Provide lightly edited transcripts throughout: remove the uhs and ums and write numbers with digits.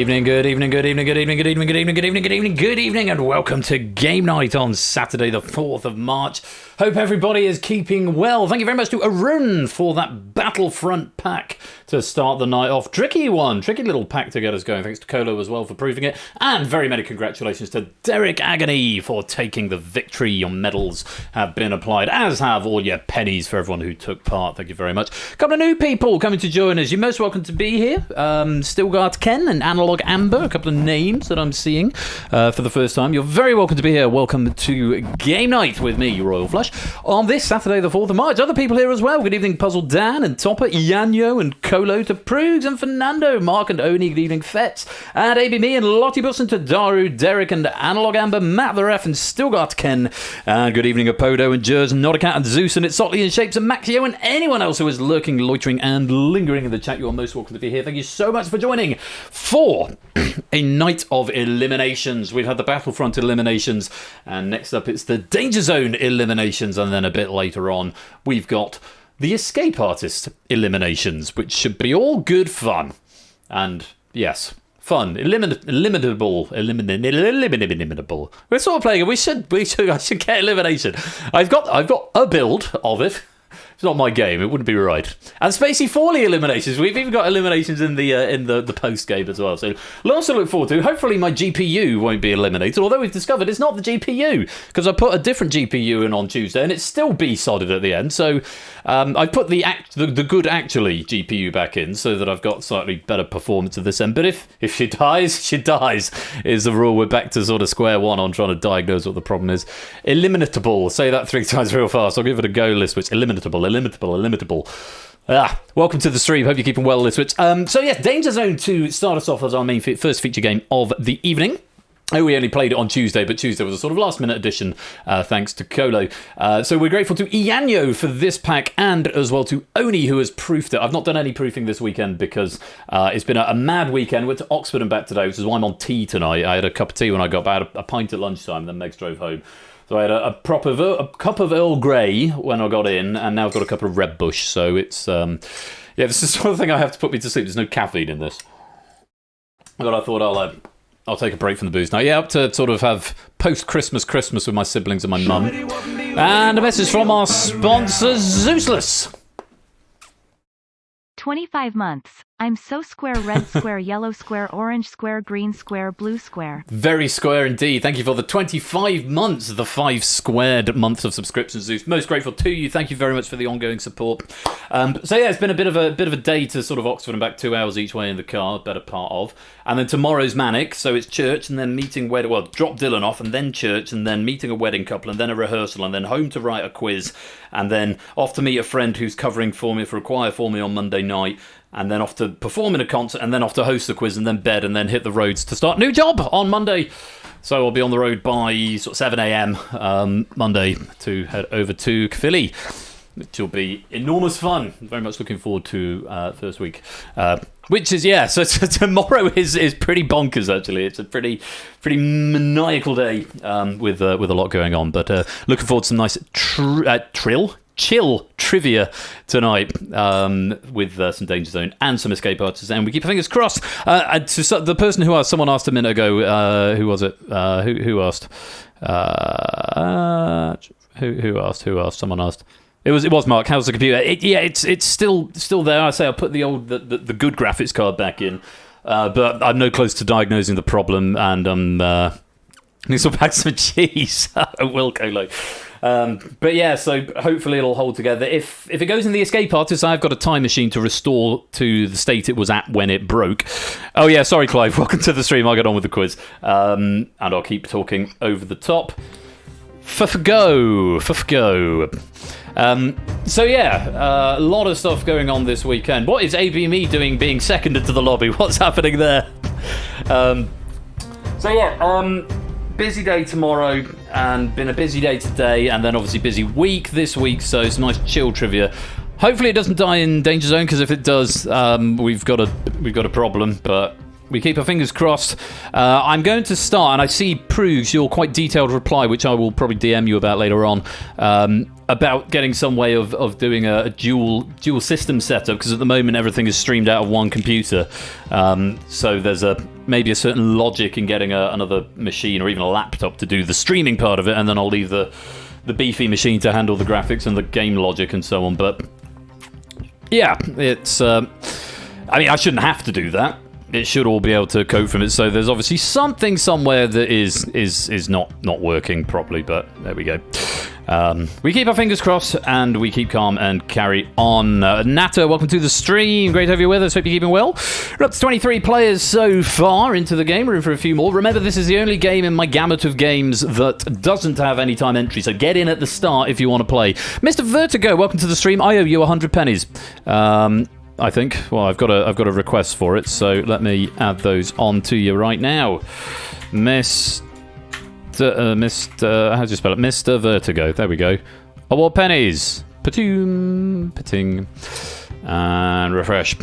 Good evening, and welcome to Game Night on Saturday, the 4th of March. Hope everybody is keeping well. Thank you very much to Arun for that Battlefront pack to start the night off. Tricky little pack to get us going. Thanks to Colo as well for proving it. And very many congratulations to Derek Agony for taking the victory. Your medals have been applied, as have all your pennies for everyone who took part. Thank you very much. A couple of new people coming to join us. You're most welcome to be here. Stilgart Ken and Analog Amber, a couple of names that I'm seeing for the first time. You're very welcome to be here. Welcome to Game Night with me, Royal Flush, on this Saturday, the 4th of March. Other people here as well. Good evening, Puzzle Dan and Topper, Yanyo and Colo, to Prugs and Fernando, Mark and Oni. Good evening, Fetz, and ABMe and Lottie Busson, to Daru, Derek and Analog Amber, Matt the Ref and Stilgart Ken. And good evening, Apodo and Jers, Nodacat and Zeus and It's Sotley and Shapes and Maxio and anyone else who is lurking, loitering and lingering in the chat. You are most welcome to be here. Thank you so much for joining for a night of eliminations. We've had the Battlefront eliminations, and next up it's the DangerZone eliminations, and then a bit later on we've got the Escape Artist eliminations, which should be all good fun. And yes, fun, eliminable. We're sort of playing it. I should get elimination. I've got a build of it. It's not my game. It wouldn't be right. And Spacey Forley eliminations. We've even got eliminations in the post game as well. So lots to look forward to. Hopefully my GPU won't be eliminated. Although we've discovered it's not the GPU, because I put a different GPU in on Tuesday and it's still B-sodded at the end. So I put the good actually GPU back in so that I've got slightly better performance at this end. But if she dies, she dies. Is the rule. We're back to sort of square one on trying to diagnose what the problem is. Eliminatable. Say that 3 times real fast. I'll give it a go, Listwitch. Eliminatable. Welcome to the stream. Hope you're keeping well, Listwitch. So yes, DangerZone to start us off as our main first feature game of the evening. We only played it on Tuesday, but Tuesday was a sort of last-minute addition, thanks to Colo. So we're grateful to Ianyo for this pack, and as well to Oni, who has proofed it. I've not done any proofing this weekend because it's been a mad weekend. Went to Oxford and back today, which is why I'm on tea tonight. I had a cup of tea when I got back. I had a pint at lunchtime, then Megs drove home. So I had a cup of Earl Grey when I got in, and now I've got a cup of Red Bush. So it's, this is the sort of thing I have to put me to sleep. There's no caffeine in this. But I thought I'll take a break from the booze now. Yeah, up to sort of have post-Christmas Christmas with my siblings and my mum. And a message from our sponsor, Zeusless. 25 months. I'm so square, red square, yellow square, orange square, green square, blue square. Very square indeed. Thank you for the 25 months, the 5 squared months of subscription, Zeus. Most grateful to you. Thank you very much for the ongoing support. So yeah, it's been a bit of a day to sort of Oxford and back, 2 hours each way in the car, better part of. And then tomorrow's manic, so it's church and then meeting drop Dylan off and then church and then meeting a wedding couple and then a rehearsal and then home to write a quiz and then off to meet a friend who's covering for me for a choir for me on Monday night. And then off to perform in a concert, and then off to host the quiz, and then bed, and then hit the roads to start new job on Monday. So I'll be on the road by sort of 7 a.m. Monday to head over to Philly, which will be enormous fun. Very much looking forward to first week. Which is, so tomorrow is pretty bonkers, actually. It's a pretty maniacal day with a lot going on. But looking forward to some nice chill trivia tonight with some DangerZone and some Escape Artists, and we keep our fingers crossed. To the person who asked, someone asked a minute ago, who was it? Who asked? Who asked? Someone asked. It was Mark. How's the computer? It's still there. I say I put the good graphics card back in. But I'm no close to diagnosing the problem, and I'm need some bags of cheese. I will, Colo. But yeah, so hopefully it'll hold together. If it goes in the escape artist, I've got a time machine to restore to the state it was at when it broke. Oh yeah, sorry, Clive. Welcome to the stream. I'll get on with the quiz. And I'll keep talking over the top. Go. So yeah, a lot of stuff going on this weekend. What is AB Me doing being seconded to the lobby? What's happening there? Busy day tomorrow, and been a busy day today, and then obviously busy week this week, so some nice chill trivia. Hopefully it doesn't die in Danger Zone, because if it does, we've got a problem, but we keep our fingers crossed. I'm going to start, and I see Prugs, your quite detailed reply, which I will probably DM you about later on, about getting some way of doing a dual system setup, because at the moment everything is streamed out of one computer. So there's maybe a certain logic in getting another machine or even a laptop to do the streaming part of it, and then I'll leave the beefy machine to handle the graphics and the game logic and so on. But yeah, it's I shouldn't have to do that. It should all be able to code from it. So there's obviously something somewhere that is not working properly, but there we go. We keep our fingers crossed, and we keep calm and carry on. Nato, welcome to the stream. Great to have you with us. Hope you're keeping well. We're up to 23 players so far into the game. We're in for a few more. Remember, this is the only game in my gamut of games that doesn't have any time entry, so get in at the start if you want to play. Mr. Vertigo, welcome to the stream. I owe you 100 pennies. I think. Well, I've got a request for it, so let me add those on to you right now. Mr. How do you spell it? Mr. Vertigo. There we go. Award pennies. Patoom, pating, and refresh.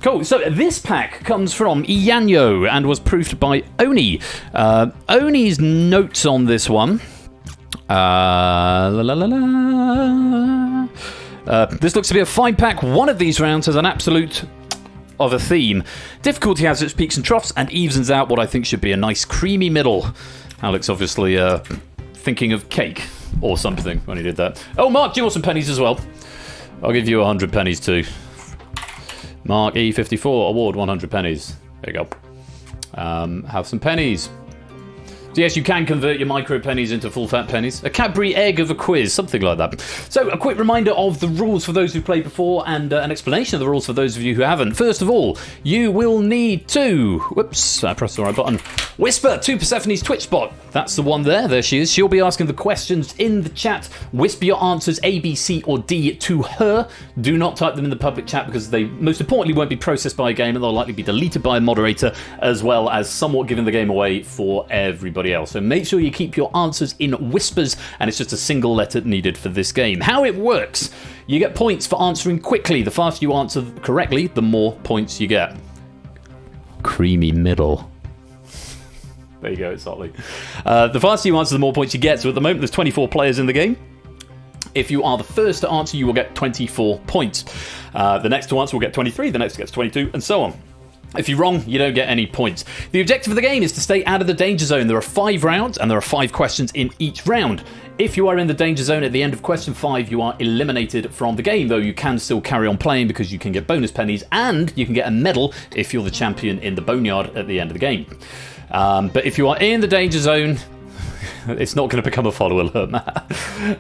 Cool. So this pack comes from Ianyo and was proofed by Oni. Oni's notes on this one. This looks to be a 5-pack. One of these rounds has an absolute of a theme. Difficulty has its peaks and troughs and evens out what I think should be a nice creamy middle. Alex obviously thinking of cake or something when he did that. Oh, Mark, do you want some pennies as well? I'll give you 100 pennies too. Mark E54, award 100 pennies. There you go. Have some pennies. So yes, you can convert your micro pennies into full fat pennies. A Cadbury egg of a quiz, something like that. So a quick reminder of the rules for those who played before, and an explanation of the rules for those of you who haven't. First of all, you will need to... Whoops, I pressed the right button. Whisper to Persephone's Twitch bot. That's the one there. There she is. She'll be asking the questions in the chat. Whisper your answers A, B, C, or D to her. Do not type them in the public chat, because they most importantly won't be processed by a game, and they'll likely be deleted by a moderator, as well as somewhat giving the game away for everybody else. So make sure you keep your answers in whispers, and it's just a single letter needed for this game. How it works: you get points for answering quickly. The faster you answer correctly, the more points you get. Creamy middle. There you go, it's Otley. The faster you answer, the more points you get. So at the moment, there's 24 players in the game. If you are the first to answer, you will get 24 points. The next to answer will get 23, the next gets 22, and so on. If you're wrong, you don't get any points. The objective of the game is to stay out of the danger zone. There are 5 rounds, and there are 5 questions in each round. If you are in the danger zone at the end of question 5, you are eliminated from the game, though you can still carry on playing, because you can get bonus pennies, and you can get a medal if you're the champion in the boneyard at the end of the game. But if you are in the danger zone... It's not going to become a follow alert, Matt.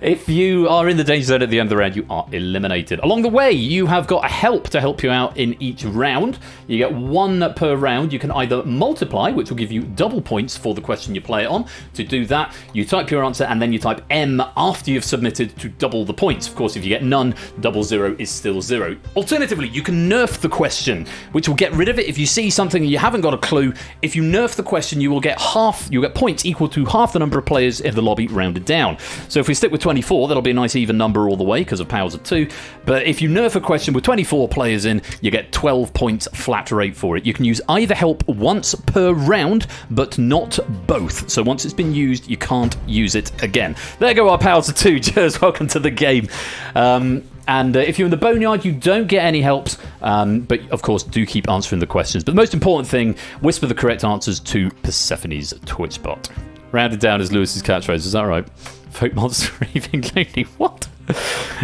If you are in the danger zone at the end of the round, you are eliminated. Along the way, you have got a help to help you out in each round. You get 1 per round. You can either multiply, which will give you double points for the question you play it on. To do that, you type your answer, and then you type M after you've submitted to double the points. Of course, if you get none, 00 is still 0. Alternatively, you can nerf the question, which will get rid of it if you see something and you haven't got a clue. If you nerf the question, you will get points equal to half the number of players in the lobby rounded down. So if we stick with 24, that'll be a nice even number all the way because of powers of 2. But if you nerf a question with 24 players in, you get 12 points flat rate for it. You can use either help once per round, but not both. So once it's been used, you can't use it again. There go our powers of 2. Cheers, welcome to the game. And if you're in the boneyard, you don't get any helps, but of course do keep answering the questions. But the most important thing, whisper the correct answers to Persephone's Twitch bot. Rounded down as Lewis's catchphrase, is that right? Folk monster raving lady, what?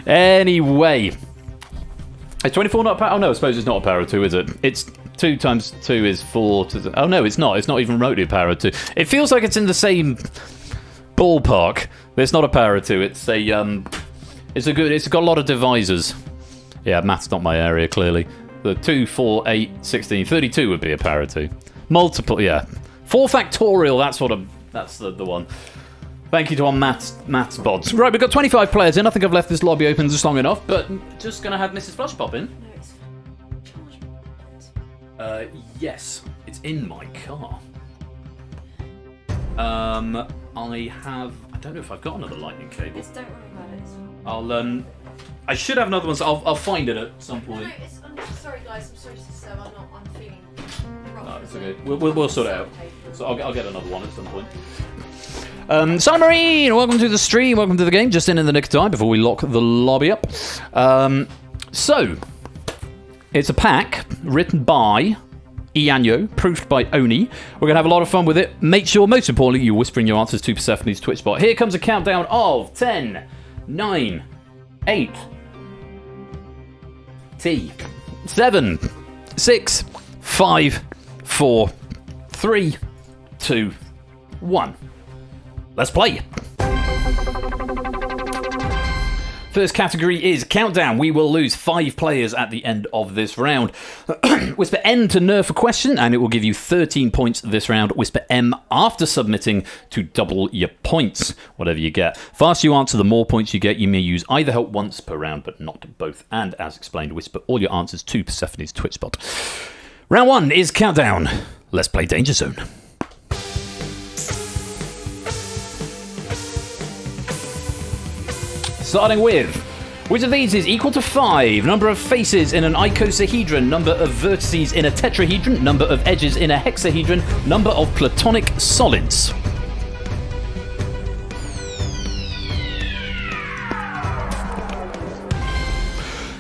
Anyway. Is 24 not a power? Oh no, I suppose it's not a power of 2, is it? It's 2 times 2 is 4. Oh, no, it's not. It's not even remotely a power of 2. It feels like it's in the same ballpark. It's not a power of 2. It's got a lot of divisors. Yeah, math's not my area, clearly. The 2, 4, 8, 16, 32 would be a power of 2. Multiple, yeah. 4 factorial, that's the one. Thank you to our maths bods. Right, we've got 25 players in. I think I've left this lobby open just long enough, but just going to have Mrs. Flush pop in. No, it's fine. Yes, it's in my car. I don't know if I've got another lightning cable. Don't worry about it. It's fine. I should have another one, so I'll find it at some point. No, I'm sorry, guys. I'm sorry, sister. I'm feeling rough. No, it's okay. We'll sort it out. So I'll get another one at some point. Simon Marine, welcome to the stream. Welcome to the game. Just in the nick of time before we lock the lobby up. So, it's a pack written by Ianyo, proofed by Oni. We're going to have a lot of fun with it. Make sure, most importantly, you're whispering your answers to Persephone's Twitch bot. Here comes a countdown of 10, 9, 8, 7, 6, 5, 4, 3, 2, 1. Let's play. First category is Countdown. We will lose 5 players at the end of this round. Whisper N to nerf a question, and it will give you 13 points this round. Whisper M after submitting to double your points, whatever you get. Faster you answer, the more points you get. You may use either help once per round, but not both. And as explained, whisper all your answers to Persephone's Twitch bot. Round 1 is Countdown. Let's play Danger Zone. Starting with, which of these is equal to 5? Number of faces in an icosahedron, number of vertices in a tetrahedron, number of edges in a hexahedron, number of platonic solids.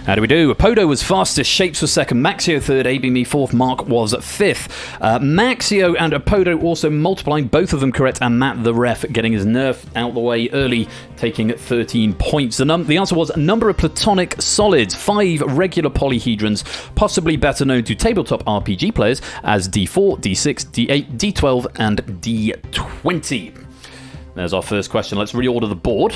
How do we do? Podo was fastest, Shapes was second, Maxio third, ABME fourth, Mark was fifth. Maxio and Podo also multiplying, both of them correct, and Matt the ref getting his nerf out the way early, taking 13 points. The answer was number of platonic solids, 5 regular polyhedrons, possibly better known to tabletop RPG players as D4, D6, D8, D12, and D20. There's our first question. Let's reorder the board.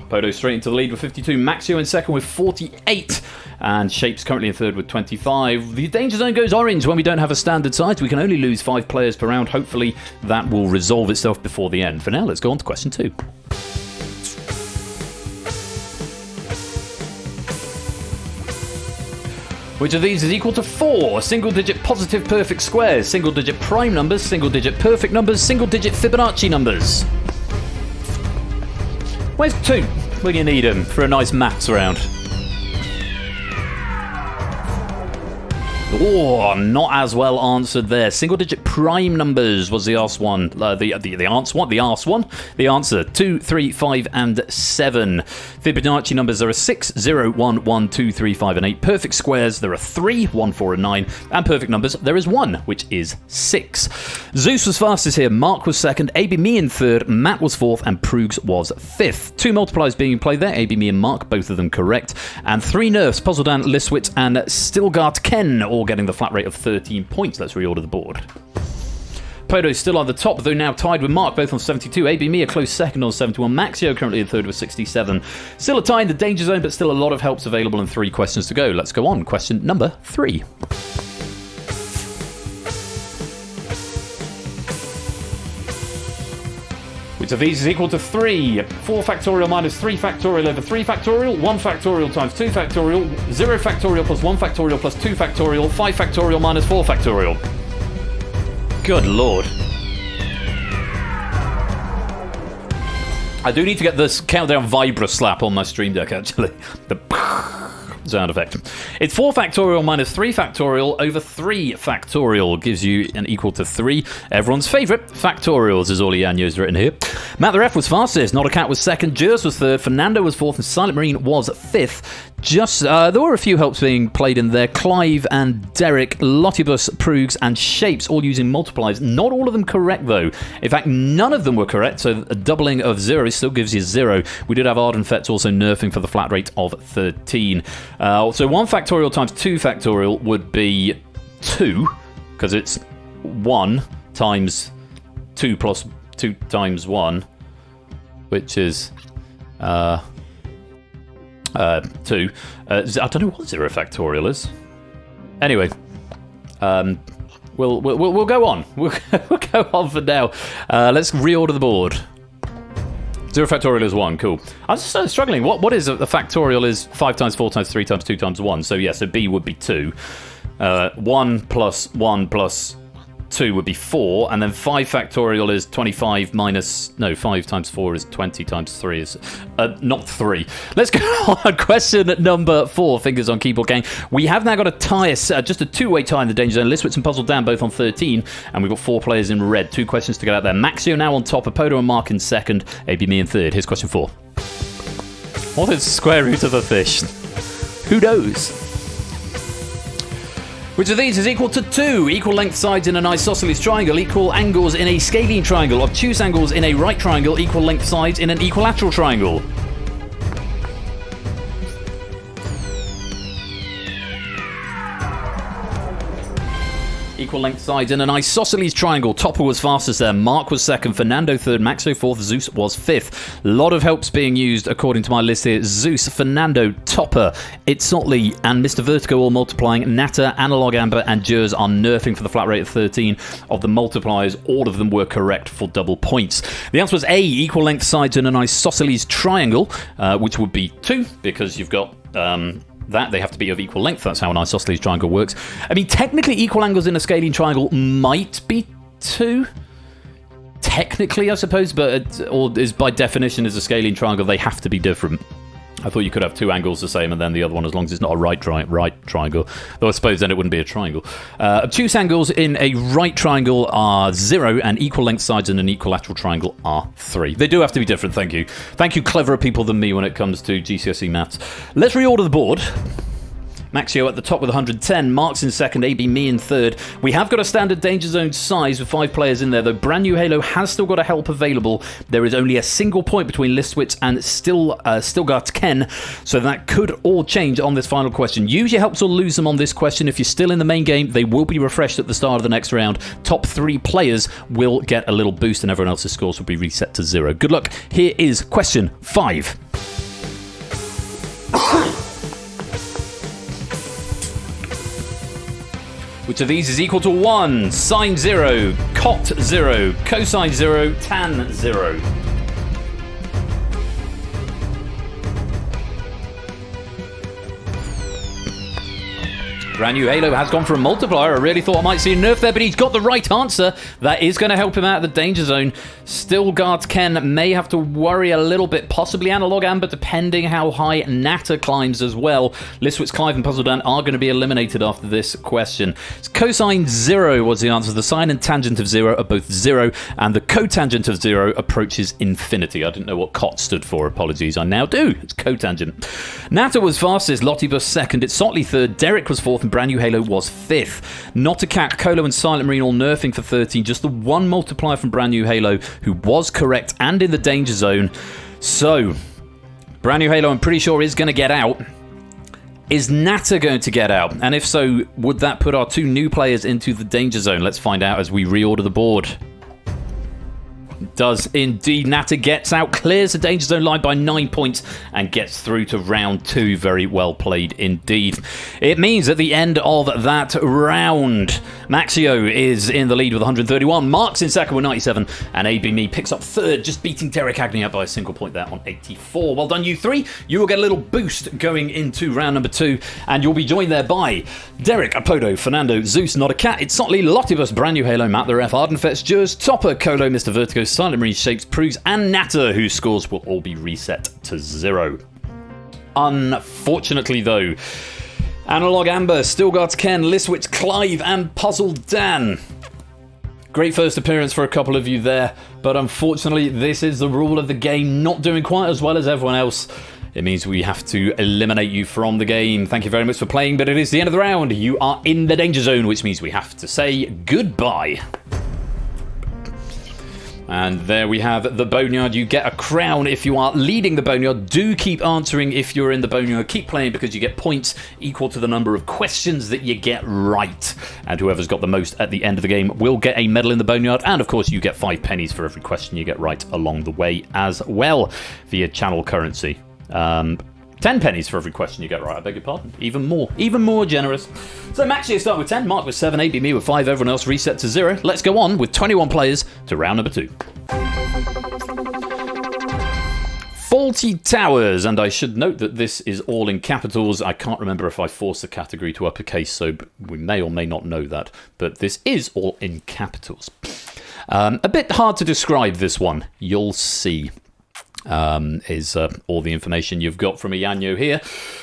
Podo straight into the lead with 52. Maxio in second with 48. And Shapes currently in third with 25. The danger zone goes orange when we don't have a standard size. We can only lose 5 players per round. Hopefully that will resolve itself before the end. For now, let's go on to question 2. Which of these is equal to 4? Single-digit positive perfect squares, single-digit prime numbers, single-digit perfect numbers, single-digit Fibonacci numbers. Where's 2 when you need them for a nice maths round? Oh, not as well answered there. Single-digit prime numbers was the arse one. The answer 2, 3, 5, and 7. Fibonacci numbers there are 6, 0, 1, 1, 2, 3, 5, and 8. Perfect squares there are 3, 1, 4, and 9. And perfect numbers there is 1, which is 6. Zeus was fastest here. Mark was second. AB Me in third. Matt was fourth, and Proogs was fifth. 2 multipliers being played there. AB Me and Mark, both of them correct. And 3 nerfs. Puzzledan, Liswitz, and Stilgart Ken all getting the flat rate of 13 points. Let's reorder the board. Podo still on the top, though now tied with Mark, both on 72. AB Me a close second on 71. Maxio currently in third with 67. Still a tie in the danger zone, but still a lot of helps available and 3 questions to go. Let's go on. Question number 3. Which of these is equal to 3? 4 factorial minus 3 factorial over 3 factorial, 1 factorial times 2 factorial, 0 factorial plus 1 factorial plus 2 factorial, 5 factorial minus 4 factorial. Good lord. I do need to get this countdown vibra slap on my stream deck, actually. The sound effect. It's 4 factorial minus 3 factorial over 3 factorial gives you an equal to 3. Everyone's favourite, factorials, is all Ianyo's written here. Matt the ref was fastest. Not a Cat was second. Jers was third. Fernando was fourth. And Silent Marine was fifth. There were a few helps being played in there. Clive and Derek, Lottibus, Prugs, and Shapes, all using multipliers. Not all of them correct, though. In fact, none of them were correct, so a doubling of 0 still gives you 0. We did have Ardenfets also nerfing for the flat rate of 13. So 1 factorial times 2 factorial would be 2, because it's 1 times 2 plus 2 times 1, which is... 2. I don't know what 0 factorial is. Anyway, we'll go on. We'll go on for now. Let's reorder the board. 0 factorial is 1. Cool. I was just struggling. What is a factorial? Is 5 times 4 times 3 times 2 times 1. So yeah, so B would be 2. 1 plus 1 plus 2 would be 4, and then 5 factorial is 25 minus... No, 5 times 4 is 20 times 3 is... not 3. Let's go on. Question number 4. Fingers on keyboard gang. We have now got a tie, just a two-way tie in the Danger Zone. Listwitz and Puzzle Dan both on 13, and we've got 4 players in red. 2 questions to get out there. Maxio now on top, Apodo and Mark in second, AB me in third. Here's question 4. What is the square root of a fish? Who knows? Which of these is equal to 2? Equal length sides in an isosceles triangle, equal angles in a scalene triangle, obtuse angles in a right triangle, equal length sides in an equilateral triangle. Equal length sides in an isosceles triangle. Topper was fastest there. Mark was second. Fernando third. Maxo fourth. Zeus was fifth. A lot of helps being used according to my list here. Zeus, Fernando, Topper, Itzotli, and Mr. Vertigo all multiplying. Natter, Analog Amber, and Jers are nerfing for the flat rate of 13. Of the multipliers, all of them were correct for double points. The answer was A, equal length sides in an isosceles triangle, which would be 2, because you've got... that they have to be of equal length. That's how an isosceles triangle works. I mean, technically, equal angles in a scalene triangle might be 2. Technically, I suppose, but or is by definition is a scalene triangle, they have to be different. I thought you could have 2 angles the same and then the other one as long as it's not a right triangle. Though I suppose then it wouldn't be a triangle. Obtuse angles in a right triangle are 0 and equal length sides in an equilateral triangle are 3. They do have to be different, thank you. Thank you, cleverer people than me when it comes to GCSE maths. Let's reorder the board. Maxio at the top with 110, Mark's in second, AB me in third. We have got a standard Danger Zone size with 5 players in there, though Brand New Halo has still got a help available. There is only a single point between Listwitz and Stilgart Ken, so that could all change on this final question. Use your helps or lose them on this question. If you're still in the main game, they will be refreshed at the start of the next round. Top 3 players will get a little boost and everyone else's scores will be reset to 0. Good luck. Here is question 5. Which of these is equal to 1? Sine 0, cot 0, cosine 0, tan 0. Brand New Halo has gone for a multiplier. I really thought I might see a nerf there, but he's got the right answer. That is going to help him out of the Danger Zone. Stilgart Ken may have to worry a little bit, possibly Analog Amber, depending how high Natter climbs as well. Listwitz, Clive, and Puzzle Dan are going to be eliminated after this question. Cosine 0 was the answer. The sine and tangent of 0 are both 0, and the cotangent of 0 approaches infinity. I didn't know what cot stood for. Apologies, I now do. It's cotangent. Natter was fastest, Lottibus second, Itzotli third, Derek was fourth, and Brand New Halo was 5th. Not a Cat, Colo and Silent Marine all nerfing for 13. Just the one multiplier from Brand New Halo who was correct and in the Danger Zone. So, Brand New Halo I'm pretty sure is going to get out. Is Natter going to get out? And if so, would that put our 2 new players into the Danger Zone? Let's find out as we reorder the board. Does indeed. Natter gets out, clears the Danger Zone line by 9 points and gets through to round 2. Very well played indeed. It means at the end of that round, Maxio is in the lead with 131, Mark's in second with 97, and AB Me picks up third, just beating Derek Agnew out by a single point there on 84. Well done, you 3. You will get a little boost going into round number 2, and you'll be joined there by Derek, Apodo, Fernando, Zeus, Not a Cat, Itzotli, Lottibus, Brand New Halo, Matt the Ref, Ardenfets, Jers, Topper, Colo, Mr. Vertigo, Silent Marine, Shapes, Prugs, and Natter, whose scores will all be reset to 0. Unfortunately, though, Analog Amber, Stilgart Ken, Listwitz, Clive, and Puzzle Dan. Great first appearance for a couple of you there, but unfortunately, this is the rule of the game, not doing quite as well as everyone else. It means we have to eliminate you from the game. Thank you very much for playing, but it is the end of the round. You are in the danger zone, which means we have to say goodbye. And there we have the Boneyard. You get a crown if you are leading the Boneyard. Do keep answering if you're in the Boneyard. Keep playing because you get points equal to the number of questions that you get right. And whoever's got the most at the end of the game will get a medal in the Boneyard. And of course, you get 5 pennies for every question you get right along the way as well via channel currency. 10 pennies for every question you get right, I beg your pardon. Even more generous. So Max here start with 10, Mark with 7, AB me with 5, everyone else reset to 0. Let's go on with 21 players to round number 2. Faulty Towers, and I should note that this is all in capitals. I can't remember if I forced the category to uppercase, so we may or may not know that, but this is all in capitals. A bit hard to describe this one, you'll see. Is all the information you've got from Ianyo here.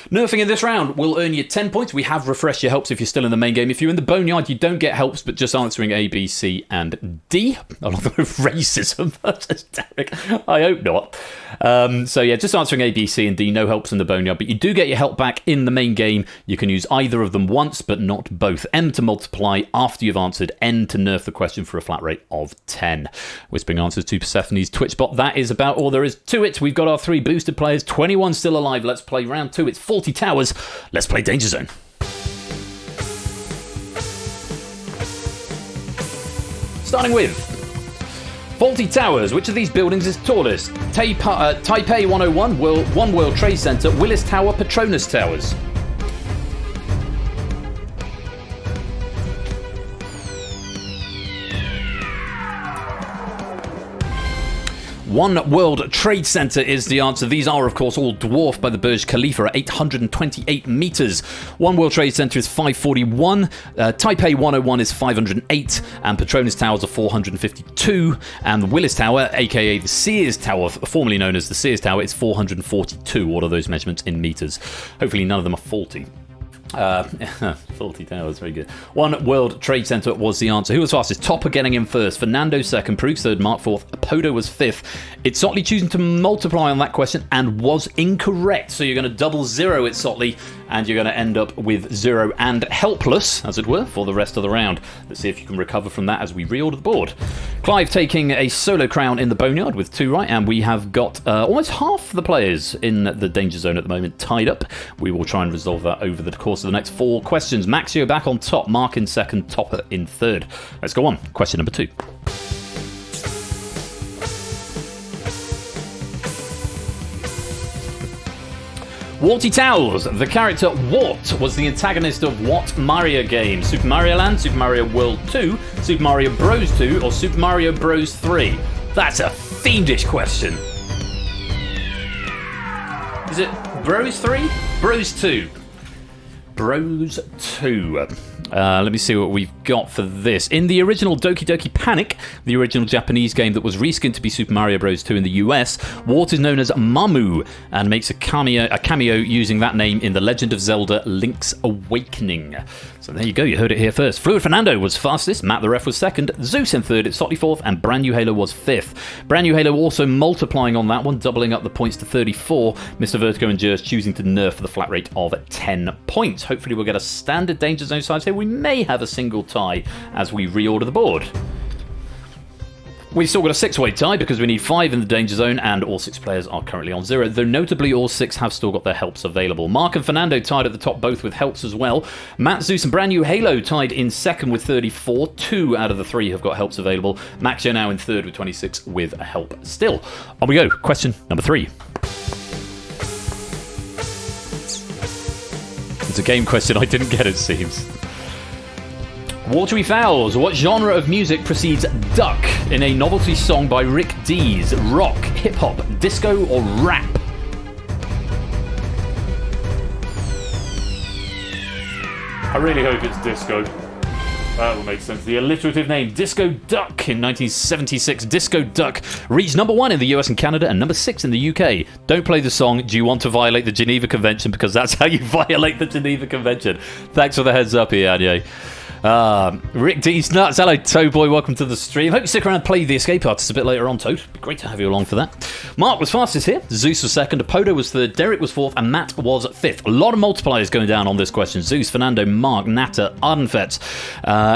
Nerfing in this round will earn you 10 points. We have refreshed your helps if you're still in the main game. If you're in the Boneyard, you don't get helps, but just answering A, B, C, and D. Along with racism versus Derek. I hope not. So yeah, just answering A, B, C, and D. No helps in the Boneyard, but you do get your help back in the main game. You can use either of them once, but not both. M to multiply after you've answered. N to nerf the question for a flat rate of 10. Whispering answers to Persephone's Twitch bot. That is about all there is to it. We've got our 3 boosted players, 21 still alive. Let's play round 2. It's Faulty Towers. Let's play Danger Zone. Starting with Faulty Towers. Which of these buildings is tallest? Taipei 101, One World Trade Center, Willis Tower, Petronas Towers. One World Trade Center is the answer. These are, of course, all dwarfed by the Burj Khalifa at 828 meters. One World Trade Center is 541, Taipei 101 is 508, and Petronas Towers are 452, and the Willis Tower, aka the Sears Tower, formerly known as the Sears Tower, is 442. All of those measurements in meters. Hopefully none of them are faulty. Faulty Towers, very good. One World Trade Center was the answer. Who was fastest? Topper getting in first. Fernando second. Proof third. Mark fourth. Apodo was fifth. It's Sotley choosing to multiply on that question and was incorrect. So you're going to double zero it, Sotley, and you're going to end up with 0 and helpless, as it were, for the rest of the round. Let's see if you can recover from that as we reorder the board. Clive taking a solo crown in the Boneyard with 2 right, and we have got almost half the players in the danger zone at the moment tied up. We will try and resolve that over the course of the next 4 questions. Maxio back on top, Mark in second, Topper in third. Let's go on. Question number 2. Warty Towers. The character Wart was the antagonist of what Mario game? Super Mario Land, Super Mario World 2, Super Mario Bros 2, or Super Mario Bros 3? That's a fiendish question. Is it Bros 3? Bros 2. Bros 2. Let me see what we've got for this. In the original Doki Doki Panic, the original Japanese game that was reskinned to be Super Mario Bros. 2 in the US, Wart is known as Mamu and makes a cameo using that name in The Legend of Zelda Link's Awakening. So there you go, you heard it here first. Fluid Fernando was fastest, Matt the Ref was second, Zeus in third, it's Sotley fourth, and Brand New Halo was fifth. Brand New Halo also multiplying on that one, doubling up the points to 34. Mr. Vertigo and Jers choosing to nerf for the flat rate of 10 points. Hopefully we'll get a standard Danger Zone size here. We may have a single tie as we reorder the board. We've still got a 6-way tie because we need 5 in the danger zone and all 6 players are currently on 0, though notably all 6 have still got their helps available. Mark and Fernando tied at the top, both with helps as well. Matt, Zeus and Brand New Halo tied in second with 34. 2 out of the 3 have got helps available. Maxio now in third with 26 with a help still. On we go. Question number 3. It's a game question I didn't get, it seems. Watery Fowls. What genre of music precedes Duck in a novelty song by Rick Dees? Rock, hip-hop, disco, or rap? I really hope it's disco. That will make sense. The alliterative name, Disco Duck, in 1976. Disco Duck reached number 1 in the US and Canada and number 6 in the UK. Don't play the song. Do you want to violate the Geneva Convention? Because that's how you violate the Geneva Convention. Thanks for the heads up, Ianye. Rick D's Nuts. Hello, Toad Boy. Welcome to the stream. Hope you stick around and play the Escape Artists a bit later on, Toad. Be great to have you along for that. Mark was fastest here. Zeus was second. Apodo was third. Derek was fourth. And Matt was fifth. A lot of multipliers going down on this question. Zeus, Fernando, Mark, Natter, Ardenfetz,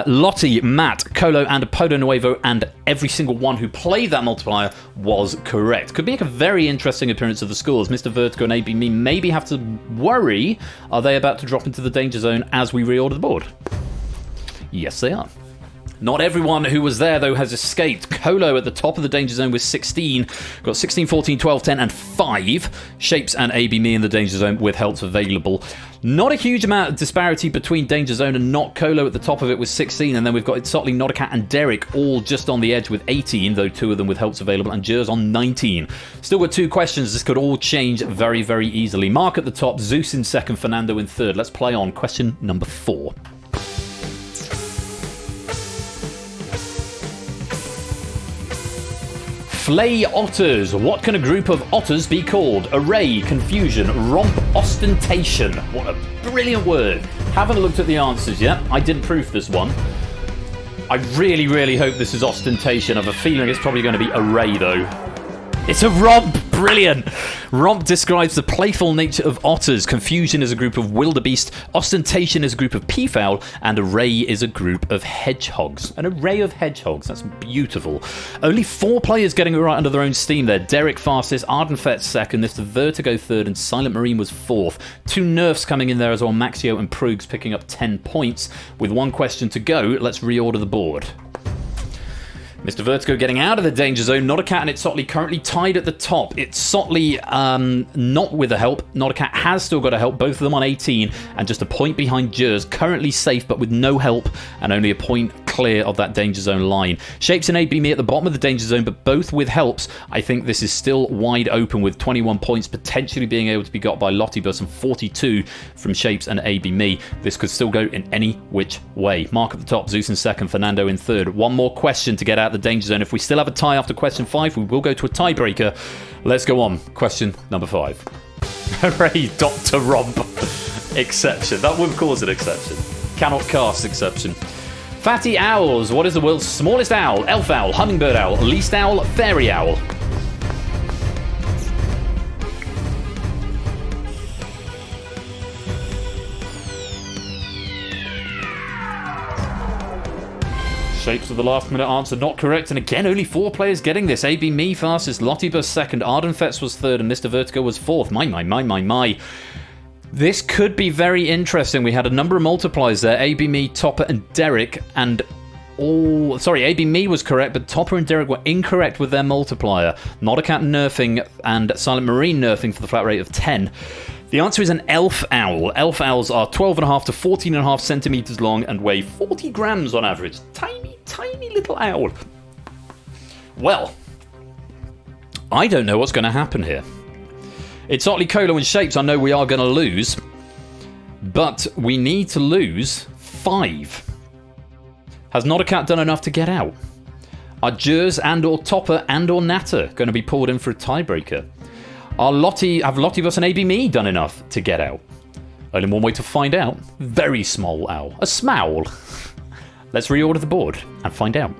Lottie, Matt, Colo, and Apodo Nuevo. And every single one who played that multiplier was correct. Could make a very interesting appearance of the scores. Mr. Vertigo and AB Me maybe have to worry. Are they about to drop into the danger zone as we reorder the board? Yes, they are. Not everyone who was there, though, has escaped. Colo at the top of the danger zone with 16. Got 16, 14, 12, 10, and 5. Shapes and AB Me in the danger zone with helps available. Not a huge amount of disparity between danger zone and not Colo at the top of it with 16. And then we've got Sotley, Notacat, and Derek all just on the edge with 18, though 2 of them with helps available, and Jers on 19. Still got 2 questions. This could all change very, very easily. Mark at the top, Zeus in second, Fernando in third. Let's play on question number 4. Flay otters. What can a group of otters be called? Array, confusion, romp, ostentation. What a brilliant word. Haven't looked at the answers yet. I did proof this one. I really, really hope this is ostentation. I have a feeling it's probably going to be array, though. It's a romp! Brilliant! Romp describes the playful nature of otters. Confusion is a group of wildebeest. Ostentation is a group of peafowl. And array is a group of hedgehogs. An array of hedgehogs. That's beautiful. Only 4 players getting it right under their own steam there. Derek fastest, Ardenfett second, Mr. Vertigo third, and Silent Marine was fourth. 2 nerfs coming in there as well. Maxio and Prugs picking up 10 points. With 1 question to go, let's reorder the board. Mr. Vertigo getting out of the danger zone. Notacat and It's Sotley currently tied at the top. It's Sotley not with a help. Notacat has still got a help. Both of them on 18 and just a point behind Jers. Currently safe but with no help and only a point clear of that danger zone line. Shapes and AB Me at the bottom of the danger zone but both with helps. I think this is still wide open with 21 points potentially being able to be got by Lottibus and 42 from Shapes and AB Me. This could still go in any which way. Mark at the top, Zeus in second, Fernando in third. 1 more question to get out the danger zone. If we still have a tie after question 5, we will go to a tiebreaker. Let's go on. Question number 5. Hooray, Dr. Romp. Exception. That would cause an exception. Cannot cast exception. Fatty owls. What is the world's smallest owl? Elf owl, hummingbird owl, least owl, fairy owl. Shapes of the last minute answer not correct, and again only 4 players getting this. AB Me fastest, Lottibus second, Ardenfetz was third, and Mr. Vertigo was fourth. My. This could be very interesting. We had a number of multipliers there. AB Me, Topper, and Derek, and AB Me was correct, but Topper and Derek were incorrect with their multiplier. Notacat nerfing and Silent Marine nerfing for the flat rate of 10. The answer is an elf owl. Elf owls are 12.5 to 14.5 centimeters long and weigh 40 grams on average. Tiny, tiny little owl. Well, I don't know what's going to happen here. It's Otley, Colo, and Shapes. I know we are going to lose, but we need to lose 5. Has Notacat done enough to get out? Are Jers and or Topper and or Natter going to be pulled in for a tiebreaker? Have Lottibus and AB Me done enough to get out? Only one way to find out. Very small owl. A smowl. Let's reorder the board and find out.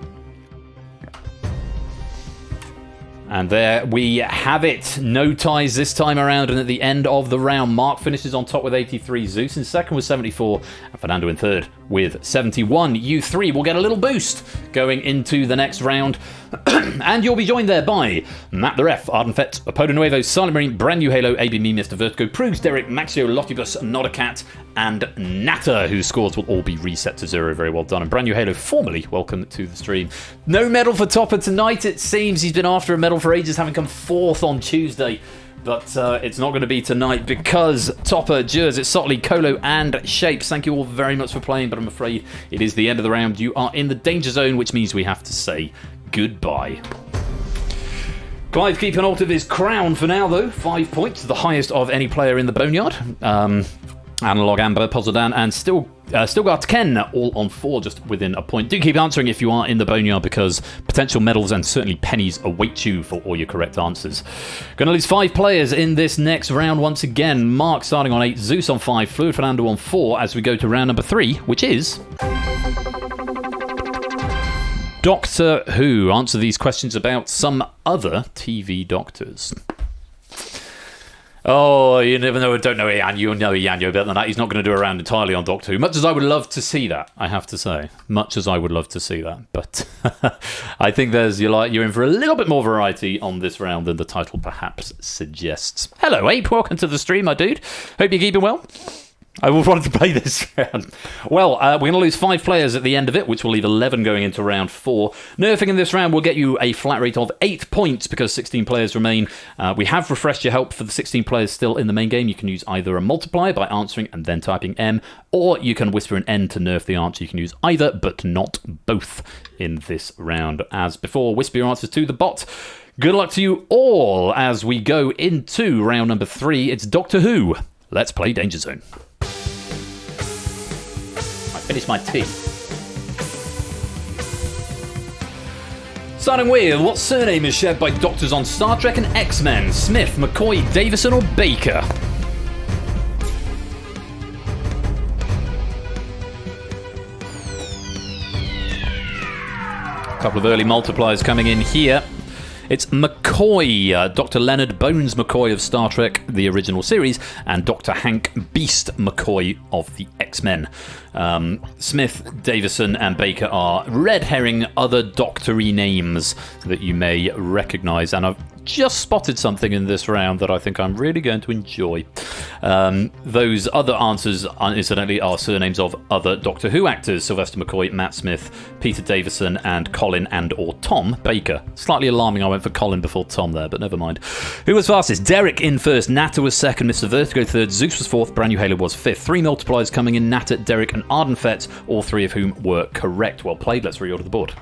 And there we have it. No ties this time around, and at the end of the round, Mark finishes on top with 83, Zeus in second with 74, and Fernando in third with 71. You 3 will get a little boost going into the next round. And you'll be joined there by Matt the Ref, Ardenfett, Apodo Nuevo, Silent Marine, Brand New Halo, AB Me, Mr. Vertigo, Prugs, Derek, Maxio, Lottibus, Notacat, and Natter, whose scores will all be reset to 0. Very well done. And Brand New Halo, formally welcome to the stream. No medal for Topper tonight, it seems. He's been after a medal for ages, having come 4th on Tuesday. But it's not going to be tonight because Topper, Jers, It's Sotley, Colo, and Shapes. Thank you all very much for playing, but I'm afraid it is the end of the round. You are in the danger zone, which means we have to say goodbye. Clive keeping hold of his crown for now, though. 5 points, the highest of any player in the Boneyard. Analog, Amber, Pozzodan, and Stilgart Ken, all on 4, just within a point. Do keep answering if you are in the Boneyard, because potential medals and certainly pennies await you for all your correct answers. Going to lose 5 players in this next round once again. Mark starting on 8, Zeus on 5, Fluid Fernando on 4, as we go to round number 3, which is... Doctor Who. Answer these questions about some other TV doctors. Oh, you never know. Don't know Ian. You know Ian better than that. He's not going to do a round entirely on Doctor Who. Much as I would love to see that, I have to say. Much as I would love to see that. But I think you're in for a little bit more variety on this round than the title perhaps suggests. Hello, Ape. Welcome to the stream, my dude. Hope you're keeping well. I wanted to play this round. Well, we're going to lose 5 players at the end of it, which will leave 11 going into round 4. Nerfing in this round will get you a flat rate of 8 points because 16 players remain. We have refreshed your help for the 16 players still in the main game. You can use either a multiplier by answering and then typing M, or you can whisper an N to nerf the answer. You can use either, but not both in this round. As before, whisper your answers to the bot. Good luck to you all as we go into round number 3. It's Doctor Who. Let's play DangerZone. Finish my tea. Starting with, what surname is shared by doctors on Star Trek and X-Men? Smith, McCoy, Davison, or Baker? A couple of early multipliers coming in here. It's McCoy, Dr. Leonard Bones McCoy of Star Trek, the original series, and Dr. Hank Beast McCoy of the X-Men. Smith, Davison, and Baker are red herring other doctory names that you may recognise, and I've just spotted something in this round that I think I'm really going to enjoy. Those other answers, incidentally, are surnames of other Doctor Who actors: Sylvester McCoy, Matt Smith, Peter Davison, and Colin and/or Tom Baker. Slightly alarming I went for Colin before Tom there, but never mind. Who was fastest? Derek in first, Natter was second, Mr. Vertigo third, Zeus was fourth, Brand New Halo was fifth. 3 multipliers coming in: Natter, Derek, and Ardenfett, all 3 of whom were correct. Well played. Let's reorder the board.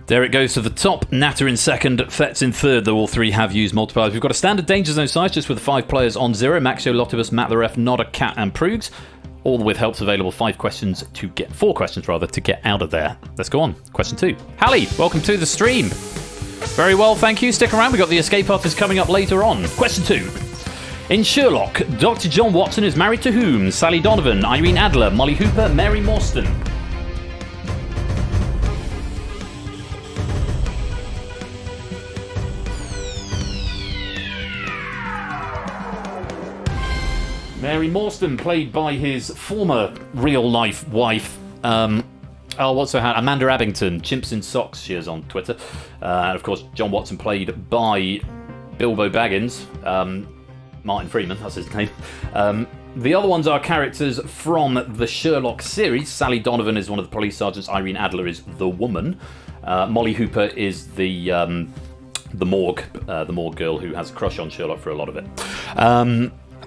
Derek goes to the top, Natter in second, Fetz in third, though all 3 have used multipliers. We've got a standard Danger Zone size just with 5 players on 0. Maxio, Lotibus, Matt the Ref, Nodder, Cat, and Prugs. All with helps available. 4 questions to get out of there. Let's go on. Question 2. Hallie, welcome to the stream. Very well, thank you. Stick around. We've got the escape artist coming up later on. Question 2. In Sherlock, Dr. John Watson is married to whom? Sally Donovan, Irene Adler, Molly Hooper, Mary Morstan. Mary Morstan, played by his former real-life wife, what's her hand? Amanda Abington, Chimps in Socks, she is on Twitter. And of course, John Watson, played by Bilbo Baggins, Martin Freeman, that's his name. The other ones are characters from the Sherlock series. Sally Donovan is one of the police sergeants. Irene Adler is the woman. Molly Hooper is the morgue girl who has a crush on Sherlock for a lot of it.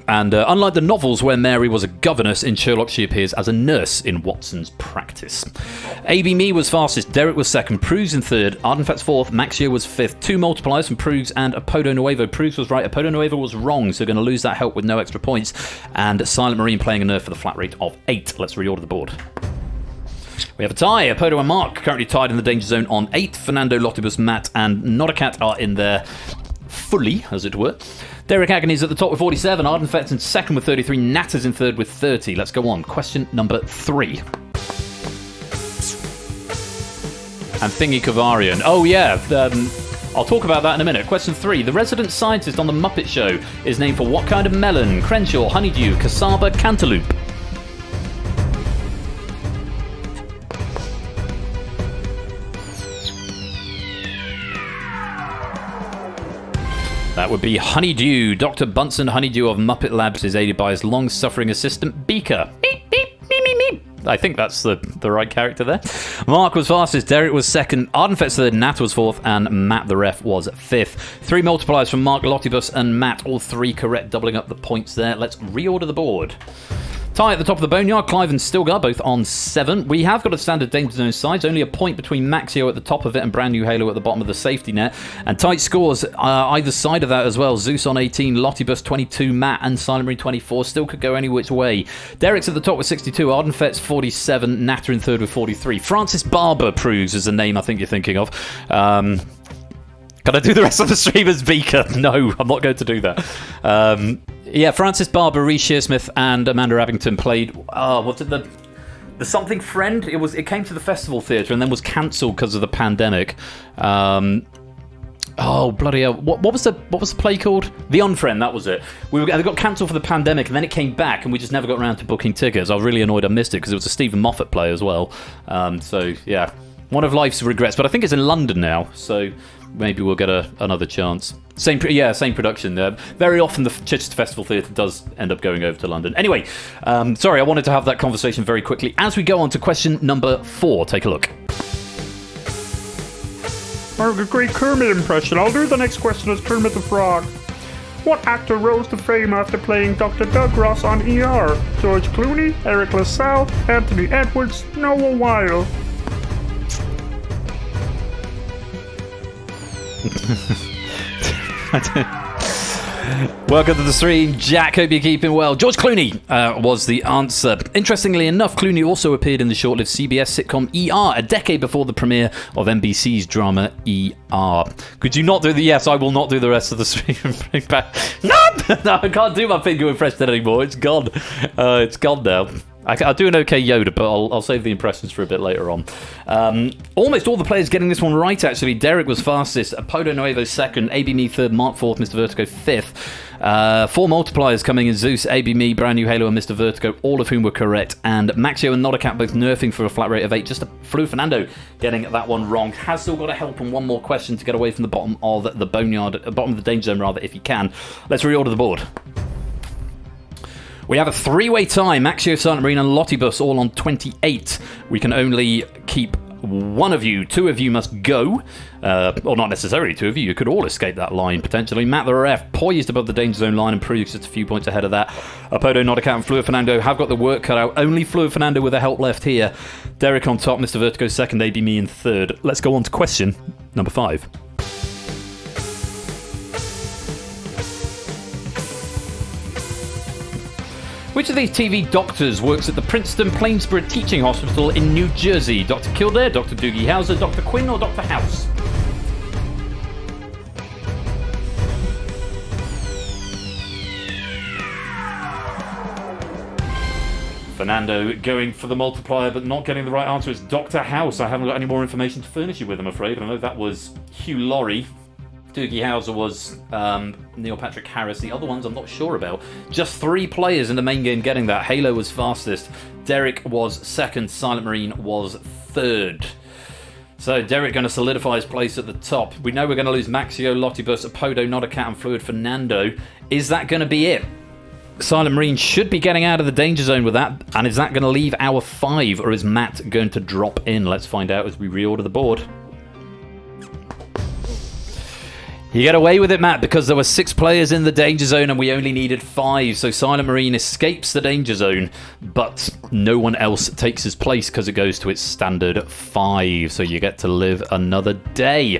And unlike the novels where Mary was a governess, in Sherlock she appears as a nurse in Watson's practice. A.B. Me was fastest, Derek was second, Prugs in third, Ardenfett's fourth, Maxio was fifth. 2 multipliers from Prugs and Apodo Nuevo. Prugs was right, Apodo Nuevo was wrong, so going to lose that help with no extra points. And Silent Marine playing a nerf for the flat rate of 8. Let's reorder the board. We have a tie. Apodo and Mark currently tied in the Danger Zone on 8. Fernando, Lotibus, Matt, and Nodacat are in there fully, as it were. Derek Agony's at the top with 47, Ardenfett's in second with 33, Natter's in third with 30. Let's go on. Question number 3. And Thingy Kavarian. Oh, yeah. I'll talk about that in a minute. Question 3. The resident scientist on The Muppet Show is named for what kind of melon? Crenshaw, honeydew, cassava, cantaloupe. That would be Honeydew. Dr. Bunsen Honeydew of Muppet Labs is aided by his long-suffering assistant, Beaker. Beep, beep, beep, beep, beep. I think that's the right character there. Mark was fastest, Derek was second, Ardenfett's third, Nat was fourth, and Matt the Ref was fifth. 3 multipliers from Mark, Lotibus, and Matt, all 3 correct, doubling up the points there. Let's reorder the board. Tie at the top of the Boneyard, Clive and Stilgar, both on 7. We have got a standard Danger Zone size, only a point between Maxio at the top of it and Brand New Halo at the bottom of the safety net. And tight scores either side of that as well. Zeus on 18, Lottibus 22, Matt and Silent Marine 24. Still could go any which way. Derek's at the top with 62, Ardenfett's 47, Natter in third with 43. Francis Barber Prugs is the name I think you're thinking of. Can I do the rest of the stream as Beaker? No, I'm not going to do that. Yeah, Francis Barber, Reece Shearsmith, and Amanda Abington played. What did the The Something Friend. It came to the Festival Theatre and then was cancelled because of the pandemic. Oh bloody hell! What was the play called? The Unfriend. That was it. They got cancelled for the pandemic, and then it came back, and we just never got around to booking tickets. I was really annoyed I missed it because it was a Stephen Moffat play as well. So yeah, one of life's regrets. But I think it's in London now, so maybe we'll get another chance. Same production. Very often the Chichester Festival Theatre does end up going over to London. Anyway, sorry, I wanted to have that conversation very quickly. As we go on to question number 4, take a look. I have a great Kermit impression. I'll do the next question as Kermit the Frog. What actor rose to fame after playing Dr. Doug Ross on ER? George Clooney, Eric LaSalle, Anthony Edwards, Noah Weil. Welcome to the stream, Jack. Hope you're keeping well. George Clooney was the answer. Interestingly enough, Clooney also appeared in the short-lived CBS sitcom ER a decade before the premiere of NBC's drama ER. Could you not do the... Yes, I will not do the rest of the stream. Bring back... No, I can't do my finger impression anymore. It's gone. It's gone now. I'll do an okay Yoda, but I'll save the impressions for a bit later on. Almost all the players getting this one right, actually. Derek was fastest, Apodo Nuevo second, AB Me third, Mark fourth, Mr. Vertigo fifth. 4 multipliers coming in: Zeus, AB Me, Brand New Halo, and Mr. Vertigo, all of whom were correct. And Maxio and Notacat both nerfing for a flat rate of 8. Just Fluid Fernando getting that one wrong. Has still got to help on one more question to get away from the bottom of the boneyard, bottom of the danger zone, rather, if he can. Let's reorder the board. We have a 3-way tie. Maxio, Silent Marine, and Lottibus all on 28. We can only keep one of you. 2 of you must go. Or not necessarily 2 of you. You could all escape that line, potentially. Matt the Ref, poised above the danger zone line and proves just a few points ahead of that. Apodo, Notacat, and Fluid Fernando have got the work cut out. Only Fluid Fernando with a help left here. Derek on top, Mr. Vertigo second, AB Me in third. Let's go on to question number 5. Which of these TV doctors works at the Princeton Plainsboro Teaching Hospital in New Jersey? Dr. Kildare, Dr. Doogie Howser, Dr. Quinn, or Dr. House? Fernando going for the multiplier, but not getting the right answer. It's Dr. House. I haven't got any more information to furnish you with, I'm afraid. I know that was Hugh Laurie. Doogie Howser was Neil Patrick Harris. The other ones I'm not sure about. Just 3 players in the main game getting that. Halo was fastest. Derek was second. Silent Marine was third. So Derek going to solidify his place at the top. We know we're going to lose Maxio, Lottibus, Apodo, Notacat, and Fluid Fernando. Is that going to be it? Silent Marine should be getting out of the danger zone with that. And is that going to leave our 5, or is Matt going to drop in? Let's find out as we reorder the board. You get away with it, Matt, because there were 6 players in the danger zone and we only needed 5. So Silent Marine escapes the danger zone, but no one else takes his place because it goes to its standard 5. So you get to live another day.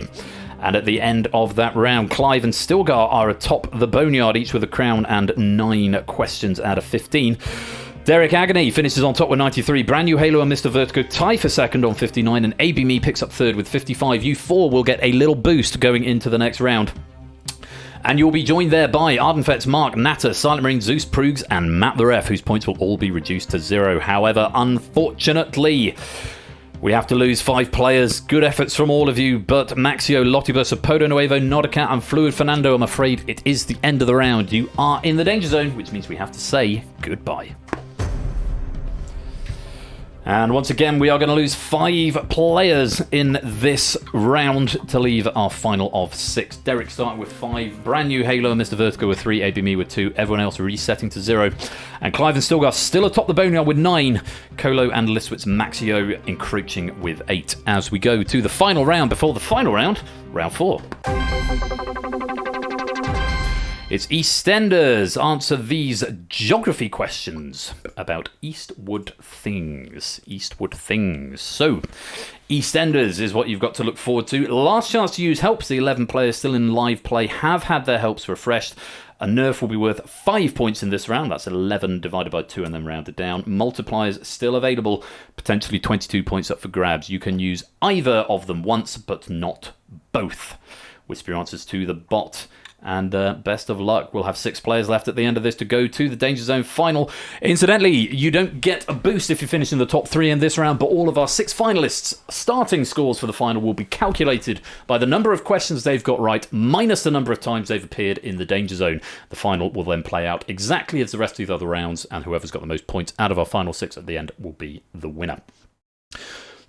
And at the end of that round, Clive and Stilgar are atop the boneyard, each with a crown and 9 questions out of 15. Derek Agony finishes on top with 93. Brand New Halo and Mr. Vertigo tie for second on 59, and AB Me picks up third with 55. You 4 will get a little boost going into the next round. And you'll be joined there by Ardenfetz, Mark, Natter, Silent Marine, Zeus, Proogs, and Matt the Ref, whose points will all be reduced to 0. However, unfortunately, we have to lose 5 players. Good efforts from all of you, but Maxio, Lottibus, Apodo Nuevo, Notacat, and Fluid Fernando, I'm afraid it is the end of the round. You are in the danger zone, which means we have to say goodbye. And once again, we are going to lose 5 players in this round to leave our final of 6. Derek starting with 5, Brand New Halo and Mr. Vertigo with 3, AB Me with 2, everyone else resetting to 0. And Clive and Stilgar still atop the boneyard with 9, Colo and Liswitz Maxio encroaching with 8. As we go to the final round, before the final round, round 4. It's EastEnders. Answer these geography questions about Eastwood things. Eastwood things. So, EastEnders is what you've got to look forward to. Last chance to use helps. The 11 players still in live play have had their helps refreshed. A nerf will be worth 5 points in this round. That's 11 divided by 2 and then rounded down. Multipliers still available. Potentially 22 points up for grabs. You can use either of them once, but not both. Whisper your answers to the bot. And best of luck. We'll have 6 players left at the end of this to go to the Danger Zone final. Incidentally, you don't get a boost if you finish in the top 3 in this round, but all of our 6 finalists' starting scores for the final will be calculated by the number of questions they've got right, minus the number of times they've appeared in the Danger Zone. The final will then play out exactly as the rest of the other rounds, and whoever's got the most points out of our final 6 at the end will be the winner.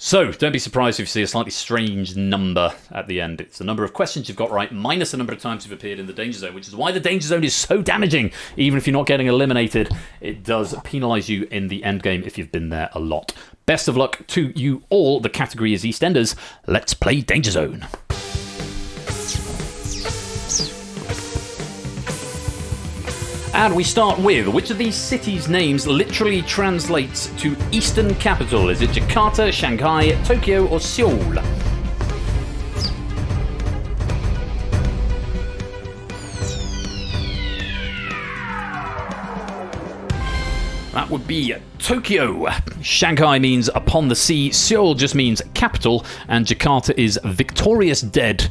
So, don't be surprised if you see a slightly strange number at the end. It's the number of questions you've got right, minus the number of times you've appeared in the Danger Zone, which is why the Danger Zone is so damaging. Even if you're not getting eliminated, it does penalise you in the end game if you've been there a lot. Best of luck to you all. The category is EastEnders. Let's play Danger Zone. And we start with, which of these cities' names literally translates to Eastern Capital? Is it Jakarta, Shanghai, Tokyo, or Seoul? That would be Tokyo. Shanghai means upon the sea. Seoul just means capital. And Jakarta is victorious deed,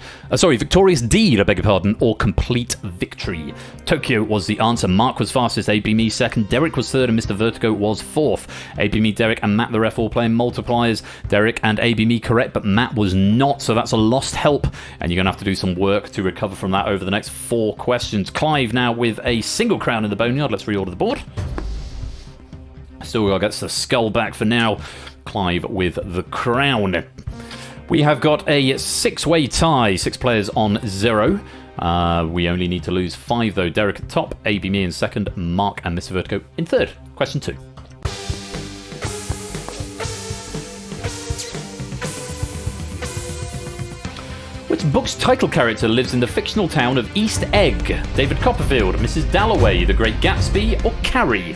or complete victory. Tokyo was the answer. Mark was fastest, AB Me second, Derek was third, and Mr. Vertigo was fourth. AB Me, Derek, and Matt the ref all playing multipliers. Derek and AB Me correct, but Matt was not, so that's a lost help. And you're going to have to do some work to recover from that over the next 4 questions. Clive now with a single crown in the boneyard. Let's reorder the board. Still gets the skull back for now. Clive with the crown. We have got a 6-way tie. 6 players on 0. We only need to lose 5 though. Derek at top, AB Me in second, Mark and Mr. Vertigo in third. Question 2. Which book's title character lives in the fictional town of East Egg? David Copperfield, Mrs. Dalloway, The Great Gatsby, or Carrie?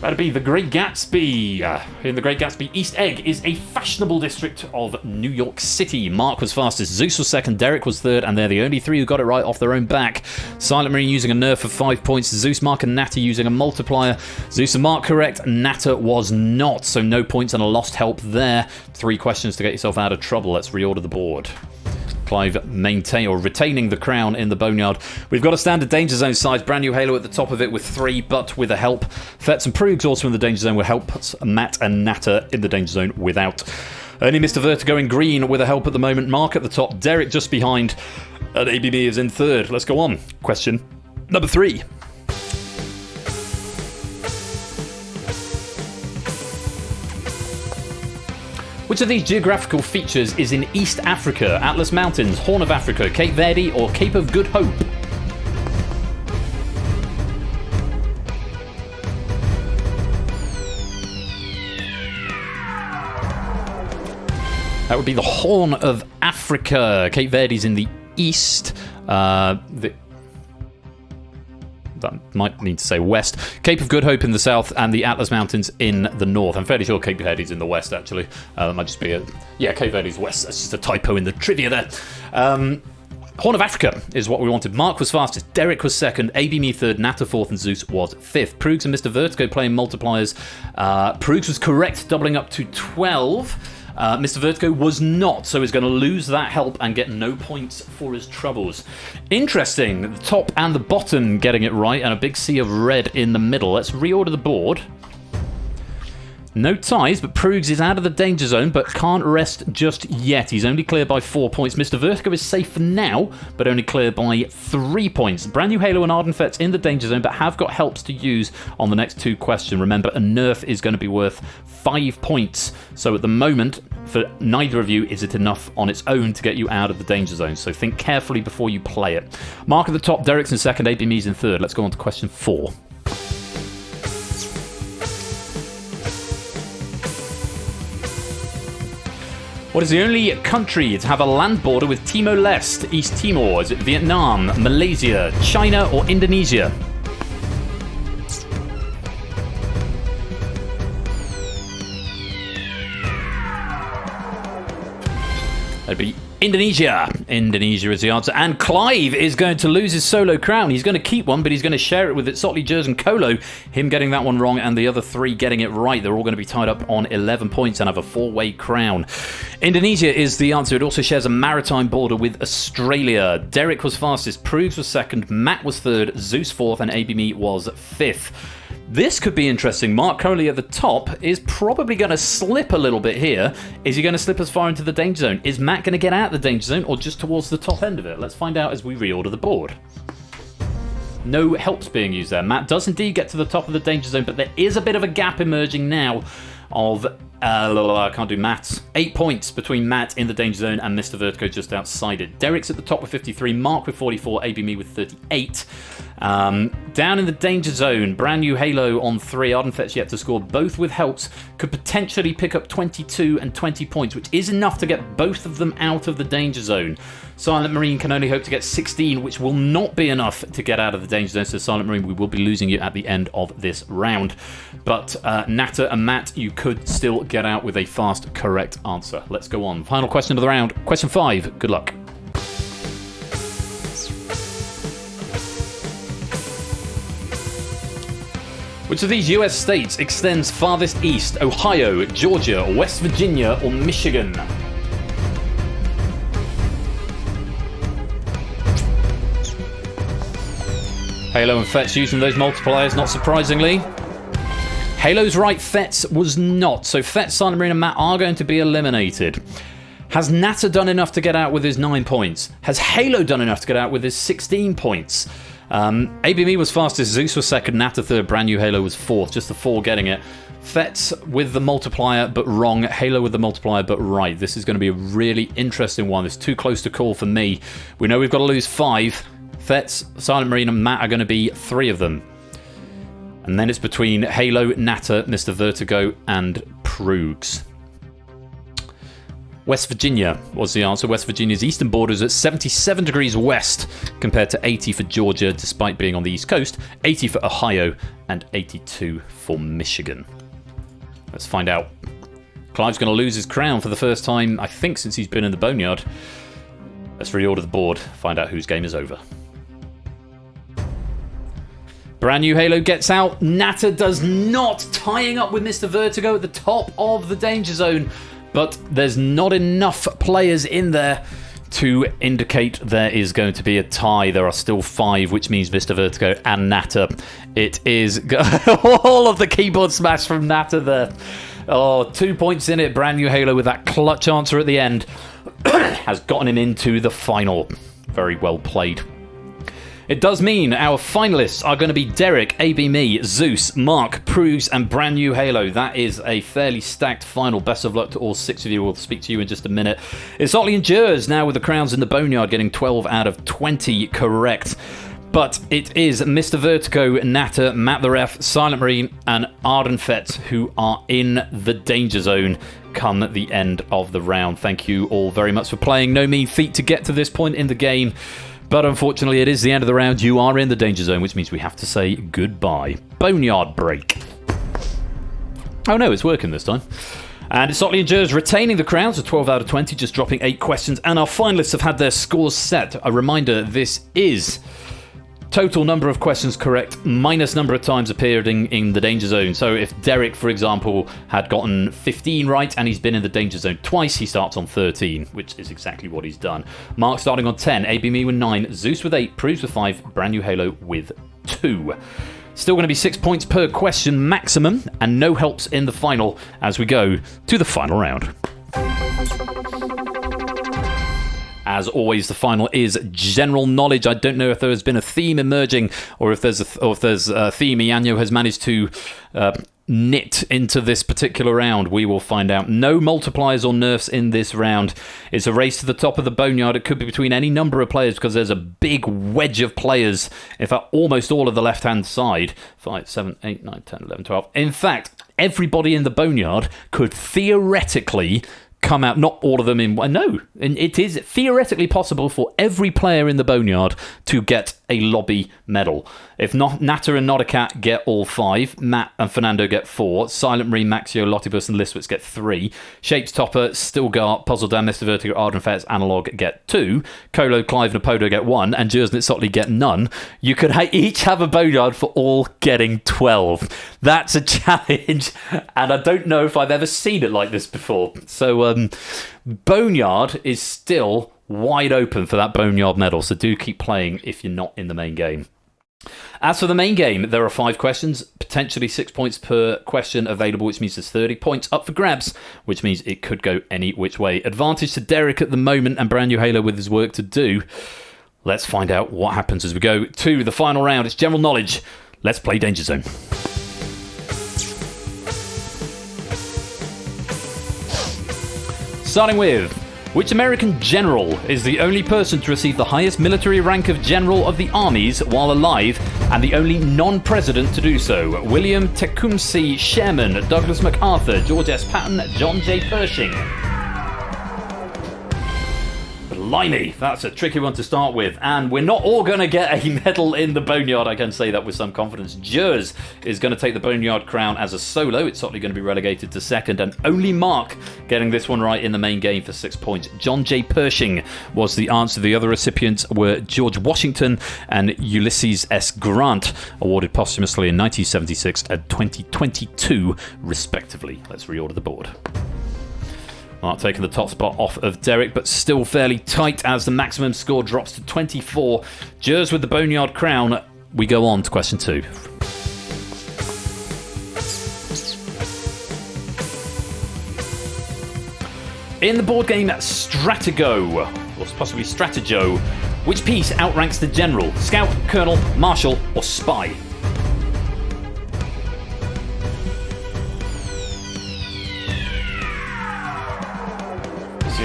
That'd be The Great Gatsby. In The Great Gatsby, East Egg is a fashionable district of New York City. Mark was fastest, Zeus was second, Derek was third, and they're the only 3 who got it right off their own back. Silent Marine using a nerf for 5 points, Zeus, Mark, and Natter using a multiplier. Zeus and Mark correct, Natter was not, so no points and a lost help there. 3 questions to get yourself out of trouble. Let's reorder the board. Clive retaining the crown in the boneyard. We've got a standard Danger Zone size, brand new Halo at the top of it with 3, but with a help. Fetz and Proogs also in the Danger Zone with help. Matt and Natter in the Danger Zone without. Only Mr. Vertigo in green with a help at the moment. Mark at the top, Derek just behind, and ABB is in third. Let's go on. Question number 3. Which of these geographical features is in East Africa? Atlas Mountains, Horn of Africa, Cape Verde, or Cape of Good Hope? That would be the Horn of Africa. Cape Verde's in the east. That might need to say west. Cape of Good Hope in the south, and the Atlas Mountains in the north. I'm fairly sure Cape Verde's in the west, actually. That might just be Cape Verde's west. That's just a typo in the trivia there. Horn of Africa is what we wanted. Mark was fastest, Derek was second, AB Me third, Natter fourth, and Zeus was fifth. Proogs and Mr. Vertigo playing multipliers. Proogs was correct, doubling up to 12. Mr. Vertigo was not, so he's going to lose that help and get no points for his troubles. Interesting, the top and the bottom getting it right, and a big sea of red in the middle. Let's reorder the board. No ties, but Proogs is out of the Danger Zone, but can't rest just yet. He's only clear by 4 points. Mr. Vertigo is safe for now, but only clear by 3 points. Brand new Halo and Ardenfet's in the Danger Zone, but have got helps to use on the next 2 questions. Remember, a nerf is going to be worth 5 points. So at the moment, for neither of you, is it enough on its own to get you out of the Danger Zone. So think carefully before you play it. Mark at the top, Derek's in second, AB Me's in third. Let's go on to question 4. What is the only country to have a land border with Timor-Leste, East Timor? Is it Vietnam, Malaysia, China, or Indonesia? That'd be Indonesia. Indonesia is the answer. And Clive is going to lose his solo crown. He's going to keep one, but he's going to share it with Itzotli, Jers and Kolo. Him getting that one wrong and the other three getting it right. They're all going to be tied up on 11 points and have a 4-way crown. Indonesia is the answer. It also shares a maritime border with Australia. Derek was fastest. Proves was second. Matt was third. Zeus fourth. And ABME was fifth. This could be interesting. Mark currently at the top is probably going to slip a little bit here. Is he going to slip as far into the danger zone? Is Matt going to get out of the danger zone or just towards the top end of it? Let's find out as we reorder the board. No helps being used there. Matt does indeed get to the top of the danger zone, but there is a bit of a gap emerging now of, I can't do maths, 8 points between Matt in the danger zone and Mr. Vertigo just outside it. Derek's at the top with 53, Mark with 44, ABME with 38. Down in the danger zone, brand new Halo on 3, Ardenfet's yet to score, both with helps, could potentially pick up 22 and 20 points, which is enough to get both of them out of the danger zone. Silent Marine can only hope to get 16, which will not be enough to get out of the danger zone, so Silent Marine, we will be losing you at the end of this round. But Natter and Matt, you could still get out with a fast, correct answer. Let's go on. Final question of the round. Question 5. Good luck. Which of these US states extends farthest east? Ohio, Georgia, West Virginia, or Michigan? Halo and Fetz using those multipliers, not surprisingly. Halo's right, Fetz was not. So Fetz, Silent Marine, and Matt are going to be eliminated. Has Natter done enough to get out with his 9 points? Has Halo done enough to get out with his 16 points? ABME was fastest, Zeus was second, Natter third, brand new Halo was fourth, just the 4 getting it. Fetz with the multiplier but wrong, Halo with the multiplier but right. This is going to be a really interesting one. It's too close to call for me. We know we've got to lose 5. Fetz, Silent Marine and Matt are going to be 3 of them. And then it's between Halo, Natter, Mr. Vertigo and Proogs. West Virginia was the answer. West Virginia's eastern border is at 77 degrees west compared to 80 for Georgia, despite being on the east coast, 80 for Ohio, and 82 for Michigan. Let's find out. Clive's going to lose his crown for the first time, I think, since he's been in the Boneyard. Let's reorder the board, find out whose game is over. Brand new Halo gets out. Natter does not, tying up with Mr. Vertigo at the top of the danger zone. But there's not enough players in there to indicate there is going to be a tie. There are still 5, which means Mr. Vertigo and Natter. It is all of the keyboard smash from Natter there. Oh, 2 points in it. Brand new Halo with that clutch answer at the end has gotten him into the final. Very well played. It does mean our finalists are going to be Derek, ABME, Zeus, Mark, Proogs, and brand new Halo. That is a fairly stacked final. Best of luck to all 6 of you. We'll speak to you in just a minute. It's Otley and Jers now with the crowns in the Boneyard, getting 12 out of 20 correct. But it is Mr. Vertigo, Natter, Matt the Ref, Silent Marine, and Ardenfet who are in the danger zone come at the end of the round. Thank you all very much for playing. No mean feat to get to this point in the game. But unfortunately, it is the end of the round. You are in the danger zone, which means we have to say goodbye. Boneyard break. Oh no, it's working this time. And it's Otley and Jers retaining the crowns of 12 out of 20, just dropping 8 questions. And our finalists have had their scores set. A reminder, this is total number of questions correct minus number of times appearing in the danger zone. So if Derek, for example, had gotten 15 right and he's been in the danger zone twice, he starts on 13, which is exactly what he's done. Mark starting on 10, ABME with 9, Zeus with 8, Proves with 5, brand new Halo with 2. Still going to be 6 points per question maximum, and no helps in the final as we go to the final round. As always, the final is general knowledge. I don't know if there has been a theme emerging, or if there's a theme Ianyo has managed to knit into this particular round. We will find out. No multipliers or nerfs in this round. It's a race to the top of the Boneyard. It could be between any number of players because there's a big wedge of players. In fact, almost all of the left-hand side. 5, 7, 8, 9, 10, 11, 12. In fact, everybody in the Boneyard could theoretically come out, not all of them in one. No, it is theoretically possible for every player in the Boneyard to get a lobby medal. If not, Natter and Notacat get all 5, Matt and Fernando get 4, Silent Marine, Maxio, Lottibus and Listwitz get 3, Shapes Topper, Stilgart, Puzzle Dan, Mr. Vertigo, Arden Fets, Analog get 2, Colo, Clive and Apodo get 1, and Jersnit Sotley get none. You could each have a Boneyard for all getting 12. That's a challenge, and I don't know if I've ever seen it like this before. So, Boneyard is still wide open for that Boneyard medal, so do keep playing if you're not in the main game. As for the main game, there are 5 questions, potentially 6 points per question available, which means there's 30 points up for grabs, which means it could go any which way. Advantage to Derek at the moment, and Brand New Halo with his work to do. Let's find out what happens as we go to the final round. It's general knowledge. Let's play Danger Zone. Starting with, which American general is the only person to receive the highest military rank of General of the Armies while alive, and the only non-president to do so? William Tecumseh Sherman, Douglas MacArthur, George S. Patton, John J. Pershing. Blimey, that's a tricky one to start with, and we're not all going to get a medal in the Boneyard, I can say that with some confidence. Jers is going to take the Boneyard crown as a solo. It's certainly going to be relegated to second, and only Mark getting this one right in the main game for 6 points. John J. Pershing was the answer. The other recipients were George Washington and Ulysses S. Grant, awarded posthumously in 1976 and 2022, respectively. Let's reorder the board. Mark taking the top spot off of Derek, but still fairly tight as the maximum score drops to 24. Jers with the Boneyard crown. We go on to question 2. In the board game Stratego, or possibly Stratego, which piece outranks the General? Scout, Colonel, Marshal, or Spy?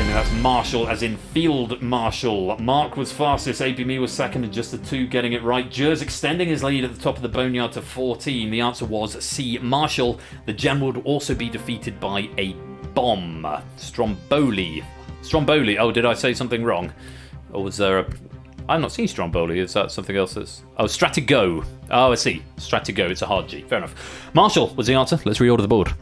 That's Marshal, as in Field Marshal. Mark was fastest, ABME was second, and just the 2 getting it right. Jers extending his lead at the top of the Boneyard to 14. The answer was C, Marshal. The General would also be defeated by a bomb. Stromboli. Oh, did I say something wrong? Or was there a... I've not seen Stromboli. Is that something else that's... Oh, Stratego. Oh, I see. Stratego. It's a hard G. Fair enough. Marshal was the answer. Let's reorder the board.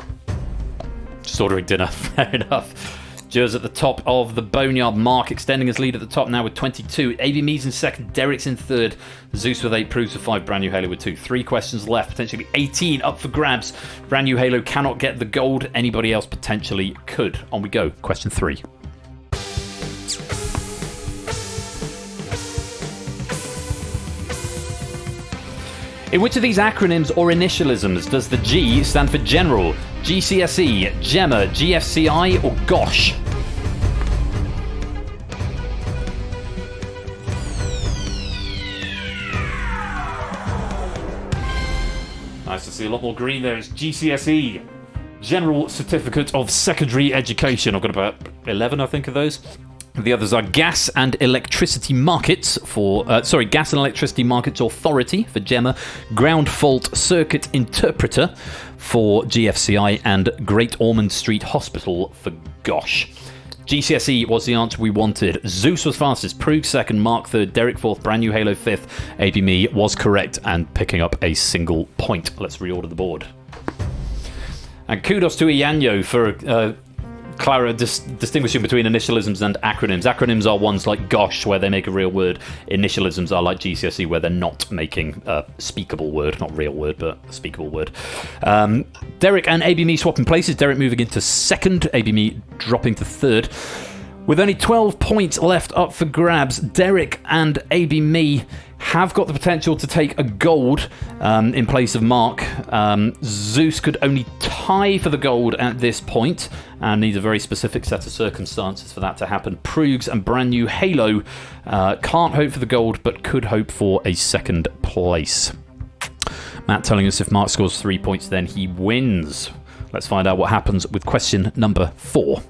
Just ordering dinner. Fair enough. Jers at the top of the Boneyard. Mark extending his lead at the top now with 22. ABME's in second. Derek's in third. Zeus with 8. Proves with 5. Brand New Halo with 2. 3 questions left. Potentially 18 up for grabs. Brand New Halo cannot get the gold. Anybody else potentially could. On we go. Question 3. In which of these acronyms or initialisms does the G stand for General? GCSE, GEMMA, GFCI, or GOSH? Nice to see a lot more green there. It's GCSE, General Certificate of Secondary Education. I've got about 11, I think, of those. The others are Gas and Electricity Markets for... Gas and Electricity Markets Authority for GEMMA, Ground Fault Circuit Interpreter for GFCI, and Great Ormond Street Hospital for GOSH. GCSE was the answer we wanted. Zeus was fastest, Prug second, Mark third, Derek fourth, Brand New Halo fifth. ABME was correct and picking up a single point. Let's reorder the board. And kudos to Ianyo for... Clara distinguishing between initialisms and acronyms. Acronyms are ones like GOSH, where they make a real word. Initialisms are like GCSE, where they're not making a speakable word. Not real word, but a speakable word. Derek and ABME swapping places. Derek moving into second, ABME dropping to third. With only 12 points left up for grabs, Derek and ABME have got the potential to take a gold in place of Mark. Zeus could only tie for the gold at this point and needs a very specific set of circumstances for that to happen. Prugs and Brand New Halo can't hope for the gold, but could hope for a second place. Matt telling us if Mark scores 3 points, then he wins. Let's find out what happens with question number 4.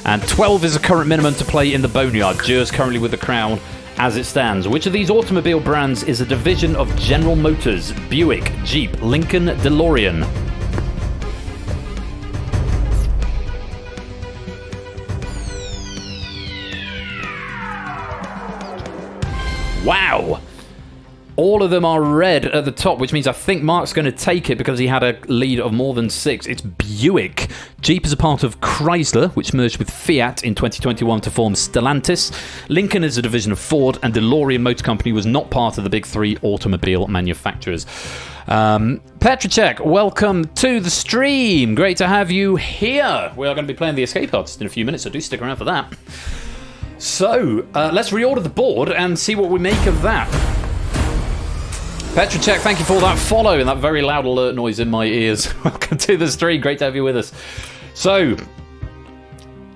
And 12 is the current minimum to play in the Boneyard. Jers currently with the crown as it stands. Which of these automobile brands is a division of General Motors? Buick, Jeep, Lincoln, DeLorean. Wow. All of them are red at the top, which means I think Mark's going to take it because he had a lead of more than 6. It's Buick. Jeep is a part of Chrysler, which merged with Fiat in 2021 to form Stellantis. Lincoln is a division of Ford, and DeLorean Motor Company was not part of the big 3 automobile manufacturers. Petracek, welcome to the stream. Great to have you here. We are going to be playing the Escape Artist in a few minutes, so do stick around for that. So, let's reorder the board and see what we make of that. Petracek, thank you for that follow and that very loud alert noise in my ears. Welcome to the stream. Great to have you with us. So,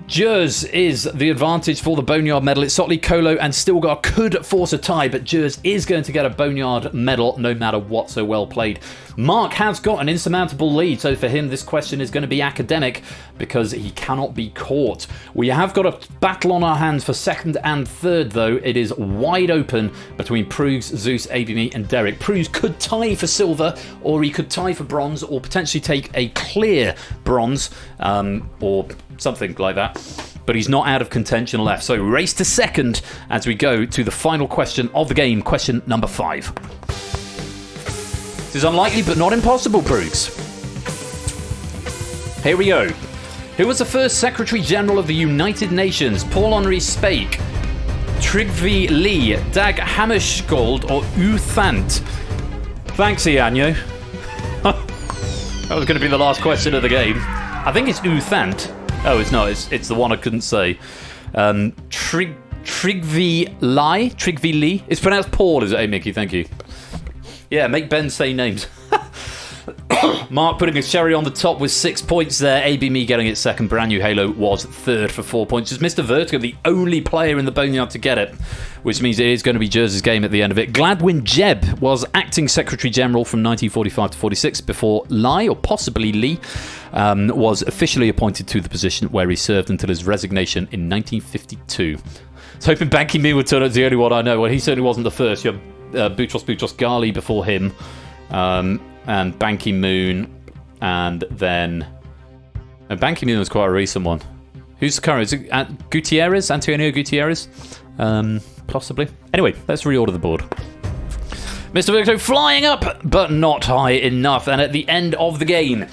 Jers is the advantage for the Boneyard medal. It's Sotley, Colo, and Stilgar could force a tie, but Jers is going to get a Boneyard medal no matter what, so well played. Mark has got an insurmountable lead, so for him this question is going to be academic because he cannot be caught. We have got a battle on our hands for second and third, though. It is wide open between Proogs, Zeus, ABME, and Derek. Proogs could tie for silver, or he could tie for bronze, or potentially take a clear bronze, or something like that. But he's not out of contention left. So race to second as we go to the final question of the game, question number 5. This is unlikely but not impossible, Proogs. Here we go. Who was the first Secretary General of the United Nations? Paul-Henri Spaak, Trygve Lie, Dag Hammarskjöld, or U Thant? Thanks, Ianyo. That was going to be the last question of the game. I think it's U Thant. Oh, it's not. It's the one I couldn't say. Trygve Lie? Trygve Lie? It's pronounced Paul, is it? Hey, Mickey, thank you. Yeah, make Ben say names. Mark putting a cherry on the top with 6 points there. ABME getting it second. Brand New Halo was third for 4 points. Just Mr. Vertigo, the only player in the Boneyard to get it, which means it is going to be Jersey's game at the end of it. Gladwin Jebb was acting Secretary General from 1945 to 46 before Lie, or possibly Lee, was officially appointed to the position where he served until his resignation in 1952. I was hoping Ban Ki-moon would turn out the only one I know. Well, he certainly wasn't the first. You have Boutros Ghali before him, and Ban Ki-moon, and then Ban Ki-moon was quite a recent one. Who's the current? Is it Gutierrez? Antonio Gutierrez? Possibly. Anyway, let's reorder the board. Mr. Victor flying up, but not high enough. And at the end of the game,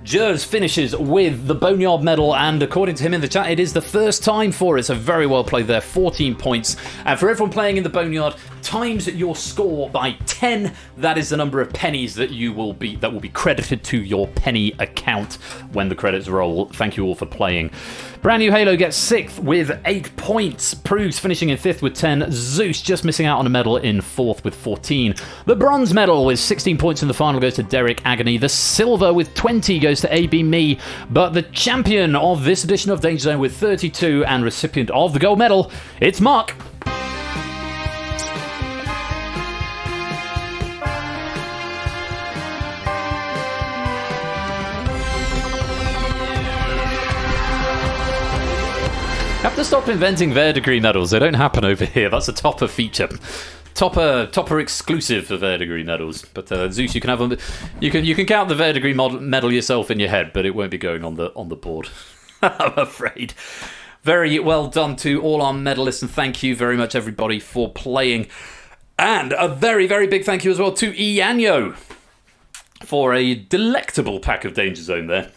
Jers finishes with the Boneyard medal, and according to him in the chat, it is the first time for it, so very well played there, 14 points. And for everyone playing in the Boneyard, times your score by 10. That is the number of pennies that will be credited to your penny account when the credits roll. Thank you all for playing. Brand New Halo gets 6th with 8 points. Proogs finishing in 5th with 10. Zeus just missing out on a medal in 4th with 14. The bronze medal with 16 points in the final goes to Derek Agony. The silver with 20 goes to AB Me. But the champion of this edition of Danger Zone with 32 and recipient of the gold medal, it's Mark. Have to stop inventing Verdigris medals. They don't happen over here. That's a topper feature. Topper exclusive for Verdigris medals. But Zeus, you can have them. You can count the Verdigris medal yourself in your head, but it won't be going on the board. I'm afraid. Very well done to all our medalists, and thank you very much, everybody, for playing. And a very, very big thank you as well to Ianyo for a delectable pack of Danger Zone there.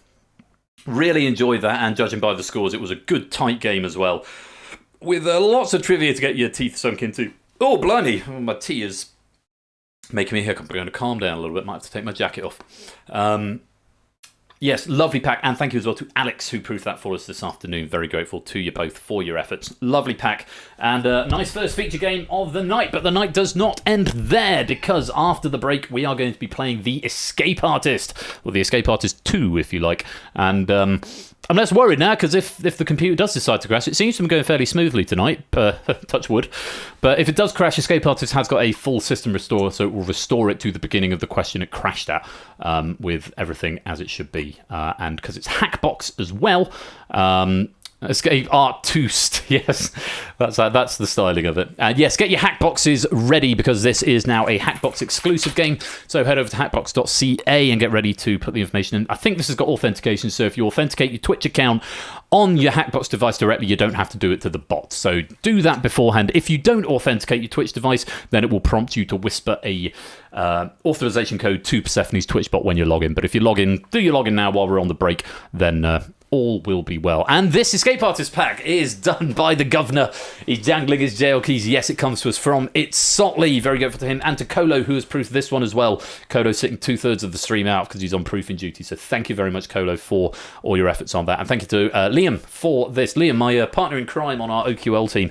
Really enjoyed that, and judging by the scores, it was a good, tight game as well, with lots of trivia to get your teeth sunk into. Oh, blimey, my tea is making me hiccup. I'm going to calm down a little bit. Might have to take my jacket off. Yes, lovely pack, and thank you as well to Alex, who proved that for us this afternoon. Very grateful to you both for your efforts. Lovely pack, and nice first feature game of the night, but the night does not end there, because after the break, we are going to be playing the Escape Artist, or the Escape Artist 2, if you like, and I'm less worried now, because if the computer does decide to crash, it seems to be going fairly smoothly tonight, touch wood, but if it does crash, Escape Artist has got a full system restore, so it will restore it to the beginning of the question it crashed at, with everything as it should be, and because it's Hackbox as well, Escape Artust, yes, that's the styling of it. And yes, get your hack boxes ready because this is now a Hackbox exclusive game. So head over to hackbox.ca and get ready to put the information in. I think this has got authentication, so if you authenticate your Twitch account on your Hackbox device directly, you don't have to do it to the bot. So do that beforehand. If you don't authenticate your Twitch device, then it will prompt you to whisper a authorization code to Persephone's Twitch bot when you log in. But if you log in, do your login now while we're on the break, then all will be well. And this Escape Artist pack is done by the governor. He's dangling his jail keys. Yes, it comes to us from It's Sotley. Very grateful to him. And to Kolo, who has proofed this one as well. Kolo's sitting 2/3 of the stream out because he's on proofing duty. So thank you very much, Kolo, for all your efforts on that. And thank you to Liam for this. Liam, my partner in crime on our OQL team.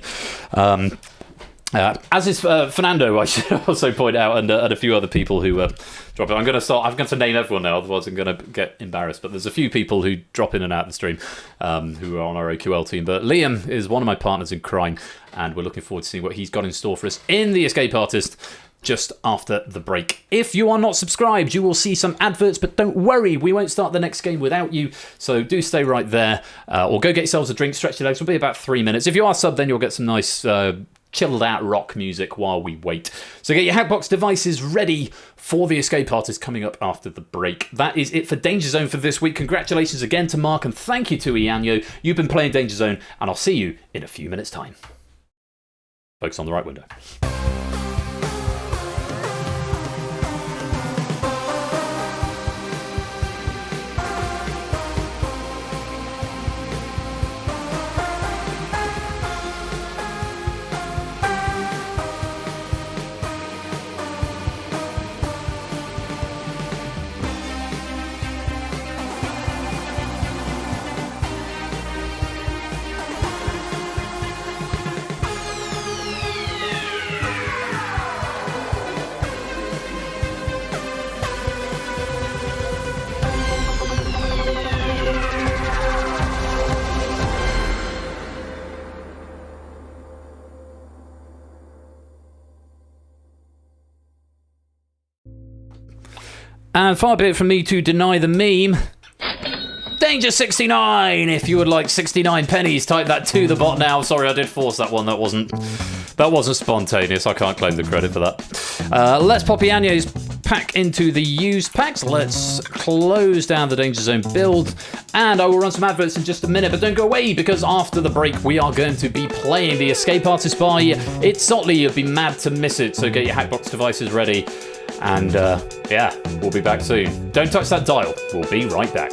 As is Fernando, I should also point out, and a few other people who drop in. I'm going to name everyone now, otherwise I'm going to get embarrassed. But there's a few people who drop in and out of the stream who are on our OQL team. But Liam is one of my partners in crime, and we're looking forward to seeing what he's got in store for us in the Escape Artist just after the break. If you are not subscribed, you will see some adverts, but don't worry, we won't start the next game without you, so do stay right there, or go get yourselves a drink, stretch your legs. It'll be about 3 minutes. If you are sub, then you'll get some nice chilled out rock music while we wait. So get your Hackbox devices ready for the Escape Artist coming up after the break. That is it for Danger Zone for this week. Congratulations again to Mark, and thank you to Ianyo. You've been playing Danger Zone, and I'll see you in a few minutes' time. Focus on the right window. And far be it from me to deny the meme. Danger69! If you would like 69 pennies, type that to the bot now. Sorry, I did force that one. That wasn't spontaneous. I can't claim the credit for that. Let's pop Ianyo's pack into the used packs. Let's close down the Danger Zone build. And I will run some adverts in just a minute, but don't go away, because after the break, we are going to be playing the Escape Artist by It's Sotley. You'd be mad to miss it, so get your Hackbox devices ready. And yeah, we'll be back soon. Don't touch that dial. We'll be right back.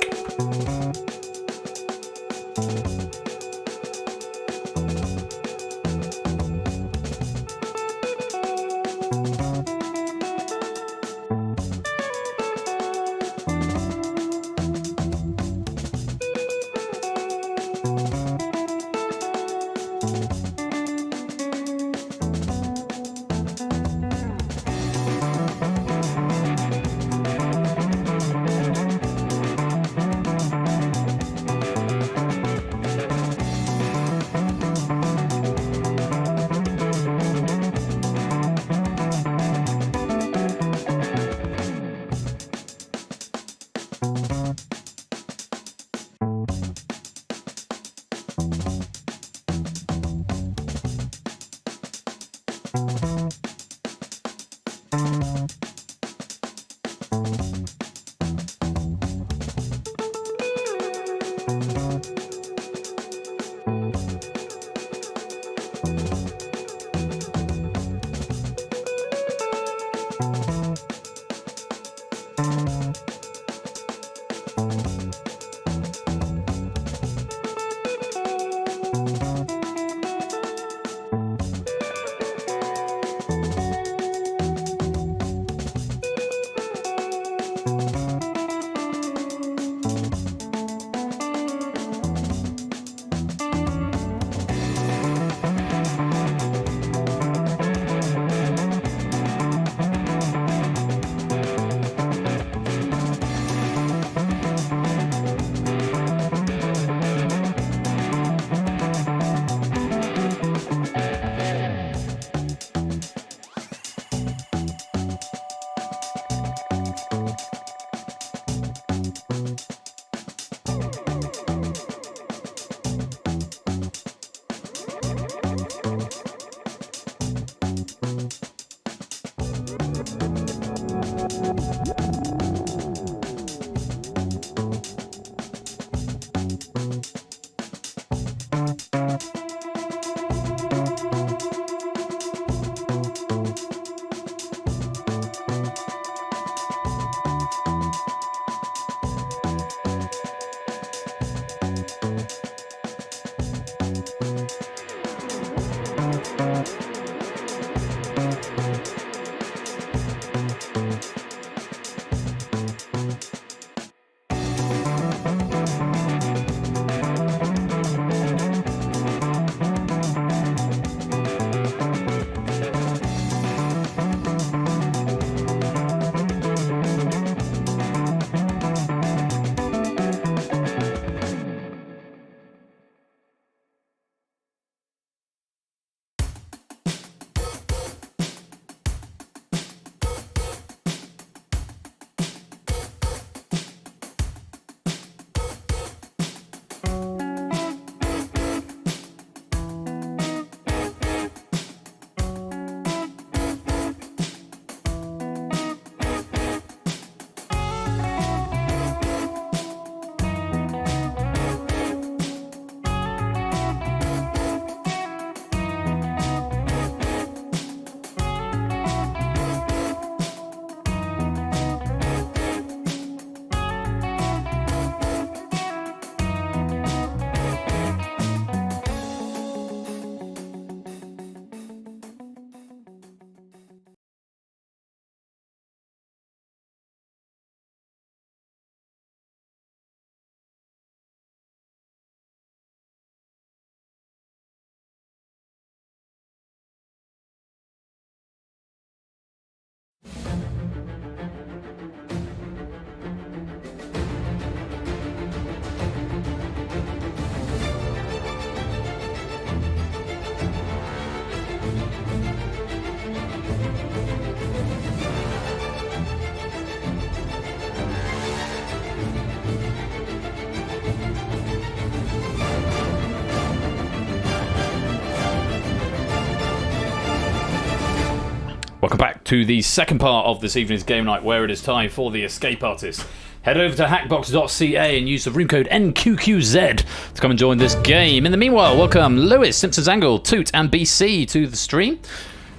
to the second part of this evening's game night, where it is time for the Escape Artist. Head over to hackbox.ca and use the room code NQQZ to come and join this game. In the meanwhile, welcome Lewis, Simpsons Angle, Toot, and BC to the stream.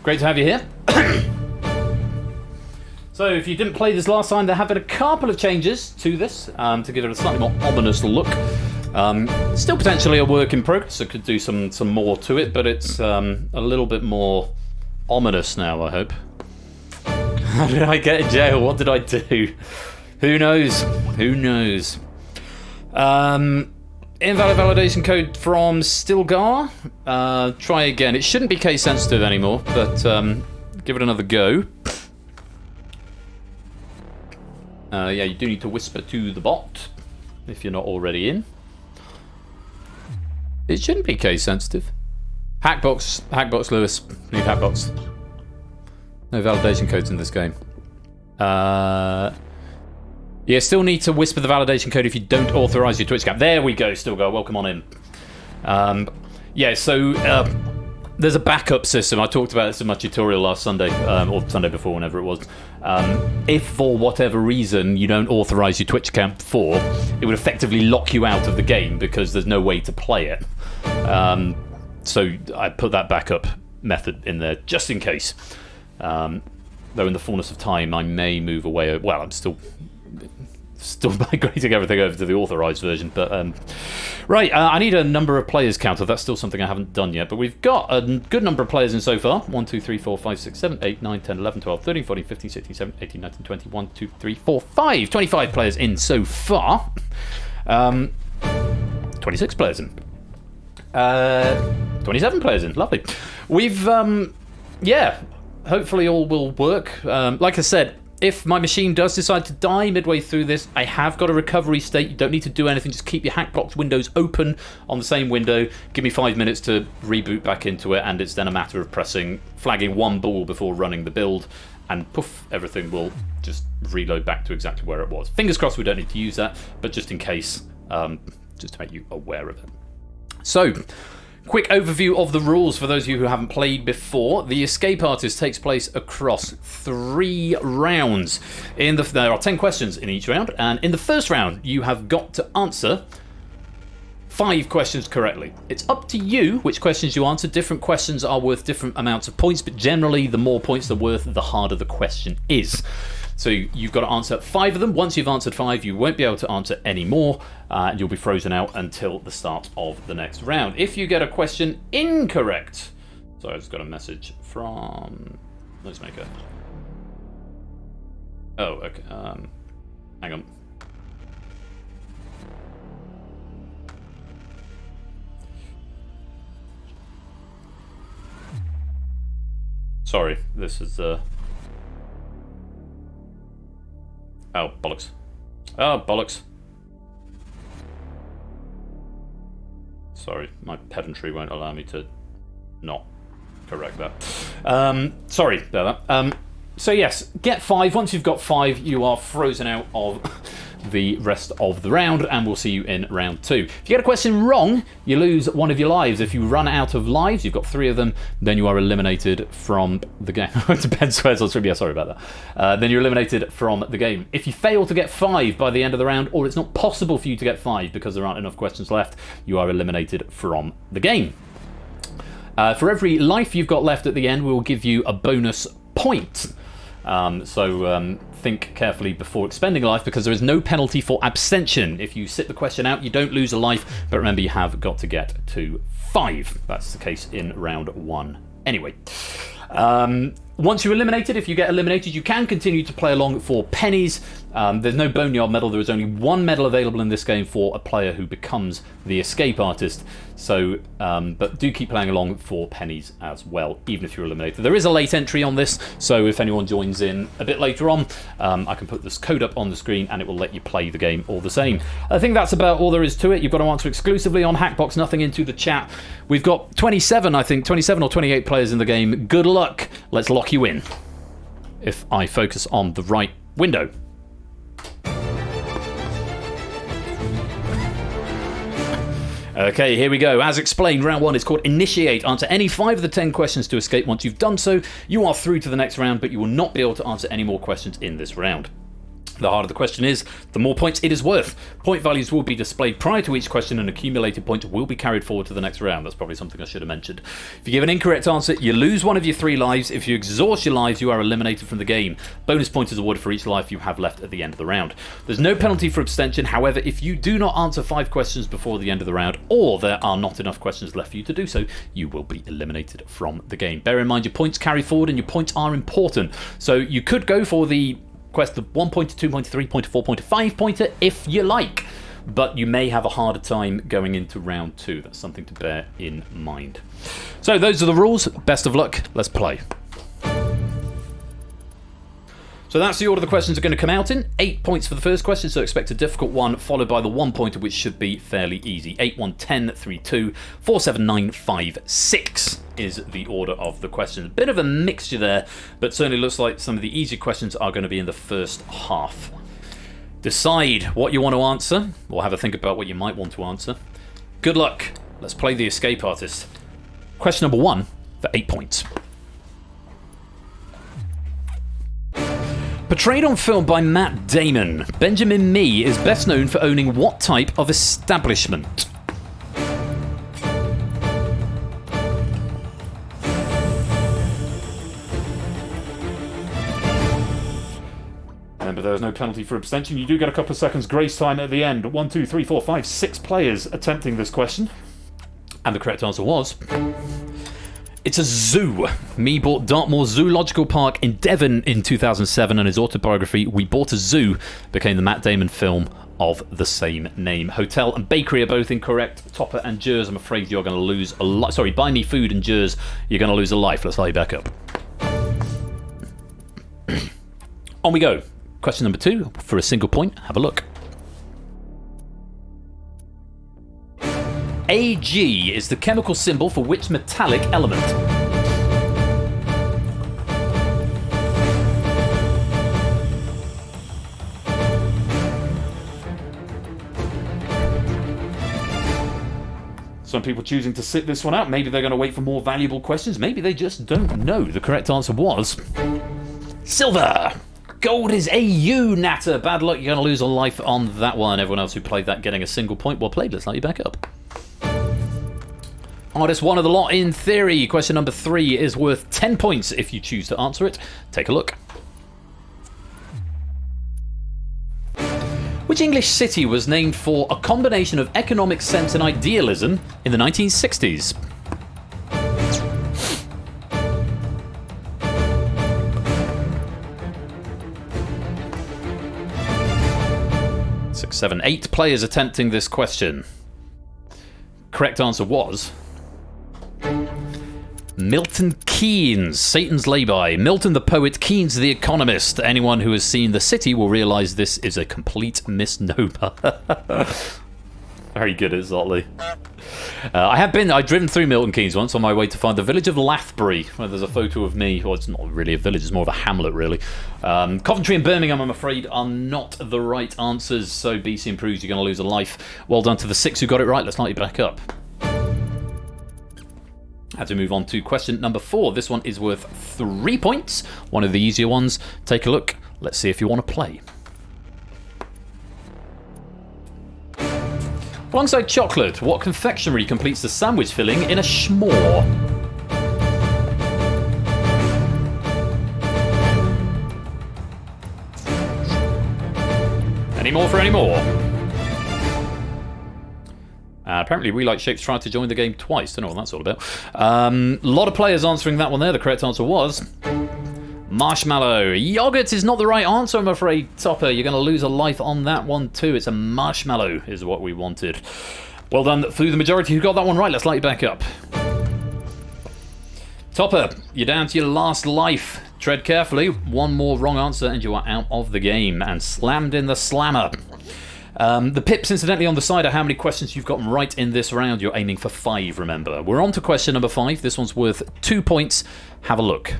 Great to have you here. So, if you didn't play this last time, there have been a couple of changes to this to give it a slightly more ominous look. Still potentially a work in progress. I could do some more to it, but it's a little bit more ominous now, I hope. How did I get in jail? What did I do? Who knows? Who knows? Invalid validation code from Stilgar. Try again. It shouldn't be case sensitive anymore, but give it another go. Yeah, you do need to whisper to the bot if you're not already in. It shouldn't be case sensitive. Hackbox Lewis. Leave Hackbox. No validation codes in this game. Yeah, still need to whisper the validation code if you don't authorise your Twitch account. There we go, Stilgar. Welcome on in. Yeah, so there's a backup system. I talked about this in my tutorial last Sunday, or Sunday before, whenever it was. If for whatever reason you don't authorise your Twitch account before, it would effectively lock you out of the game because there's no way to play it. So I put that backup method in there just in case. Though in the fullness of time, I may move away. Well, I'm still migrating everything over to the authorised version, but right, I need a number of players counter. That's still something I haven't done yet, but we've got a good number of players in so far. 1, 2, 3, 4, 5, 6, 7, 8, 9, 10, 11, 12, 13, 14, 15, 16, 17, 18, 19, 20, 1, 2, 3, 4, 5. 25 players in so far. 26 players in. 27 players in. Lovely. We've, yeah, hopefully all will work. Like I said, if my machine does decide to die midway through this, I have got a recovery state. You don't need to do anything. Just keep your Hackbox windows open on the same window. Give me 5 minutes to reboot back into it, and it's then a matter of flagging one ball before running the build, and poof, everything will just reload back to exactly where it was. Fingers crossed we don't need to use that, but just in case, just to make you aware of it. So, quick overview of the rules for those of you who haven't played before. The Escape Artist takes place across 3 rounds. There are 10 questions in each round, and in the first round, you have got to answer 5 questions correctly. It's up to you which questions you answer. Different questions are worth different amounts of points, but generally, the more points they're worth, the harder the question is. So you've got to answer 5 of them. Once you've answered 5, you won't be able to answer any more, and you'll be frozen out until the start of the next round. If you get a question incorrect... So I just got a message from... Noisemaker. Oh, okay. Hang on. Sorry, this is... Oh, bollocks. Oh, bollocks. Sorry, my pedantry won't allow me to not correct that. Sorry about that. So yes, get 5. Once you've got 5, you are frozen out of the rest of the round, and we'll see you in round 2. If you get a question wrong, you lose 1 of your lives. If you run out of lives, you've got 3 of them, then you are eliminated from the game. It depends where's on stream. Yeah, sorry about that. Then you're eliminated from the game. If you fail to get 5 by the end of the round, or it's not possible for you to get 5 because there aren't enough questions left, you are eliminated from the game. For every life you've got left at the end, we will give you a bonus point. So think carefully before expending a life, because there is no penalty for abstention. If you sit the question out, you don't lose a life, but remember you have got to get to 5. That's the case in round 1 anyway. Once you're eliminated, if you get eliminated, you can continue to play along for pennies. There's no Boneyard medal. There is only 1 medal available in this game for a player who becomes the Escape Artist. So, but do keep playing along for pennies as well, even if you're eliminated. There is a late entry on this, so if anyone joins in a bit later on, I can put this code up on the screen and it will let you play the game all the same. I think that's about all there is to it. You've got to answer exclusively on Hackbox, nothing into the chat. We've got 27 or 28 players in the game. Good luck. Let's lock you in. If I focus on the right window. Okay, here we go. As explained, round 1 is called Initiate. Answer any 5 of the 10 questions to escape. Once you've done so, you are through to the next round, but you will not be able to answer any more questions in this round. The harder the question is, the more points it is worth. Point values will be displayed prior to each question, and accumulated points will be carried forward to the next round. That's probably something I should have mentioned. If you give an incorrect answer, you lose one of your 3 lives. If you exhaust your lives, you are eliminated from the game. Bonus points is awarded for each life you have left at the end of the round. There's no penalty for abstention. However, if you do not answer 5 questions before the end of the round, or there are not enough questions left for you to do so, you will be eliminated from the game. Bear in mind your points carry forward, and your points are important. So you could go for the quest the 1 pointer, 2 pointer, 3 pointer, 4 pointer, 5 pointer if you like, but you may have a harder time going into round 2. That's something to bear in mind. So those are the rules. Best of luck. Let's play. So that's the order the questions are going to come out in. 8 points for the first question, so expect a difficult one, followed by the 1 pointer, which should be fairly easy. 8, 1, 10, 3, 2, 4, 7, 9, 5, 6 is the order of the questions. A bit of a mixture there, but certainly looks like some of the easier questions are going to be in the first half. Decide what you want to answer, or have a think about what you might want to answer. Good luck. Let's play the escape artist. Question number 1 for 8 points. Portrayed on film by Matt Damon, Benjamin Mee is best known for owning what type of establishment? Remember, there is no penalty for abstention. You do get a couple of seconds grace time at the end. 1, 2, 3, 4, 5, 6 players attempting this question. And the correct answer was... it's a zoo. Mee bought Dartmoor Zoological Park in Devon in 2007, and his autobiography, We Bought a Zoo, became the Matt Damon film of the same name. Hotel and bakery are both incorrect. Topper and Jers, I'm afraid you're going to lose a life. Sorry, Buy Me Food and Jers, you're going to lose a life. Let's lay back up. On we go. Question number 2, for a single point, have a look. Ag is the chemical symbol for which metallic element? Some people choosing to sit this one out. Maybe they're going to wait for more valuable questions. Maybe they just don't know. The correct answer was... silver! Gold is AU, Natter. Bad luck, you're going to lose a life on that one. Everyone else who played that getting a single point. Well played. Let's let you back up. Hardest one of the lot in theory. Question number 3 is worth 10 points if you choose to answer it. Take a look. Which English city was named for a combination of economic sense and idealism in the 1960s? Six, 7, 8 players attempting this question. Correct answer was... Milton Keynes, Satan's lay-by. Milton the poet, Keynes the economist. Anyone who has seen The City will realise this is a complete misnomer. Very good, Zotley. I'd driven through Milton Keynes once on my way to find the village of Lathbury, where there's a photo of me. Well, it's not really a village, it's more of a hamlet, really. Coventry and Birmingham, I'm afraid, are not the right answers, so BC improves, you're going to lose a life. Well done to the 6 who got it right. Let's light you back up. Had to move on to question number 4. This one is worth 3 points. One of the easier ones. Take a look. Let's see if you want to play. Alongside chocolate, what confectionery completes the sandwich filling in a schmore? Any more for any more? Apparently, We Like Shapes tried to join the game twice. Don't know what that's all about. A lot of players answering that one there. The correct answer was... marshmallow. Yogurt is not the right answer, I'm afraid, Topper. You're going to lose a life on that one too. It's a marshmallow is what we wanted. Well done through the majority who got that one right. Let's light you back up. Topper, you're down to your last life. Tread carefully. One more wrong answer and you are out of the game and slammed in the slammer. The pips, incidentally, on the side are how many questions you've gotten right in this round. You're aiming for 5, remember. We're on to question number 5. This one's worth 2 points. Have a look.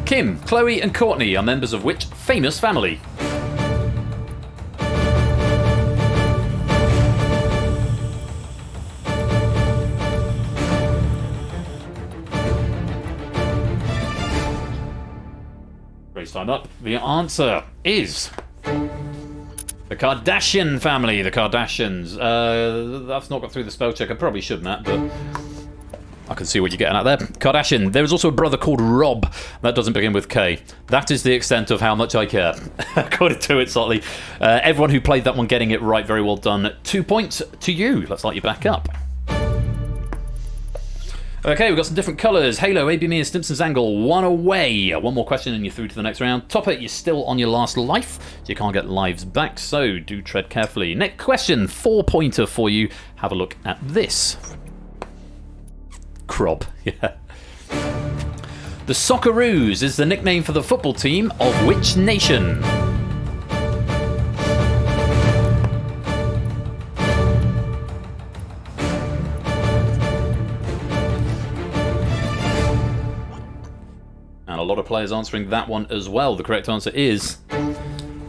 Kim, Chloe and Courtney are members of which famous family? Time up. The answer is the Kardashian family. The Kardashians. I've not got through the spell check. I probably should, Matt, but I can see what you're getting at there. Kardashian. There is also a brother called Rob. That doesn't begin with K. That is the extent of how much I care, according to it slightly. Everyone who played that one getting it right, very well done. 2 points to you. Let's light you back up. Okay, we've got some different colours. Halo, AB Me and Stimson's Angle, 1 away. One more question and you're through to the next round. Top it, you're still on your last life, so you can't get lives back, so do tread carefully. Next question, 4-pointer for you. Have a look at this. Crob, yeah. The Socceroos is the nickname for the football team of which nation? And a lot of players answering that one as well. The correct answer is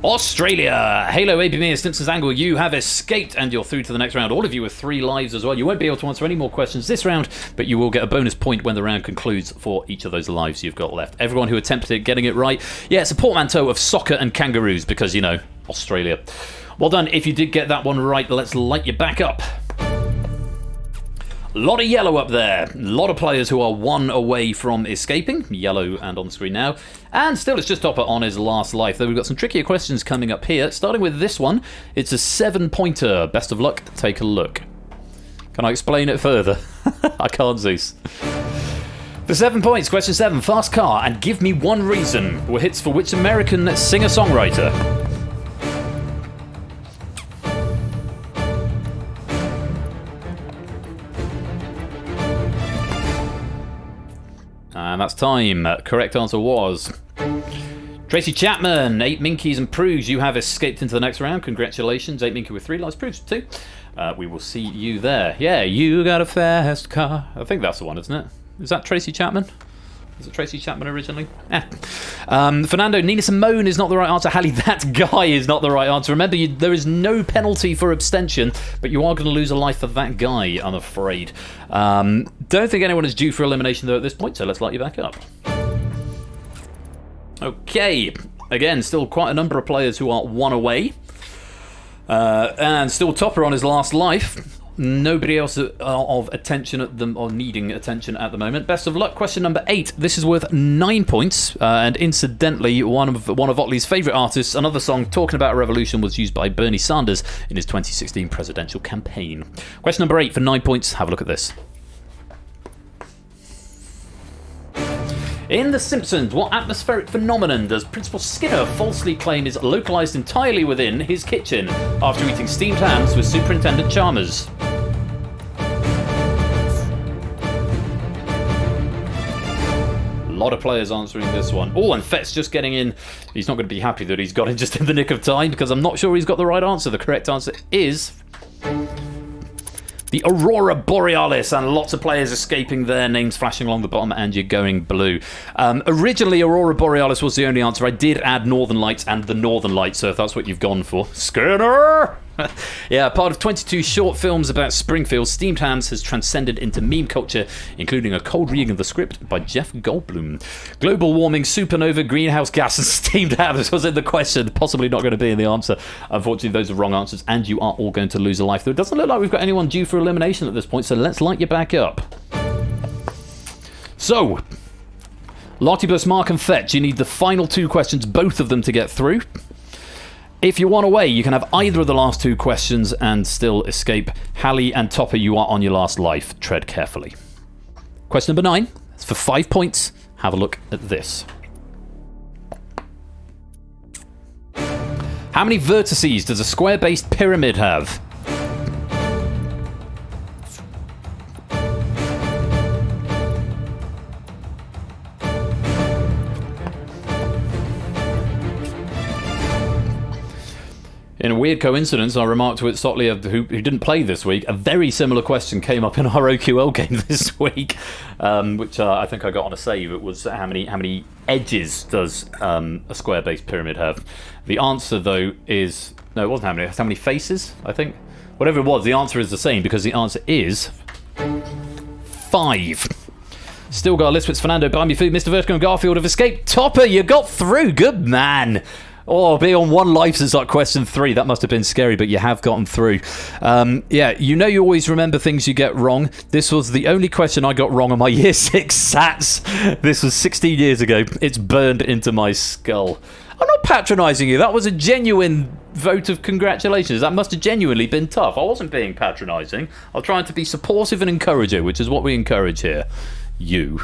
Australia. Halo, AB Me and Stimson's Angle, you have escaped and you're through to the next round. All of you with 3 lives as well. You won't be able to answer any more questions this round, but you will get a bonus point when the round concludes for each of those lives you've got left. Everyone who attempted it getting it right, yeah, it's a portmanteau of soccer and kangaroos because, you know, Australia. Well done. If you did get that one right, let's light you back up. A lot of yellow up there. A lot of players who are 1 away from escaping. Yellow and on the screen now. And still, it's just Topper on his last life. Though we've got some trickier questions coming up here. Starting with this one. It's a 7-pointer. Best of luck. Take a look. Can I explain it further? I can't, Zeus. For 7 points, question 7. Fast car and give me one reason were hits for which American singer-songwriter? And that's time. Correct answer was Tracy Chapman. 8 Minkies and Prudes. You have escaped into the next round. Congratulations. 8 Minky with 3 lives. Prudes with 2. We will see you there. Yeah, you got a fast car. I think that's the one, isn't it? Is that Tracy Chapman? Was it Tracy Chapman originally? Fernando, Nina Simone is not the right answer. Hallie, that guy is not the right answer. Remember, there is no penalty for abstention, but you are going to lose a life for that guy, I'm afraid. Don't think anyone is due for elimination, though, at this point, so let's light you back up. Okay. Again, still quite a number of players who are 1 away. And still Topper on his last life. Nobody else of attention at them or needing attention at the moment. Best of luck. Question number 8. This is worth 9 points, and incidentally, one of Otley's favourite artists. Another song talking about a revolution was used by Bernie Sanders in his 2016 presidential campaign. Question number 8 for 9 points. Have a look at this. In The Simpsons, what atmospheric phenomenon does Principal Skinner falsely claim is localised entirely within his kitchen after eating steamed hams with Superintendent Chalmers? A lot of players answering this one. Oh, and Fett's just getting in. He's not going to be happy that he's got in just in the nick of time because I'm not sure he's got the right answer. The correct answer is the Aurora Borealis, and lots of players escaping there, names flashing along the bottom, and you're going blue. Originally, Aurora Borealis was the only answer. I did add Northern Lights and the Northern Lights, so if that's what you've gone for. Skinner! Yeah, part of 22 short films about Springfield, Steamed Hams has transcended into meme culture, including a cold reading of the script by Jeff Goldblum. Global warming, supernova, greenhouse gas, and steamed hams was in the question, possibly not going to be in the answer. Unfortunately, those are wrong answers, and you are all going to lose a life. Though it doesn't look like we've got anyone due for elimination at this point, so let's light you back up. So, Loctibus, Mark, and Fetch, you need the final 2 questions, both of them, to get through. If you're 1 away, you can have either of the last 2 questions and still escape. Hallie and Topper, you are on your last life. Tread carefully. Question number 9. It's for 5 points. Have a look at this. How many vertices does a square-based pyramid have? In a weird coincidence, I remarked to Sotley, who didn't play this week, a very similar question came up in our OQL game this week, which I think I got on a save. It was how many edges does a square-based pyramid have? The answer, though, is... No, it wasn't how many. It's how many faces, I think. Whatever it was, the answer is the same, because the answer is 5. Still got Liswitz, Fernando, Buy Me Food, Mr. Vertigo and Garfield have escaped. Topper, you got through. Good man. Oh, be on one life since like question 3. That must have been scary, but you have gotten through. Yeah, you know you always remember things you get wrong. This was the only question I got wrong on my Year 6 SATs. This was 16 years ago. It's burned into my skull. I'm not patronising you. That was a genuine vote of congratulations. That must have genuinely been tough. I wasn't being patronising. I was trying to be supportive and encouraging, which is what we encourage here. You.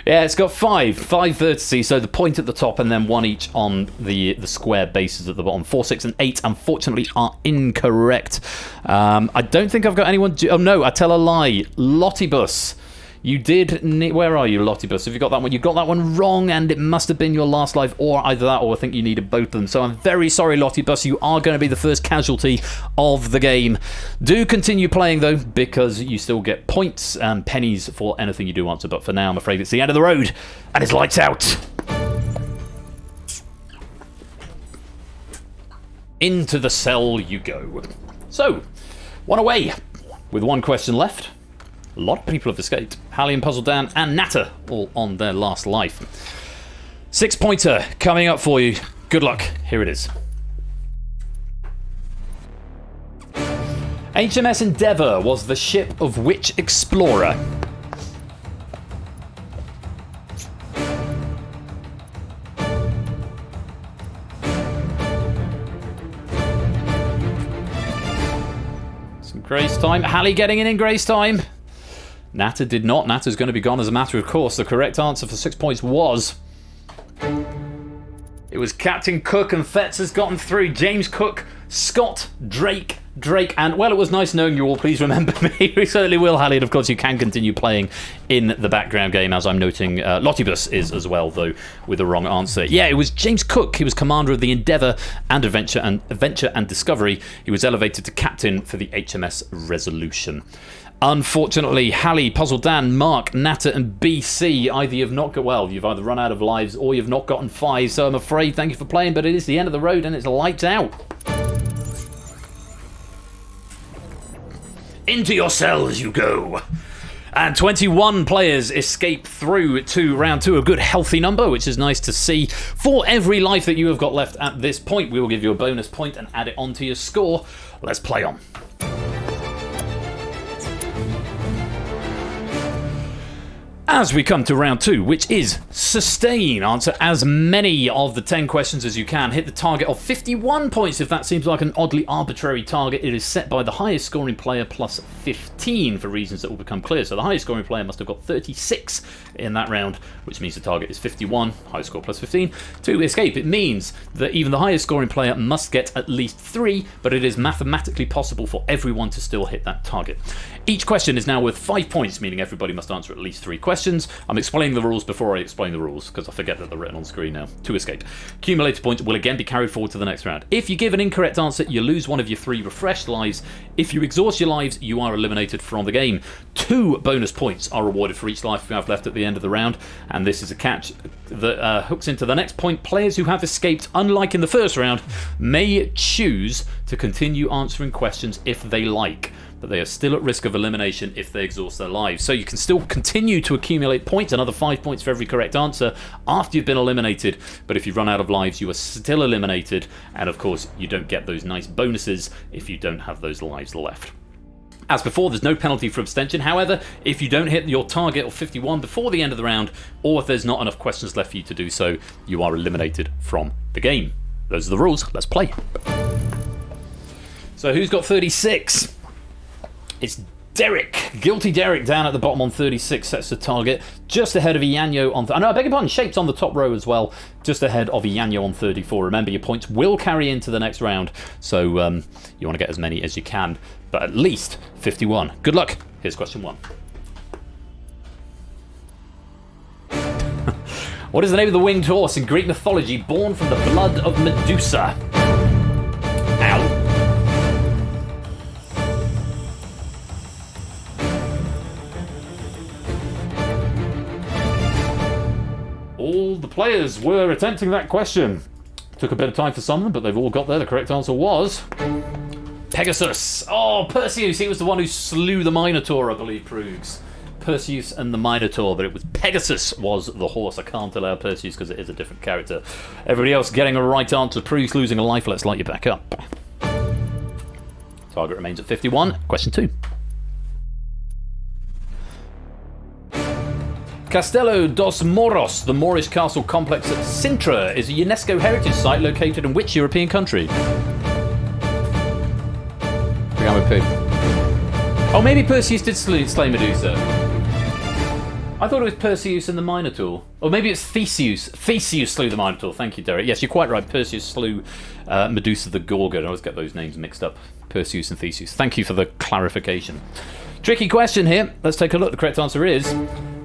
Yeah, it's got five vertices, so the point at the top and then one each on the square bases at the bottom. 4, 6, and 8, unfortunately, are incorrect. I don't think I've got anyone... Oh, no, I tell a lie. Lottibus. You did... Where are you, Lottibus? Have you got that one? You got that one wrong, and it must have been your last life, or either that, or I think you needed both of them. So I'm very sorry, Lottibus. You are going to be the first casualty of the game. Do continue playing, though, because you still get points and pennies for anything you do answer. But for now, I'm afraid it's the end of the road, and it's lights out. Into the cell you go. So, one away, with one question left. A lot of people have escaped. Hallie and Puzzle Dan and Natter all on their last life. 6-pointer coming up for you. Good luck. Here it is. HMS Endeavour was the ship of which explorer? Some grace time. Hallie getting in grace time. Natter did not. Natter's going to be gone as a matter of course. The correct answer for 6 points was... It was Captain Cook, and Fetz has gotten through. James Cook, Scott, Drake, and... Well, it was nice knowing you all. Please remember me. We certainly will, Hallie. And of course, you can continue playing in the background game, as I'm noting. Lottibus is as well, though, with the wrong answer. Yeah, it was James Cook. He was commander of the Endeavour and Adventure and Discovery. He was elevated to captain for the HMS Resolution. Unfortunately, Hallie, Puzzle Dan, Mark, Natter, and BC, either you've not got... Well, you've either run out of lives or you've not gotten 5, so I'm afraid, thank you for playing, but it is the end of the road and it's lights out. Into your cells you go. And 21 players escape through to round 2, a good healthy number, which is nice to see. For every life that you have got left at this point, we will give you a bonus point and add it onto your score. Let's play on. As we come to round 2, which is sustain, answer as many of the 10 questions as you can. Hit the target of 51 points if that seems like an oddly arbitrary target. It is set by the highest scoring player plus 15 for reasons that will become clear. So the highest scoring player must have got 36 in that round, which means the target is 51, high score plus 15. To escape, it means that even the highest scoring player must get at least 3, but it is mathematically possible for everyone to still hit that target. Each question is now worth 5 points, meaning everybody must answer at least 3 questions. I'm explaining the rules before I explain the rules, because I forget that they're written on screen now. To escape. Accumulated points will again be carried forward to the next round. If you give an incorrect answer, you lose one of your 3 refreshed lives. If you exhaust your lives, you are eliminated from the game. 2 bonus points are rewarded for each life you have left at the end of the round, and this is a catch that hooks into the next point. Players who have escaped, unlike in the first round, may choose to continue answering questions if they like, but they are still at risk of elimination if they exhaust their lives. So you can still continue to accumulate points, another 5 points for every correct answer after you've been eliminated, but if you run out of lives, you are still eliminated, and of course, you don't get those nice bonuses if you don't have those lives left. As before, there's no penalty for abstention. However, if you don't hit your target of 51 before the end of the round, or if there's not enough questions left for you to do so, you are eliminated from the game. Those are the rules. Let's play. So who's got 36? It's Derek. Guilty Derek down at the bottom on 36 sets the target. Just ahead of Ianyo on... no, I beg your pardon. Shapes on the top row as well. Just ahead of Ianyo on 34. Remember, your points will carry into the next round. So you want to get as many as you can. But at least 51. Good luck. Here's question 1. What is the name of the winged horse in Greek mythology born from the blood of Medusa? Ow. All the players were attempting that question. Took a bit of time for some of them, but they've all got there. The correct answer was... Pegasus. Oh, Perseus. He was the one who slew the Minotaur, I believe, Proogs. Perseus and the Minotaur, but it was Pegasus was the horse. I can't allow Perseus because it is a different character. Everybody else getting a right answer. Proogs losing a life. Let's light you back up. Target remains at 51. Question 2. Castelo dos Moros, the Moorish castle complex at Sintra, is a UNESCO heritage site located in which European country? Began with P. Oh, maybe Perseus did slay Medusa. I thought it was Perseus and the Minotaur. Or maybe it's Theseus. Theseus slew the Minotaur. Thank you, Derek. Yes, you're quite right. Perseus slew Medusa the Gorgon. I always get those names mixed up. Perseus and Theseus. Thank you for the clarification. Tricky question here. Let's take a look. The correct answer is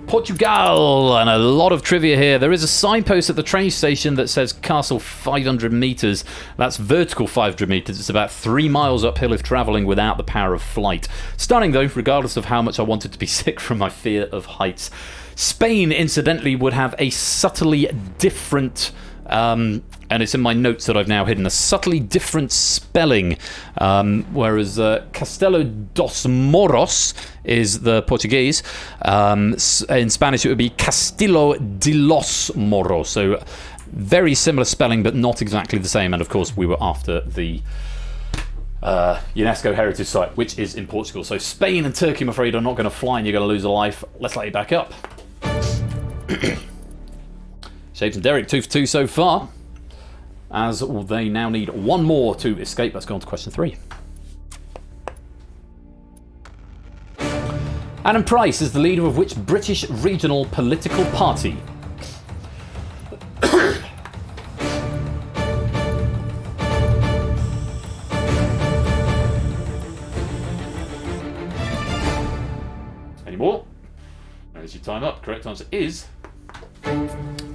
Portugal, and a lot of trivia here. There is a signpost at the train station that says castle 500 meters. That's vertical 500 meters. It's about 3 miles uphill if traveling without the power of flight. Stunning though, regardless of how much I wanted to be sick from my fear of heights. Spain, incidentally, would have a subtly different, and it's in my notes that I've now hidden, a subtly different spelling, whereas Castelo dos Moros is the Portuguese. In Spanish it would be Castillo de los Moros, so very similar spelling but not exactly the same, and of course we were after the UNESCO heritage site, which is in Portugal. So Spain and Turkey, I'm afraid, are not going to fly and you're going to lose a life. Let's light you back up. Shapes and Derek 2 for 2 so far, as they now need one more to escape. Let's go on to question 3. Adam Price is the leader of which British regional political party? Any more? There's your time up. Correct answer is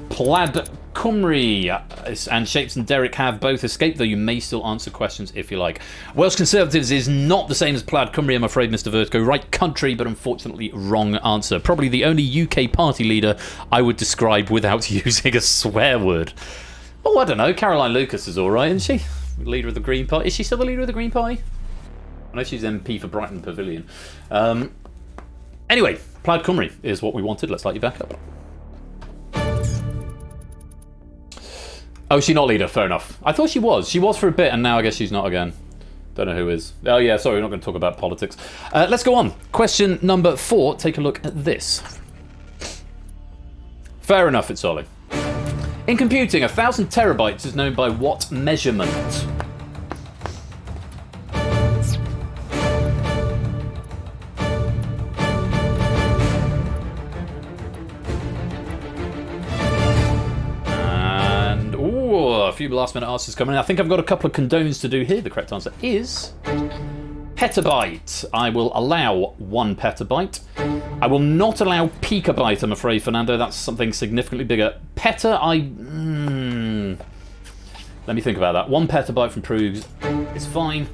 Plaid Cymru, and Shapes and Derek have both escaped, though you may still answer questions if you like. Welsh Conservatives is not the same as Plaid Cymru, I'm afraid, Mr. Vertigo. Right country, but unfortunately wrong answer. Probably the only UK party leader I would describe without using a swear word. Oh, I don't know. Caroline Lucas is all right, isn't she? Leader of the Green Party. Is she still the leader of the Green Party? I know she's MP for Brighton Pavilion. Anyway, Plaid Cymru is what we wanted. Let's light you back up. Oh, she's not leader. Fair enough. I thought she was. She was for a bit, and now I guess she's not again. Don't know who is. Oh, yeah, sorry, we're not going to talk about politics. Let's go on. Question number 4. Take a look at this. Fair enough, it's Ollie. In computing, 1,000 terabytes is known by what measurement? A few last minute answers coming in. I think I've got a couple of condones to do here. The correct answer is petabyte. I will allow 1 petabyte. I will not allow picobyte, I'm afraid, Fernando. That's something significantly bigger. Peta, let me think about that. 1 petabyte from Proogs is fine.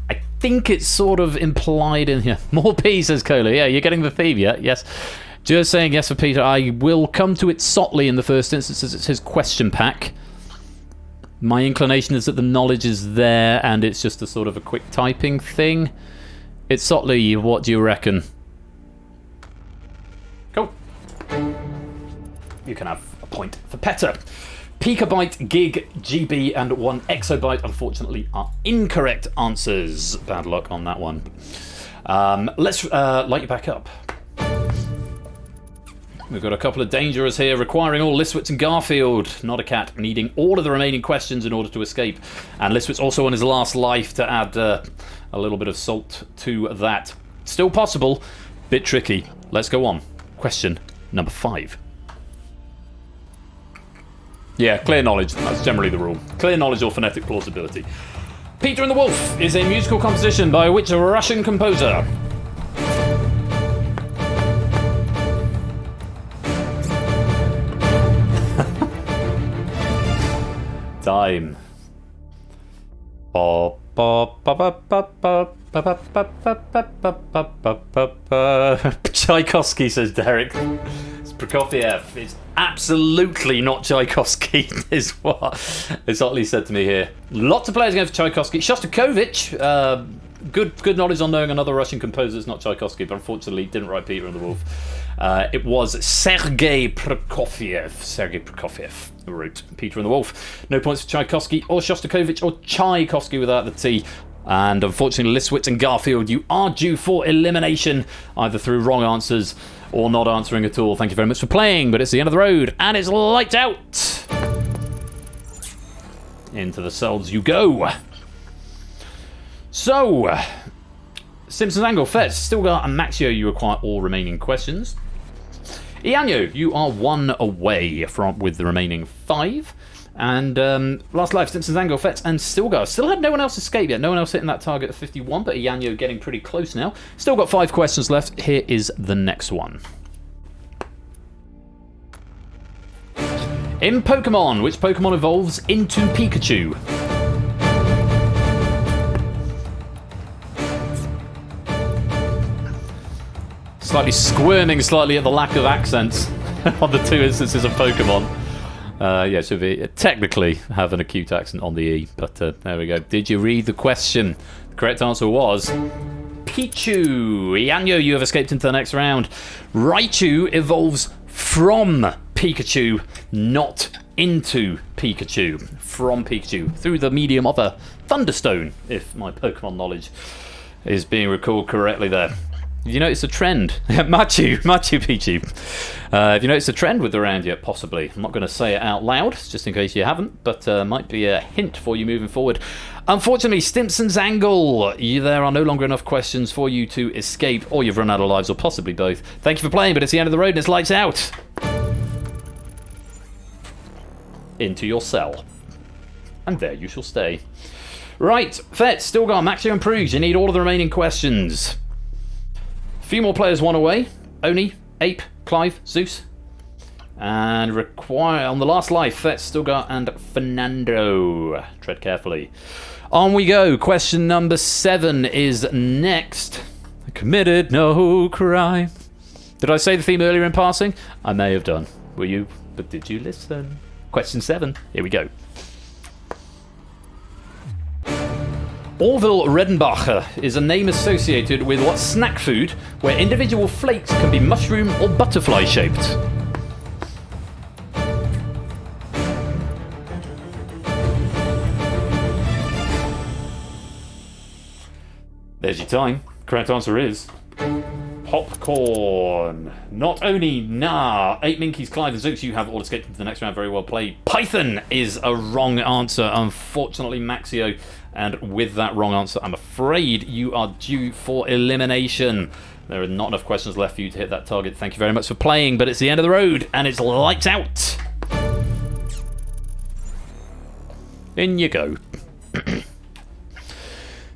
I think it's sort of implied in here. More P, says Cola. Yeah, you're getting the theme, yeah? Yes. Just saying yes for Peter. I will come to it Sotley in the first instance as it's his question pack. My inclination is that the knowledge is there and it's just a sort of a quick typing thing. It's Sotley, what do you reckon? Cool. You can have a point for Petter. Picobyte, gig, GB, and 1 exobyte, unfortunately, are incorrect answers. Bad luck on that one. Let's light you back up. We've got a couple of dangerous here, requiring all Liswitz and Garfield, not a cat, needing all of the remaining questions in order to escape. And Liswitz also on his last life to add a little bit of salt to that. Still possible, bit tricky. Let's go on. Question number 5. Yeah, clear knowledge, that's generally the rule. Clear knowledge or phonetic plausibility. Peter and the Wolf is a musical composition by which Russian composer? Time. Tchaikovsky, says Derek. It's Prokofiev. It's Absolutely not Tchaikovsky, is what is Otley said to me here. Lots of players going for Tchaikovsky. Shostakovich, good knowledge on knowing another Russian composer is not Tchaikovsky, but unfortunately didn't write Peter and the Wolf. It was Sergei Prokofiev. Sergei Prokofiev wrote Peter and the Wolf. No points for Tchaikovsky or Shostakovich or Tchaikovsky without the T. And unfortunately, Listwitz and Garfield, you are due for elimination, either through wrong answers or not answering at all. Thank you very much for playing, but it's the end of the road, and it's lights out. Into the cells you go. So, Simpsons Angle, Fetz, still got a Maxio, you require all remaining questions. Ianyo, you are 1 away from with the remaining 5. And Last Life, Simpsons Angle, Fetz, and Stilgar. Still had no one else escape yet. No one else hitting that target of 51, but Ianyo getting pretty close now. Still got 5 questions left. Here is the next one. In Pokemon, which Pokemon evolves into Pikachu? Slightly squirming slightly at the lack of accents on the 2 instances of Pokemon. Yeah, should be technically have an acute accent on the E, but there we go. Did you read the question? The correct answer was Pichu. Ianyo, you have escaped into the next round. Raichu evolves from Pikachu, not into Pikachu. From Pikachu, through the medium of a Thunderstone, if my Pokemon knowledge is being recalled correctly there. Have you noticed a trend? Machu Picchu. Have you noticed a trend with the round yet? Possibly. I'm not going to say it out loud, just in case you haven't, but might be a hint for you moving forward. Unfortunately, Stimpson's Angle, there are no longer enough questions for you to escape, or you've run out of lives, or possibly both. Thank you for playing, but it's the end of the road and it's lights out. Into your cell. And there you shall stay. Right, Fetz, still got Maxio and Pruge. You need all of the remaining questions. Few more players, 1 away. Oni, Ape, Clive, Zeus. And require on the Last Life, Fetz, Stilgar, and Fernando. Tread carefully. On we go. Question number 7 is next. I committed no crime. Did I say the theme earlier in passing? I may have done. Were you? But did you listen? Question 7. Here we go. Orville Redenbacher is a name associated with what snack food where individual flakes can be mushroom or butterfly shaped? There's your time. Correct answer is popcorn. Not only Ape Minkies, Clive and Zeus, you have all escaped into the next round. Very well played. Python is a wrong answer. Unfortunately, Maxio. And with that wrong answer, I'm afraid you are due for elimination. There are not enough questions left for you to hit that target. Thank you very much for playing, but it's the end of the road, and it's lights out. In you go.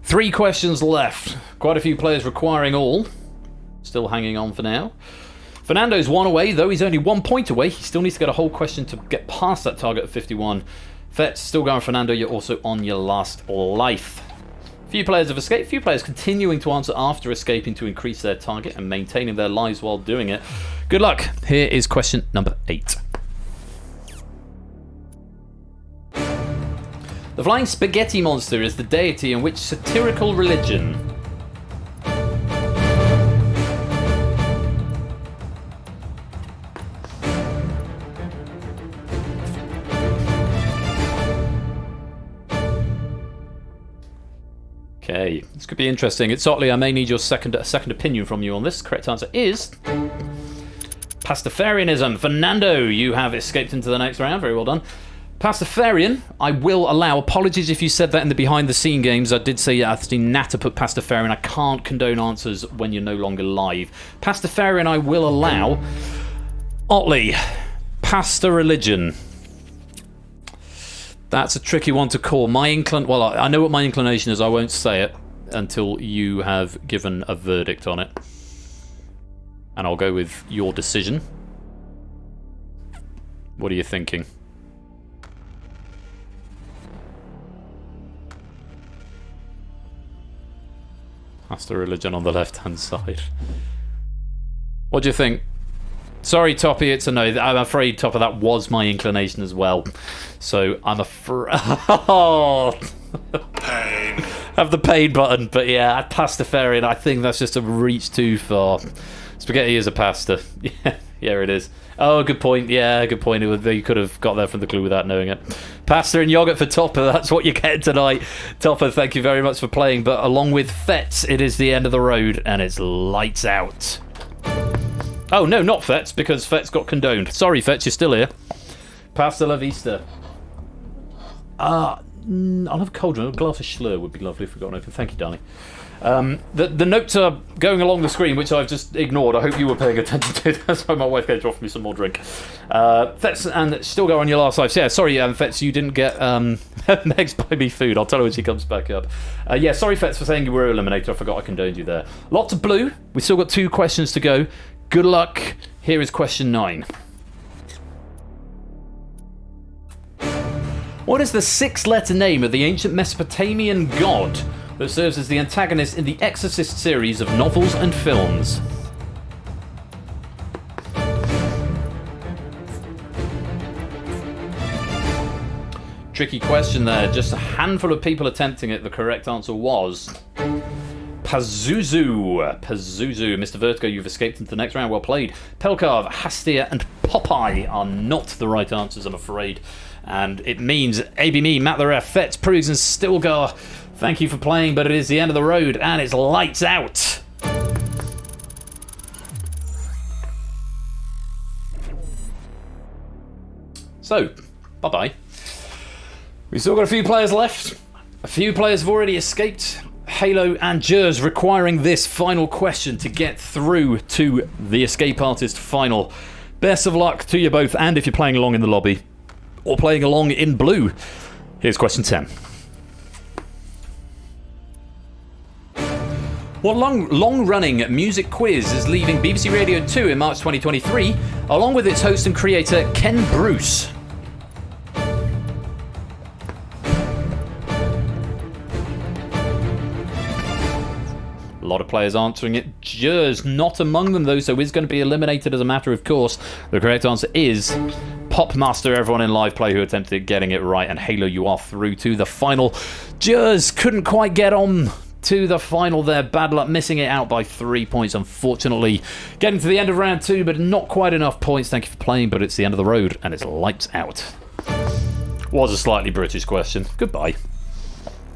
3 questions left. Quite a few players requiring all. Still hanging on for now. Fernando's 1 away, though he's only 1 point away. He still needs to get a whole question to get past that target of 51. Fetz, still going Fernando, you're also on your last life. Few players have escaped, few players continuing to answer after escaping to increase their target and maintaining their lives while doing it. Good luck. Here is question number 8. The Flying Spaghetti Monster is the deity in which satirical religion? Okay, this could be interesting. It's Otley, I may need your second opinion from you on this. Correct answer is Pastafarianism. Fernando, you have escaped into the next round. Very well done. Pastafarian, I will allow. Apologies if you said that in the behind-the-scene games. I did say you have to natter put Pastafarian. I can't condone answers when you're no longer live. Pastafarian, I will allow. Otley, pasta religion. That's a tricky one to call. Well, I know what my inclination is. I won't say it until you have given a verdict on it. And I'll go with your decision. What are you thinking? That's the religion on the left-hand side. What do you think? Sorry, Toppy, it's a no. I'm afraid, Topper, that was my inclination as well. So I'm afraid... Pain. Have the pain button, but yeah, pastafarian, I think that's just a reach too far. Spaghetti is a pasta. Yeah, it is. Oh, good point. Yeah, good point. You could have got there from the clue without knowing it. Pasta and yogurt for Topper. That's what you get tonight. Topper, thank you very much for playing. But along with Fets, it is the end of the road, and it's lights out. Oh, no, not Fets, because Fets got condoned. Sorry, Fets, you're still here. Pasta la vista. I'll have a cold one. A glass of Schlur would be lovely if we got an open. Thank you, darling. The notes are going along the screen, which I've just ignored. I hope you were paying attention to. That's why my wife came to offer me some more drink. Fets, and still go on your last life. So, yeah, sorry, Fets, you didn't get Meg's buy me food. I'll tell her when she comes back up. Yeah, sorry, Fets, for saying you were eliminated. I forgot I condoned you there. Lots of blue. We've still got 2 questions to go. Good luck. Here is question 9. What is the 6-letter name of the ancient Mesopotamian god that serves as the antagonist in the Exorcist series of novels and films? Tricky question there. Just a handful of people attempting it. The correct answer was Pazuzu. Pazuzu. Mr. Vertigo, you've escaped into the next round. Well played. Pelkarv, Hastia, and Popeye are not the right answers, I'm afraid. And it means ABME, Matt the Ref, Fetz, Prugs, and Stilgar. Thank you for playing, but it is the end of the road, and it's lights out. So, bye-bye. We've still got a few players left. A few players have already escaped. Halo and Jers requiring this final question to get through to the Escape Artist final. Best of luck to you both, and if you're playing along in the lobby, or playing along in blue. Here's question 10. What long-running music quiz is leaving BBC Radio 2 in March 2023, along with its host and creator, Ken Bruce? A lot of players answering it. Jers not among them, though, so is going to be eliminated as a matter of course. The correct answer is Popmaster. Everyone in live play who attempted getting it right, and Halo, you are through to the final. Jers couldn't quite get on to the final there. Bad luck, missing it out by 3 points, unfortunately. Getting to the end of round 2, but not quite enough points. Thank you for playing, but it's the end of the road, and it's lights out. Was a slightly British question. Goodbye.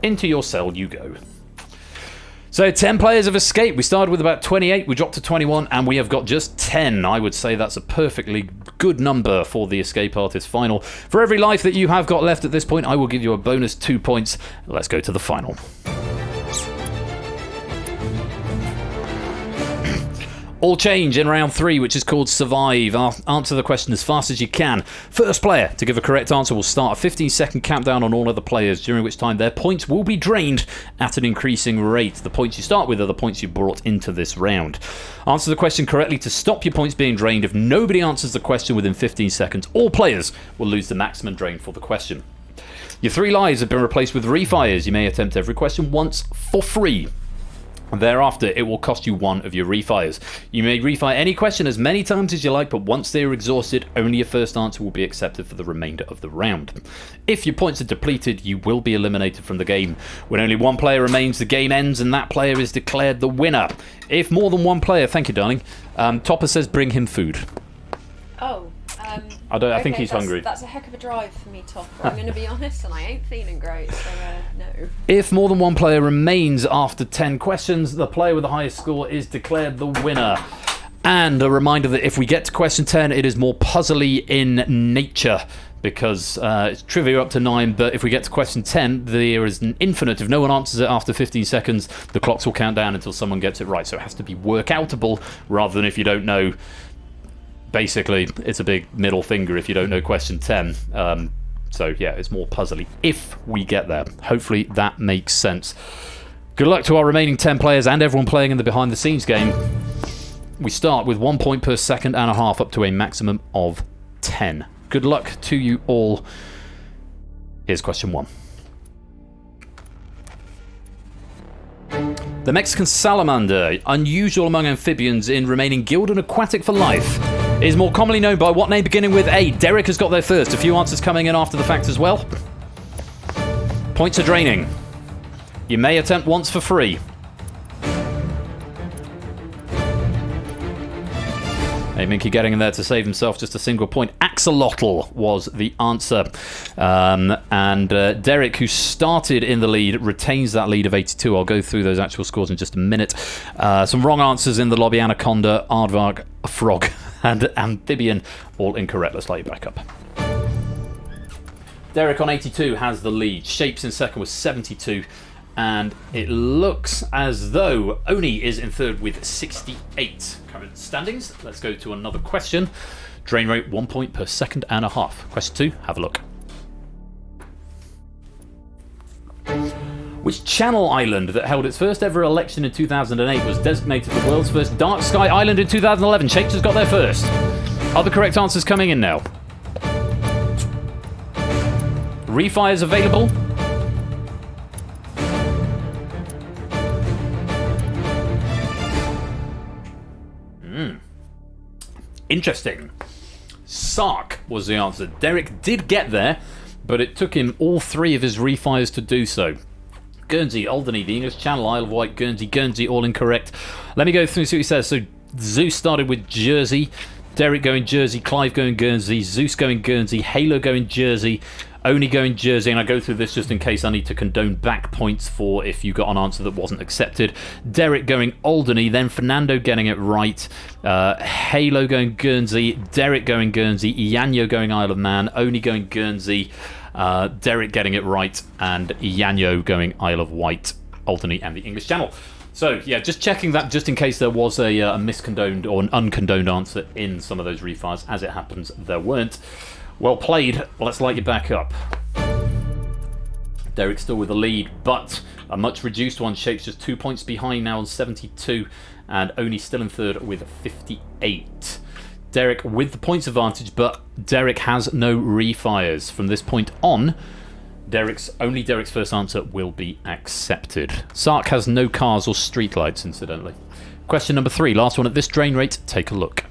Into your cell you go. So 10 players have escaped. We started with about 28, we dropped to 21, and we have got just 10. I would say that's a perfectly good number for the Escape Artist final. For every life that you have got left at this point, I will give you a bonus 2 points. Let's go to the final. All change in round 3, which is called Survive. Answer the question as fast as you can. First player to give a correct answer will start a 15-second countdown on all other players, during which time their points will be drained at an increasing rate. The points you start with are the points you brought into this round. Answer the question correctly to stop your points being drained. If nobody answers the question within 15 seconds, all players will lose the maximum drain for the question. Your 3 lives have been replaced with refires. You may attempt every question once for free. Thereafter, it will cost you 1 of your refires. You may refire any question as many times as you like, but once they are exhausted, only your first answer will be accepted for the remainder of the round. If your points are depleted, you will be eliminated from the game. When only 1 player remains, the game ends and that player is declared the winner. If more than 1 player... Thank you, darling. Topper says bring him food. Oh. I think he's hungry. That's a heck of a drive for me, Topper. I'm going to be honest, and I ain't feeling great, so no. If more than 1 player remains after 10 questions, the player with the highest score is declared the winner. And a reminder that if we get to question 10, it is more puzzly in nature, because it's trivia up to 9, but if we get to question 10, there is an infinite. If no one answers it after 15 seconds, the clocks will count down until someone gets it right. So it has to be workoutable, rather than if you don't know. Basically, it's a big middle finger if you don't know question 10. So, yeah, it's more puzzly if we get there. Hopefully that makes sense. Good luck to our remaining 10 players and everyone playing in the behind-the-scenes game. We start with 1 point per second and a half up to a maximum of 10. Good luck to you all. Here's question 1. The Mexican salamander, unusual among amphibians in remaining gilled and aquatic for life, is more commonly known by what name beginning with A? Derek has got there first. A few answers coming in after the fact as well. Points are draining. You may attempt once for free. Hey, Minky getting in there to save himself just a single point. Axolotl was the answer. And Derek, who started in the lead, retains that lead of 82. I'll go through those actual scores in just a minute. Some wrong answers in the lobby. Anaconda, Aardvark, Frog, and Amphibian. All incorrect. Let's light you back up. Derek on 82 has the lead. Shapes in second with 72. And it looks as though Oni is in third with 68 current standings. Let's go to another question. Drain rate 1 point per second and a half. Question 2, have a look. Which Channel Island that held its first ever election in 2008 was designated the world's first dark sky island in 2011? Shapes has got there first. Are the correct answers coming in now? Refires available. Interesting. Sark was the answer. Derek did get there, but it took him all 3 of his refires to do so. Guernsey, Alderney, the English Channel, Isle of Wight, Guernsey, all incorrect. Let me go through and see what he says. So Zeus started with Jersey, Derek going Jersey, Clive going Guernsey, Zeus going Guernsey, Halo going Jersey, Oni going Jersey, and I go through this just in case I need to condone back points for if you got an answer that wasn't accepted. Derek going Alderney, then Fernando getting it right, Halo going Guernsey, Derek going Guernsey, Ianyo going Isle of Man, Oni going Guernsey, Derek getting it right, and Ianyo going Isle of Wight, Alderney, and the English Channel. So, yeah, just checking that just in case there was a miscondoned or an uncondoned answer in some of those refires. As it happens, there weren't. Well played. Let's light you back up. Derek's still with the lead, but a much reduced one. Shapes just 2 points behind now on 72, and Oni still in third with 58. Derek with the points advantage, but Derek has no refires. From this point on, Derek's first answer will be accepted. Sark has no cars or streetlights, incidentally. Question number 3, last one at this drain rate. Take a look.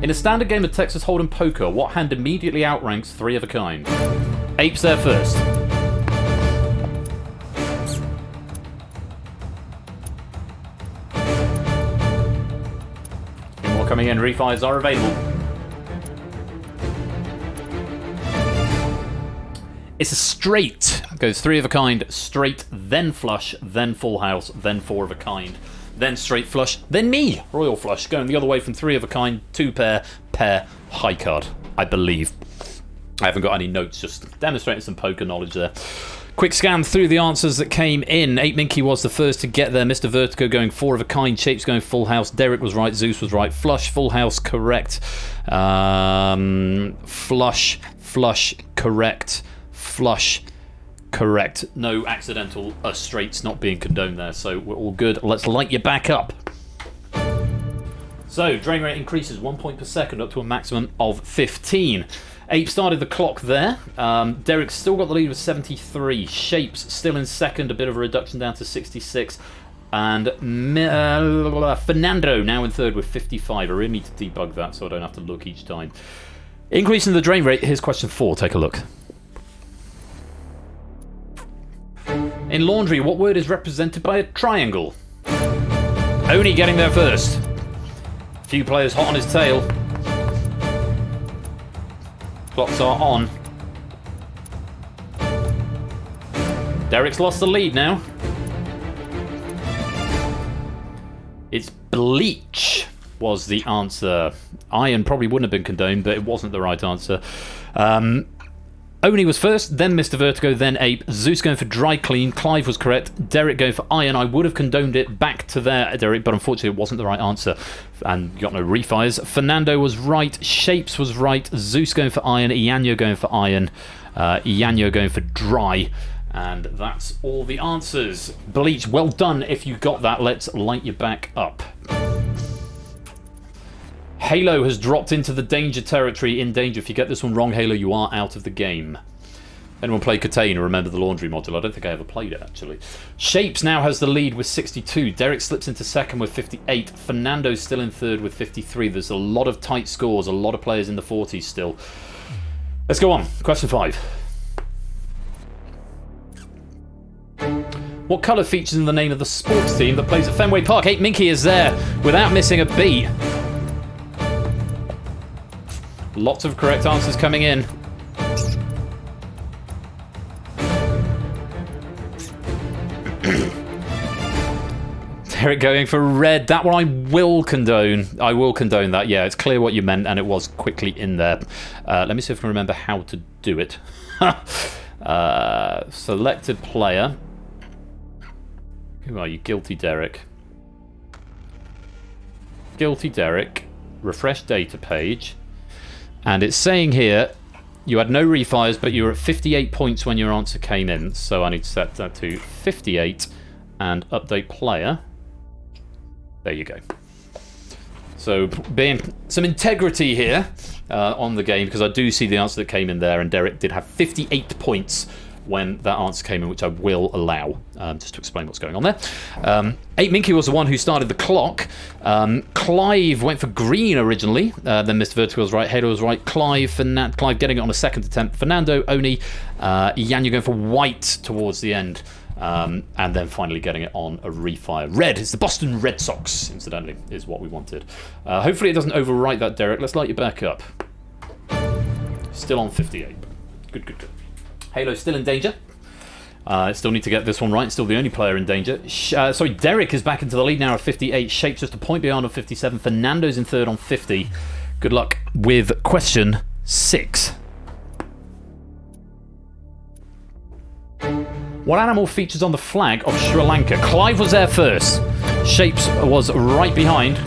In a standard game of Texas Hold'em poker, what hand immediately outranks 3 of a kind? Apes there first. Two more coming in. Refires are available. It's a straight. It goes 3 of a kind, straight, then flush, then full house, then 4 of a kind. Then straight flush, then me, royal flush, going the other way from 3 of a kind, 2 pair, high card, I believe. I haven't got any notes, just demonstrating some poker knowledge there. Quick scan through the answers that came in. 8 Minky was the first to get there. Mr. Vertigo going 4 of a kind. Shapes going full house. Derek was right. Zeus was right. Flush, full house, correct. Flush, correct. Flush, correct. No accidental straights not being condoned there, so we're all good. Let's light you back up. So, drain rate increases 1 point per second up to a maximum of 15. Ape started the clock there. Derek's still got the lead with 73. Shapes still in second, a bit of a reduction down to 66. And Fernando now in third with 55. I really need to debug that so I don't have to look each time. Increasing the drain rate, here's question 4. Take a look. In laundry, what word is represented by a triangle? Oni getting there first. A few players hot on his tail. Clocks are on. Derek's lost the lead now. It's bleach was the answer. Iron probably wouldn't have been condoned, but it wasn't the right answer. Oni was first, then Mr. Vertigo, then Ape. Zeus going for dry clean. Clive was correct. Derek going for iron. I would have condoned it back to there, Derek, but unfortunately it wasn't the right answer. And got no refires. Fernando was right. Shapes was right. Zeus going for iron. Ianyo going for iron. Ianyo going for dry. And that's all the answers. Bleach, well done if you got that. Let's light you back up. Halo has dropped into the danger territory. In danger. If you get this one wrong, Halo, you are out of the game. Anyone play Catane or remember the laundry module? I don't think I ever played it, actually. Shapes now has the lead with 62. Derek slips into second with 58. Fernando's still in third with 53. There's a lot of tight scores, a lot of players in the 40s still. Let's go on. Question 5. What colour features in the name of the sports team that plays at Fenway Park? 8 Minky is there without missing a beat. Lots of correct answers coming in. Derek going for red. That one I will condone. I will condone that. Yeah, it's clear what you meant, and it was quickly in there. Let me see if I can remember how to do it. Selected player. Who are you? Guilty Derek. Guilty Derek. Refresh data page. And it's saying here you had no refires, but you were at 58 points when your answer came in. So I need to set that to 58 and update player. There you go. So being some integrity here on the game, because I do see the answer that came in there, and Derek did have 58 points when that answer came in, which I will allow, just to explain what's going on there. 8 Minky was the one who started the clock. Clive went for green originally, then Mr. Vertical was right, Halo was right, Clive getting it on a second attempt, Fernando, Oni, Yanyu going for white towards the end, and then finally getting it on a refire. Red is the Boston Red Sox, incidentally, is what we wanted. Hopefully it doesn't overwrite that, Derek. Let's light you back up. Still on 58. Good. Halo still in danger. Still need to get this one right. Still the only player in danger. Derek is back into the lead now at 58. Shapes just a point behind on 57. Fernando's in third on 50. Good luck with question 6. What animal features on the flag of Sri Lanka? Clive was there first. Shapes was right behind.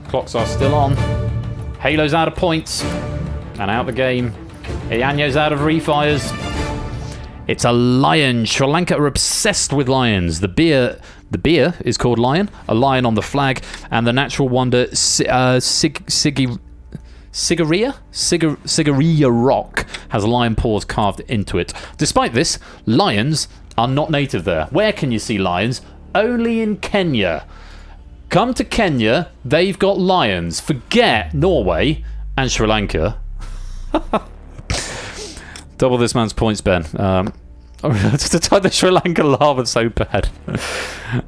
Clocks are still on. Halo's out of points. And out the game. Ianyo's out of refires. It's a lion. Sri Lanka are obsessed with lions. The beer is called Lion. A lion on the flag. And the natural wonder, Sigiriya rock has lion paws carved into it. Despite this, lions are not native there. Where can you see lions? Only in Kenya. Come to Kenya, they've got lions. Forget Norway and Sri Lanka. Double this man's points, Ben. To type the Sri Lanka lava so bad.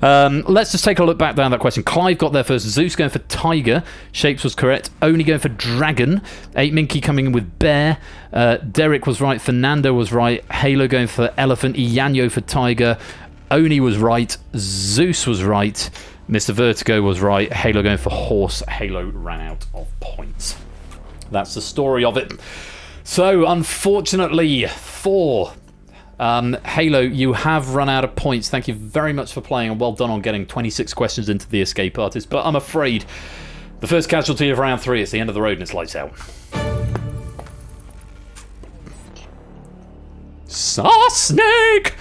Let's just take a look back down that question. Clive got there first. Zeus going for tiger. Shapes was correct. Oni going for dragon. 8 Minky coming in with bear. Derek was right. Fernando was right. Halo going for elephant. Ianyo for tiger. Oni was right. Zeus was right. Mr. Vertigo was right. Halo going for horse. Halo ran out of points. That's the story of it. So, unfortunately, for Halo, you have run out of points. Thank you very much for playing, and well done on getting 26 questions into the escape artist. But I'm afraid the first casualty of round 3 is the end of the road and it's lights out. Snake!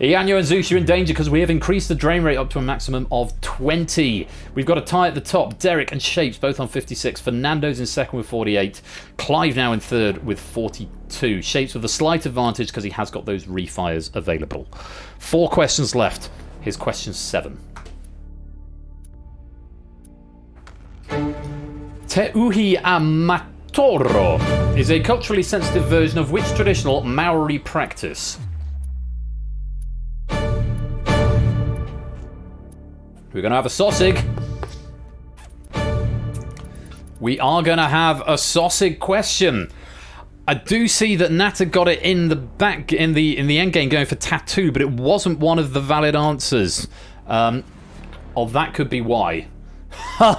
Ianyo and Zeus, you're in danger because we have increased the drain rate up to a maximum of 20. We've got a tie at the top. Derek and Shapes both on 56. Fernando's in second with 48. Clive now in third with 42. Shapes with a slight advantage because he has got those refires available. 4 questions left. Here's question 7. Te Uhi Amatoro is a culturally sensitive version of which traditional Maori practice? We're going to have a sausage. We are going to have a sausage question. I do see that Nata got it in the back in the end game going for tattoo, but it wasn't one of the valid answers. That could be why.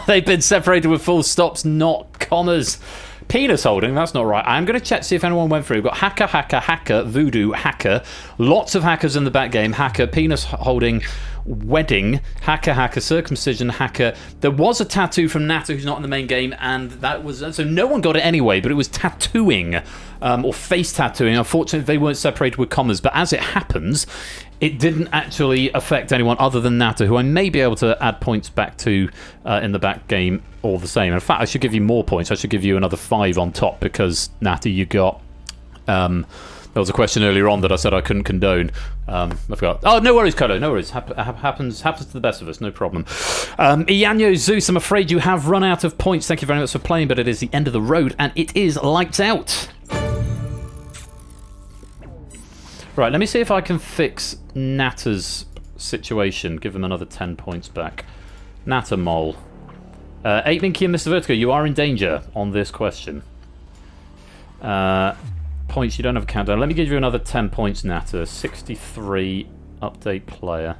They've been separated with full stops, not commas. Penis holding, that's not right. I'm going to check, see if anyone went through. We've got hacker, voodoo, hacker. Lots of hackers in the back game. Hacker, penis holding wedding, hacker, circumcision, hacker. There was a tattoo from Nata, who's not in the main game, and that was... So no one got it anyway, but it was tattooing, or face tattooing. Unfortunately, they weren't separated with commas, but as it happens, it didn't actually affect anyone other than Nata, who I may be able to add points back to in the back game all the same. In fact, I should give you more points. I should give you another 5 on top, because Nata, you got... there was a question earlier on that I said I couldn't condone. I forgot. Oh, no worries, Kodo. No worries. Happens to the best of us. No problem. Ianyo Zeus, I'm afraid you have run out of points. Thank you very much for playing, but it is the end of the road, and it is lights out. Right, let me see if I can fix Nata's situation. Give him another 10 points back. Nata Mole. 8 Minky and Mr. Vertigo, you are in danger on this question. Points, you don't have a countdown. Let me give you another 10 points, Nata. 63 update player.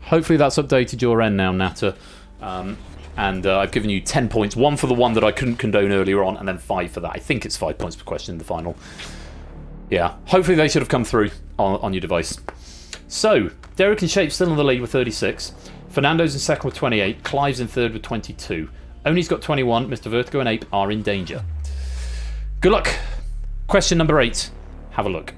Hopefully that's updated your end now, Nata. And I've given you 10 points. 1 for the one that I couldn't condone earlier on, and then 5 for that. I think it's 5 points per question in the final. Yeah, hopefully they should have come through on your device. So, Derek and Shape still in the lead with 36. Fernando's in second with 28. Clive's in third with 22. Only's got 21. Mr. Vertigo and Ape are in danger. Good luck. Question number 8. Have a look.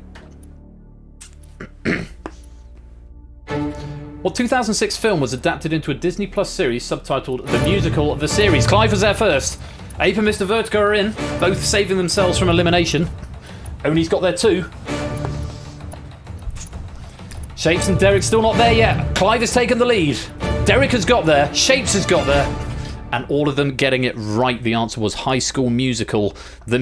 What 2006 film was adapted into a Disney Plus series subtitled The Musical of the Series? Clive was there first. Ape and Mr. Vertigo are in, both saving themselves from elimination. Only's got there too. Shapes and Derek still not there yet. Clive has taken the lead. Derek has got there. Shapes has got there. And all of them getting it right. The answer was High School Musical, the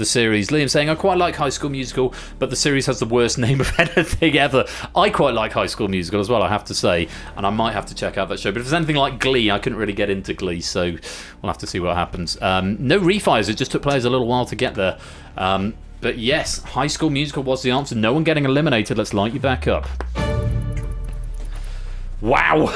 series. Liam saying, I quite like High School Musical, but the series has the worst name of anything ever. I quite like High School Musical as well, I have to say, and I might have to check out that show. But if it's anything like Glee, I couldn't really get into Glee, so we'll have to see what happens. No refires, it just took players a little while to get there. But yes, High School Musical was the answer. No one getting eliminated. Let's light you back up. Wow.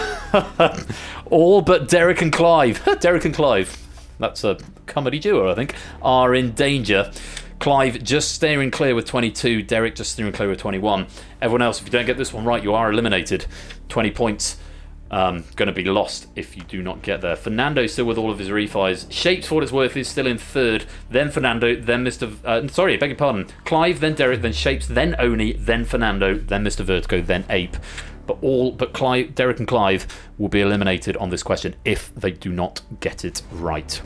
All but Derek and Clive. Derek and Clive, that's a comedy duo, I think, are in danger. Clive just steering clear with 22. Derek just steering clear with 21. Everyone else, if you don't get this one right, you are eliminated. 20 points going to be lost if you do not get there. Fernando still with all of his refires. Shapes, for what it's worth, is still in third. Then Fernando, then Mr... sorry, beg your pardon. Clive, then Derek, then Shapes, then Oni, then Fernando, then Mr. Vertigo, then Ape. But Clive, Derek and Clive will be eliminated on this question if they do not get it right.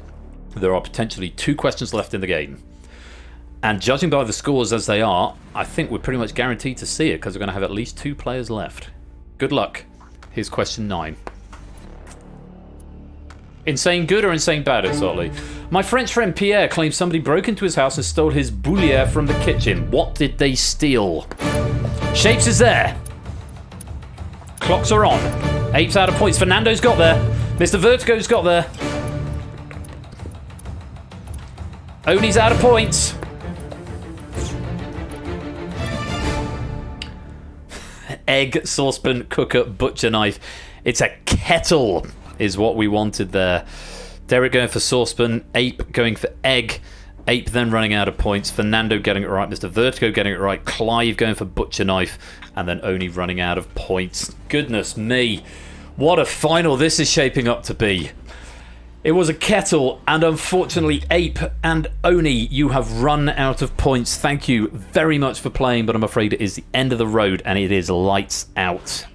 There are potentially 2 questions left in the game. And judging by the scores as they are, I think we're pretty much guaranteed to see it because we're going to have at least 2 players left. Good luck. Here's question 9. Insane good or insane bad, Exotly? My French friend Pierre claims somebody broke into his house and stole his boulière from the kitchen. What did they steal? Shapes is there. Clocks are on. Ape's out of points. Fernando's got there. Mr. Vertigo's got there. Oni's out of points. Egg, saucepan, cooker, butcher knife. It's a kettle is what we wanted there. Derek going for saucepan. Ape going for egg. Ape then running out of points. Fernando getting it right. Mr. Vertigo getting it right. Clive going for butcher knife. And then Oni running out of points. Goodness me. What a final this is shaping up to be. It was a kettle, and unfortunately Ape and Oni, you have run out of points. Thank you very much for playing, but I'm afraid it is the end of the road, and it is lights out.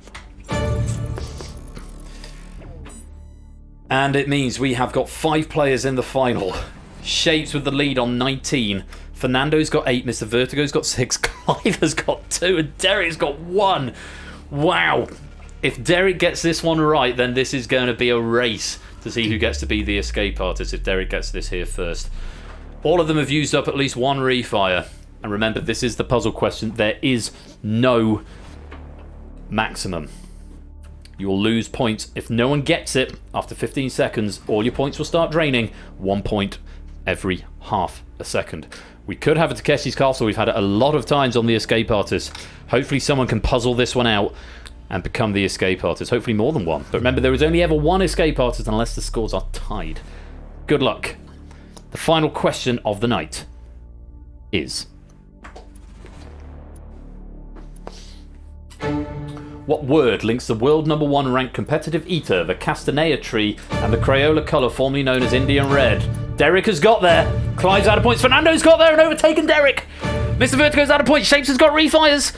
And it means we have got 5 players in the final. Shapes with the lead on 19. Fernando's got 8, Mr. Vertigo's got 6, Clive has got 2, and Derek's got 1. Wow. If Derek gets this one right, then this is going to be a race to see who gets to be the escape artist if Derek gets this here first. All of them have used up at least 1 refire. And remember, this is the puzzle question. There is no maximum. You will lose points. If no one gets it after 15 seconds, all your points will start draining. 1 point every half a second. We could have a Takeshi's Castle. We've had it a lot of times on the escape artist. Hopefully someone can puzzle this one out and become the escape artist. Hopefully more than one. But remember, there is only ever 1 escape artist unless the scores are tied. Good luck. The final question of the night is... What word links the world #1 ranked competitive eater, the castanea tree, and the Crayola colour formerly known as Indian red? Derek has got there. Clive's out of points. Fernando's got there and overtaken Derek. Mr. Vertigo's out of points. Shapes has got refires.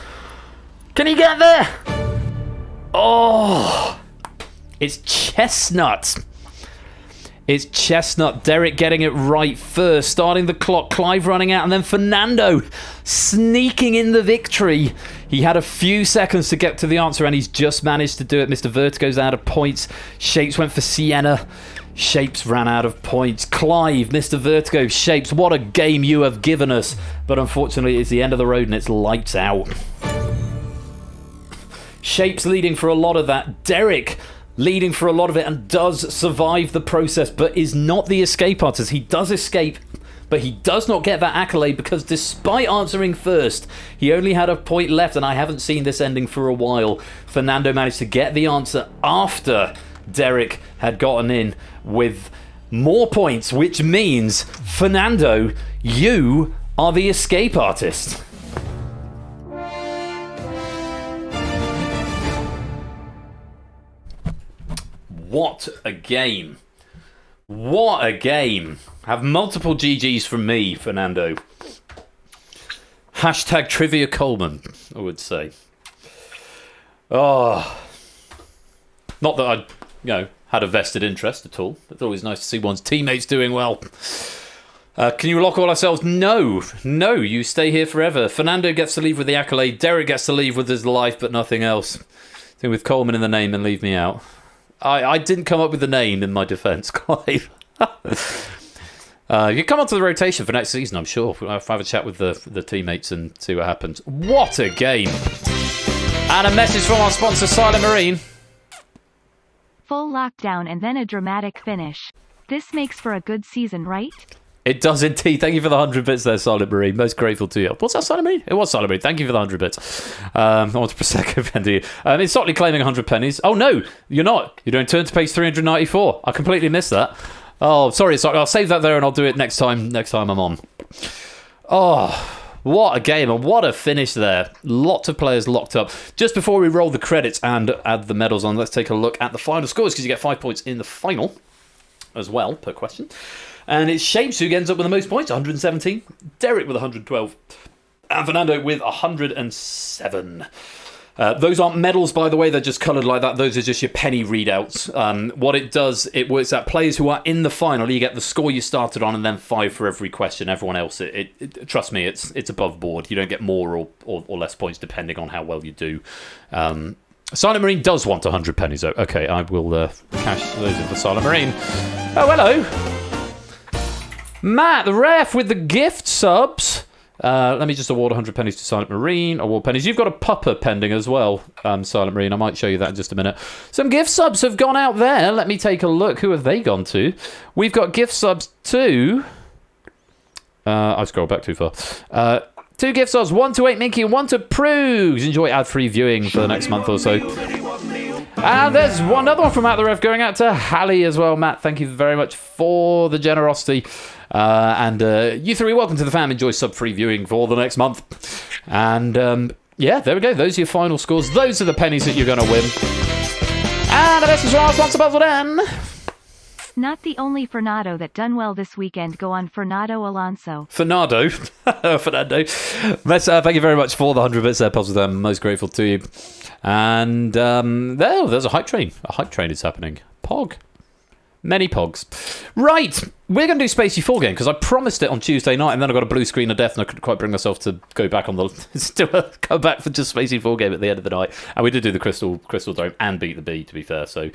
Can he get there? Oh, it's Chestnut. It's Chestnut. Derek getting it right first, starting the clock. Clive running out, and then Fernando sneaking in the victory. He had a few seconds to get to the answer, and he's just managed to do it. Mr. Vertigo's out of points. Shapes went for Sienna. Shapes ran out of points. Clive, Mr. Vertigo, Shapes, what a game you have given us. But unfortunately, it's the end of the road, and it's lights out. Shapes leading for a lot of that. Derek leading for a lot of it and does survive the process, but is not the escape artist. He does escape, but he does not get that accolade because despite answering first, he only had a point left, and I haven't seen this ending for a while. Fernando managed to get the answer after Derek had gotten in with more points, which means, Fernando, you are the escape artist. What a game. What a game. Have multiple GGs from me, Fernando. Hashtag Trivia Coleman, I would say. Oh. Not that I, had a vested interest at all. It's always nice to see one's teammates doing well. Can you lock all ourselves? No. No, you stay here forever. Fernando gets to leave with the accolade. Derek gets to leave with his life, but nothing else. Thing with Coleman in the name and leave me out. I didn't come up with the name in my defence, Clive. You come onto the rotation for next season, I'm sure. I'll have a chat with the teammates and see what happens. What a game. And a message from our sponsor, Silent Marine. Full lockdown and then a dramatic finish. This makes for a good season, right? It does indeed. Thank you for the 100 bits there, Silent Marine. Most grateful to you. What's that, Silent Marine? It was Silent Marine. Thank you for the 100 bits. I want to Prosecco pen to you. It's Sotley claiming 100 pennies. Oh, no, you're not. You don't turn to page 394. I completely missed that. Oh, sorry. I'll save that there and I'll do it next time I'm on. Oh, what a game and what a finish there. Lots of players locked up. Just before we roll the credits and add the medals on, let's take a look at the final scores because you get 5 points in the final as well per question. And it's Shapes who ends up with the most points, 117. Derek with 112. And Fernando with 107. Those aren't medals, by the way. They're just coloured like that. Those are just your penny readouts. What it does, it works out players who are in the final. You get the score you started on and then 5 for every question. Everyone else, trust me, it's above board. You don't get more or less points depending on how well you do. Silent Marine does want 100 pennies, though. Okay, I will cash those in for Silent Marine. Oh, hello. Matt, the ref, with the gift subs. Let me just award 100 pennies to Silent Marine. Award pennies. You've got a pupper pending as well, Silent Marine. I might show you that in just a minute. Some gift subs have gone out there. Let me take a look. Who have they gone to? We've got gift subs to... I scrolled back too far. 2 gift subs. 1 to 8 Minky and 1 to Prugs. Enjoy ad-free viewing for the next month or so. And there's another one from Out the Ref going out to Hallie as well. Matt, thank you very much for the generosity. And you three, welcome to the fam. Enjoy sub-free viewing for the next month. And yeah, there we go. Those are your final scores. Those are the pennies that you're going to win. And the message from our sponsor, Battlefront. Not the only Fernando that done well this weekend. Go on, Fernando Alonso. Fernando. Fernando. Thank you very much for the 100 bits there, Puzzle. I'm most grateful to you. And there's a hype train. A hype train is happening. Pog. Many pogs. Right, we're going to do Spacey 4 game because I promised it on Tuesday night and then I got a blue screen of death and I couldn't quite bring myself to go back on go back for just Spacey 4 game at the end of the night. And we did do the Crystal Dome and beat the bee, to be fair. So,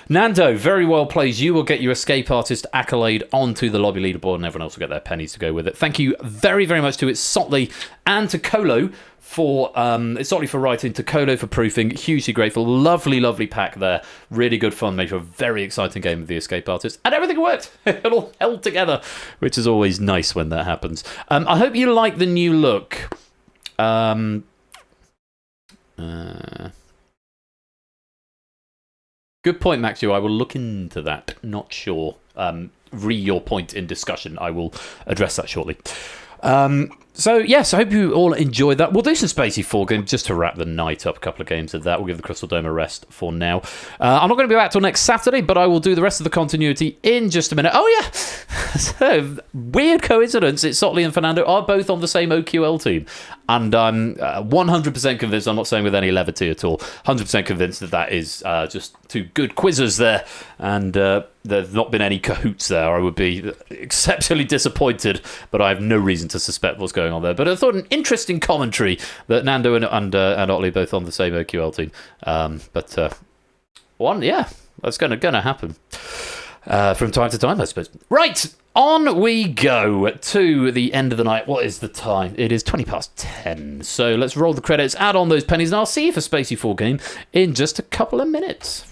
Nando, very well played. You will get your escape artist accolade onto the lobby leaderboard and everyone else will get their pennies to go with it. Thank you very, very much to It's Sotley and to Colo for writing, to Colo for proofing. Hugely grateful. Lovely, lovely pack there. Really good fun. Made for a very exciting game of the escape artist. And everything worked. It all held together, which is always nice when that happens. I hope you like the new look. Good point, Maxio. I will look into that. Not sure. Your point in discussion. I will address that shortly. So, yes, I hope you all enjoyed that. We'll do some Spacey 4 games just to wrap the night up. A couple of games of that. We'll give the Crystal Dome a rest for now. I'm not going to be back till next Saturday, but I will do the rest of the continuity in just a minute. Oh, yeah. So, weird coincidence. It's Sotley and Fernando are both on the same OQL team. And I'm 100% convinced, I'm not saying with any levity at all, 100% convinced that is just two good quizzers there. And there's not been any cahoots there. I would be exceptionally disappointed, but I have no reason to suspect what's going on there. But I thought an interesting commentary that Nando and Otley both on the same OQL team. That's going to happen from time to time, I suppose. Right, on we go to the end of the night. What is the time? It is 20 past 10. So let's roll the credits, add on those pennies, and I'll see you for Spacey 4 game in just a couple of minutes.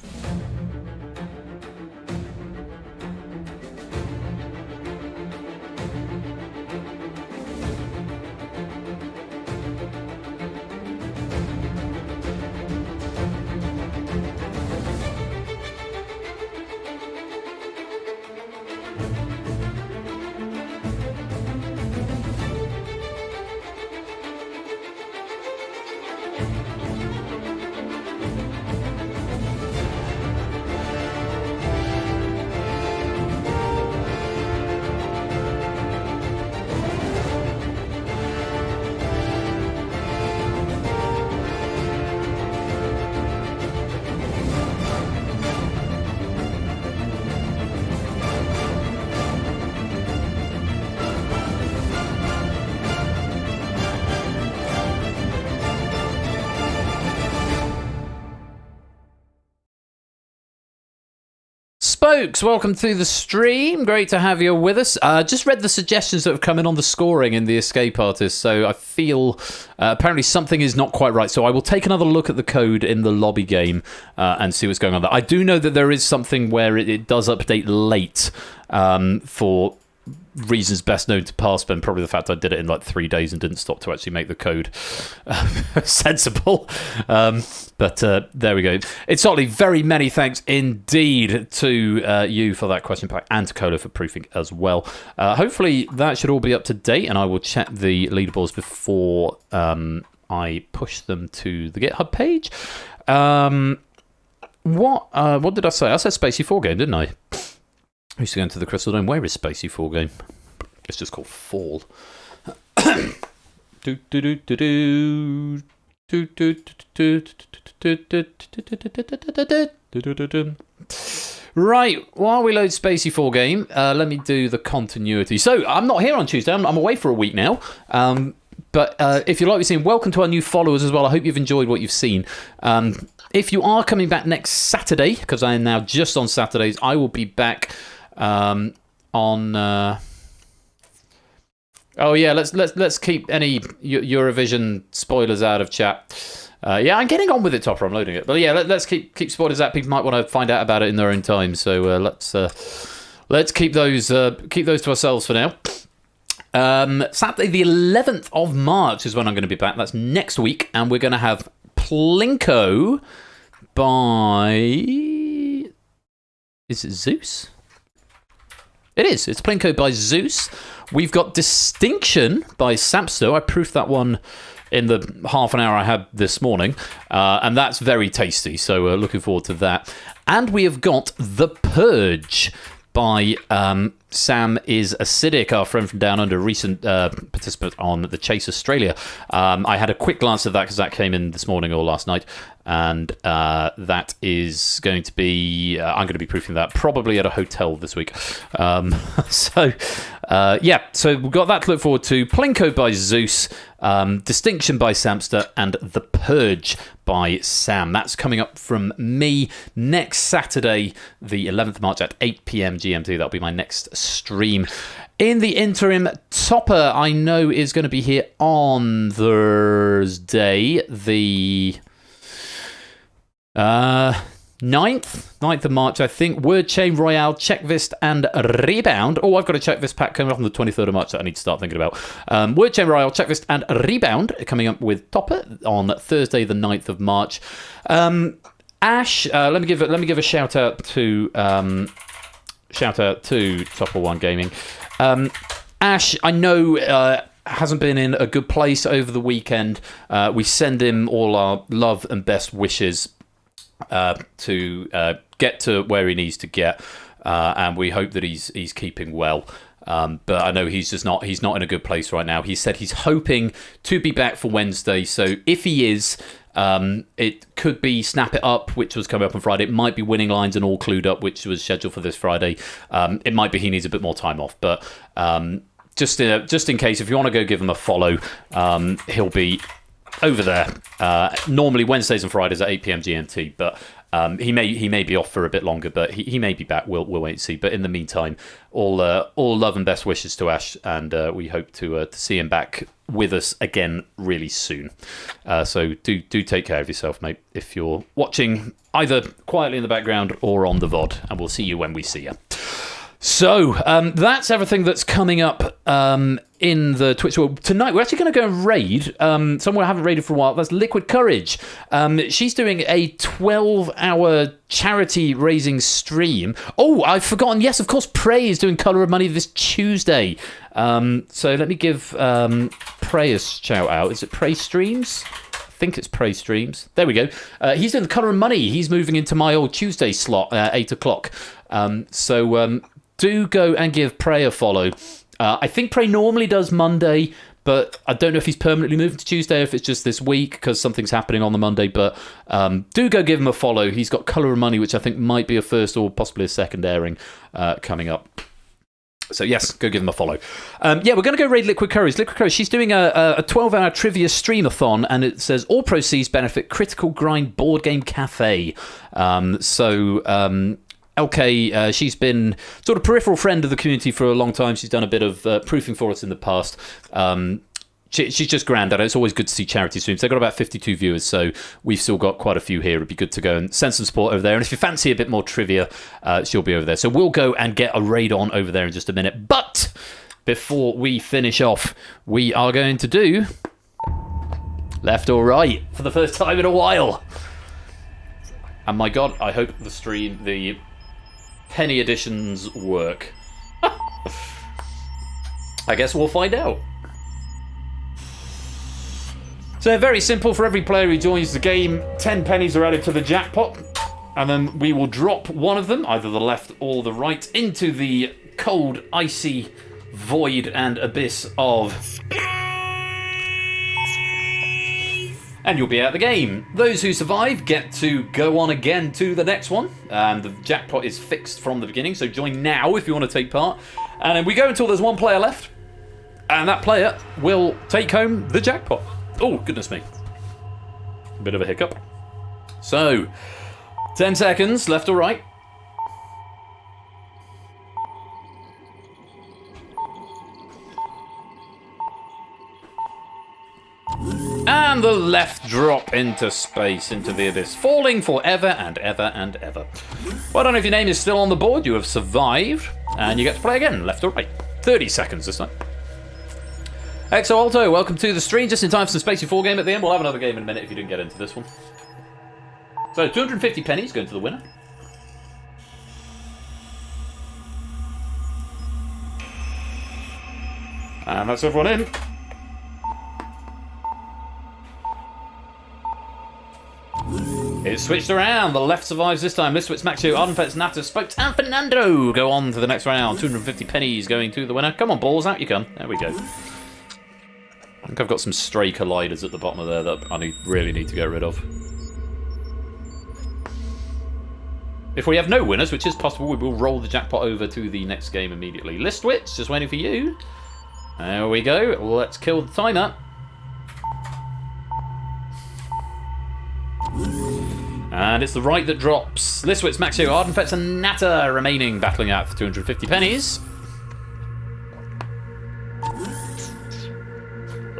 Spokes, welcome to the stream. Great to have you with us. Just read the suggestions that have come in on the scoring in the Escape Artist, so I feel apparently something is not quite right. So I will take another look at the code in the lobby game and see what's going on there. I do know that there is something where it does update late for reasons best known to Parspen, probably the fact I did it in like 3 days and didn't stop to actually make the code sensible. But there we go. It's certainly very many thanks indeed to you for that question pack and to Colo for proofing as well. Hopefully that should all be up to date, and I will check the leaderboards before I push them to the GitHub page. What did I say? I said Spacey 4 game, didn't I? I used to go into the Crystal Dome. Where is Spacey 4 game? It's just called Fall. Right, while we load Spacey 4 game, let me do the continuity. So, I'm not here on Tuesday. I'm away for a week now. But if you like what you've seen, welcome to our new followers as well. I hope you've enjoyed what you've seen. If you are coming back next Saturday, because I am now just on Saturdays, I will be back on let's keep any Eurovision spoilers out of chat. I'm getting on with it, Topper. I'm loading it, but yeah, let's keep spoilers out. People might want to find out about it in their own time, so let's keep those to ourselves for now. Saturday the 11th of March is when I'm going to be back. That's next week, and we're going to have Plinko by, is it Zeus? It is. It's Plinko by Zeus. We've got Distinction by Sapsto. I proofed that one in the half an hour I had this morning, and that's very tasty, so looking forward to that. And we have got The Purge by Sam is Acidic, our friend from Down Under, recent participant on The Chase Australia. I had a quick glance at that because that came in this morning or last night, and that is going to be, I'm going to be proofing that probably at a hotel this week. So we've got that to look forward to. Plinko by Zeus, Distinction by Samster, and The Purge by Sam. That's coming up from me next Saturday, the 11th of March at 8 p.m. GMT. That'll be my next stream. In the interim, Topper, I know, is going to be here on Thursday, the 9th of March, I think. Word Chain Royale, Checklist, and Rebound. Oh, I've got a Checklist pack coming up on the 23rd of March that I need to start thinking about. Word Chain Royale, Checklist, and Rebound coming up with Topper on Thursday, the 9th of March. Ash, let me give a shout out to Topper One Gaming. Ash, I know hasn't been in a good place over the weekend. We send him all our love and best wishes to get to where he needs to get, and we hope that he's keeping well. But I know he's not in a good place right now. He said he's hoping to be back for Wednesday. So if he is, it could be Snap It Up, which was coming up on Friday. It might be Winning Lines and All Clued Up, which was scheduled for this Friday. It might be he needs a bit more time off. But just in case, if you want to go give him a follow, he'll be over there. Normally Wednesdays and Fridays at 8 p.m. GMT, but he may be off for a bit longer, but he may be back. We'll wait and see. But in the meantime, all love and best wishes to Ash, and we hope to see him back with us again really soon. So do take care of yourself, mate, if you're watching either quietly in the background or on the VOD, and we'll see you when we see you. So that's everything that's coming up in the Twitch world. Tonight we're actually going to go and raid someone I haven't raided for a while. That's Liquid Courage. She's doing a 12-hour charity raising stream. Oh, I've forgotten. Yes, of course, Prey is doing Colour of Money this Tuesday. So let me give Prey a shout out. Is it Prey Streams? I think it's Prey Streams. There we go. He's doing the Colour of Money. He's moving into my old Tuesday slot at 8 o'clock. So do go and give Prey a follow. I think Prey normally does Monday, but I don't know if he's permanently moving to Tuesday or if it's just this week because something's happening on the Monday. But do go give him a follow. He's got Colour of Money, which I think might be a first or possibly a second airing coming up. So yes, go give him a follow. We're going to go raid Liquid Courage. Liquid Courage, she's doing a 12-hour trivia stream-a-thon, and it says all proceeds benefit Critical Grind Board Game Cafe. LK, she's been sort of peripheral friend of the community for a long time. She's done a bit of proofing for us in the past. She's just grand at it. It's always good to see charity streams. They've got about 52 viewers, so we've still got quite a few here. It'd be good to go and send some support over there. And if you fancy a bit more trivia, she'll be over there. So we'll go and get a raid on over there in just a minute. But before we finish off, we are going to do left or right for the first time in a while. And my God, I hope the penny editions work. I guess we'll find out. So very simple. For every player who joins the game, 10 pennies are added to the jackpot, and then we will drop one of them, either the left or the right, into the cold, icy void and abyss of and you'll be out of the game. Those who survive get to go on again to the next one. The jackpot is fixed from the beginning, so join now if you want to take part. And then we go until there's one player left, and that player will take home the jackpot. Oh, goodness me. Bit of a hiccup. So, 10 seconds, left or right. And the left drop into space, into the abyss, falling forever and ever and ever. Well done if your name is still on the board, you have survived, and you get to play again, left or right. 30 seconds this time. Exo Alto, welcome to the stream, just in time for some Spacey 4 game at the end. We'll have another game in a minute if you didn't get into this one. So, 250 pennies going to the winner. And that's everyone in. It's switched around. The left survives this time. Listwitz, Maxio, Ardenfetz, Natter, Spokes, and Fernando go on to the next round. 250 pennies going to the winner. Come on, balls, out you come. There we go. I think I've got some stray colliders at the bottom of there that I really need to get rid of. If we have no winners, which is possible, we will roll the jackpot over to the next game immediately. Listwitz, just waiting for you. There we go. Let's kill the timer. And it's the right that drops. Listwitz, Maxio, Ardenfetz, and Natter remaining, battling out for 250 pennies.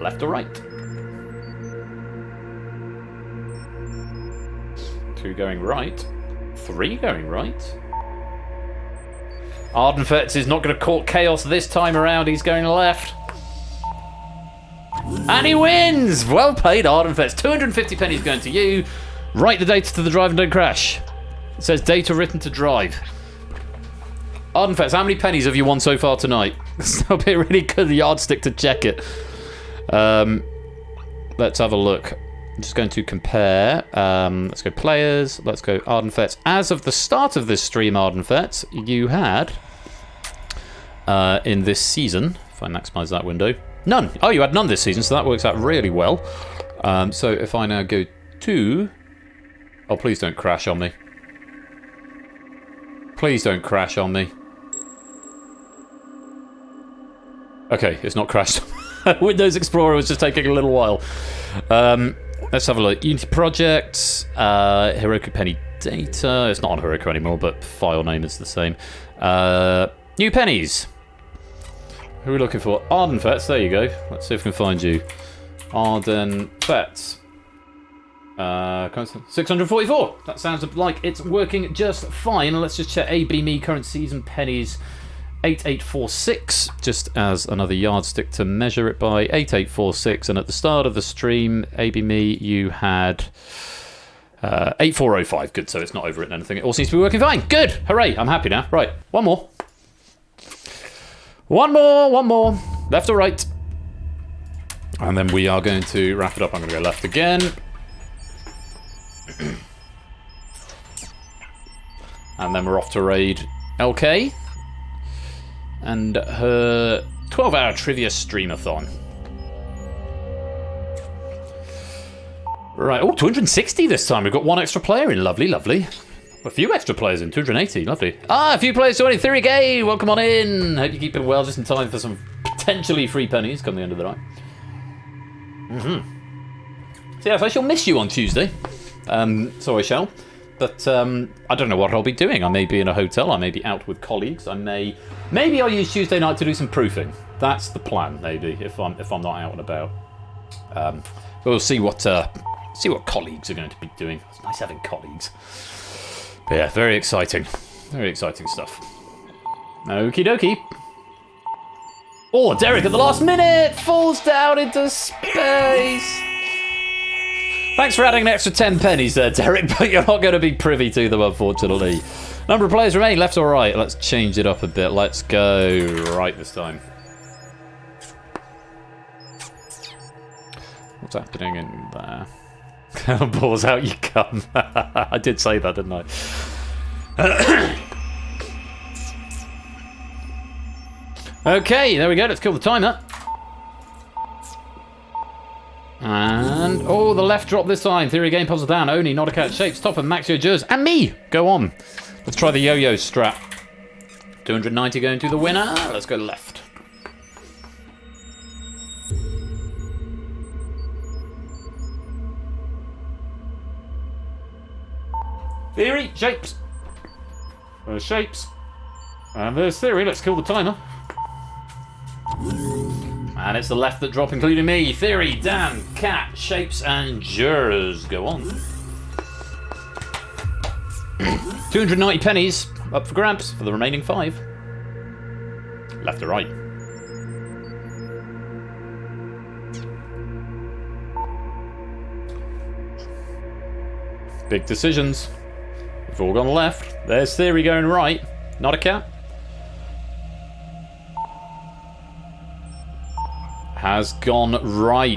Left or right? 2 going right. 3 going right. Ardenfetz is not going to court chaos this time around. He's going left. And he wins! Well played, Ardenfetz. 250 pennies going to you. Write the data to the drive and don't crash. It says data written to drive. Ardenfetz, how many pennies have you won so far tonight? That'll be a really good yardstick to check it. Let's have a look. I'm just going to compare. Let's go players. Let's go Ardenfets. As of the start of this stream, Ardenfets, you had in this season, if I maximize that window, none. Oh, you had none this season, so that works out really well. So if I now go to... Oh, please don't crash on me. Please don't crash on me. Okay, it's not crashed. Windows Explorer was just taking a little while. Let's have a look. Unity Project, Heroku Penny Data. It's not on Heroku anymore, but file name is the same. New pennies. Who are we looking for? Ardenfets, there you go. Let's see if we can find you. Ardenfets. 644. That sounds like it's working just fine. Let's just check ABME current season pennies 8846, just as another yardstick to measure it by. 8846, and at the start of the stream, ABME, you had 8405. Good, so it's not overwritten anything. It all seems to be working fine. Good, hooray! I'm happy now. Right, one more. One more. Left or right? And then we are going to wrap it up. I'm going to go left again. And then we're off to raid LK and her 12-hour trivia streamathon. Right, oh, 260 this time. We've got one extra player in. Lovely. A few extra players in, 280. Lovely. A few players joining. Theory Gay, welcome on in. Hope you're keeping well, just in time for some potentially free pennies come the end of the night. So yes, I shall miss you on Tuesday. So I shall. But I don't know what I'll be doing. I may be in a hotel. I may be out with colleagues. Maybe I'll use Tuesday night to do some proofing. That's the plan. Maybe if I'm not out and about. We'll see what colleagues are going to be doing. It's nice having colleagues. But yeah, very exciting. Very exciting stuff. Okie dokie. Oh, Derek at the last minute falls down into space. Thanks for adding an extra 10 pennies there, Derek, but you're not going to be privy to them, unfortunately. Number of players remain, left or right? Let's change it up a bit. Let's go right this time. What's happening in there? Balls out you come. I did say that, didn't I? Okay, there we go. Let's kill the timer. And, oh, the left drop this time. Theory game puzzle down. Oni, not a cat. Shapes, top, and Maxio Jers. And me! Go on. Let's try the yo-yo strap. 290 going to the winner. Let's go left. Theory, shapes. There's shapes. And there's theory. Let's kill the timer. And it's the left that drop, including me. Theory, Dan, Cat, Shapes, and Jers. Go on. 290 pennies up for grabs for the remaining 5. Left or right? Big decisions. We've all gone left. There's Theory going right. Not a cat. Has gone right.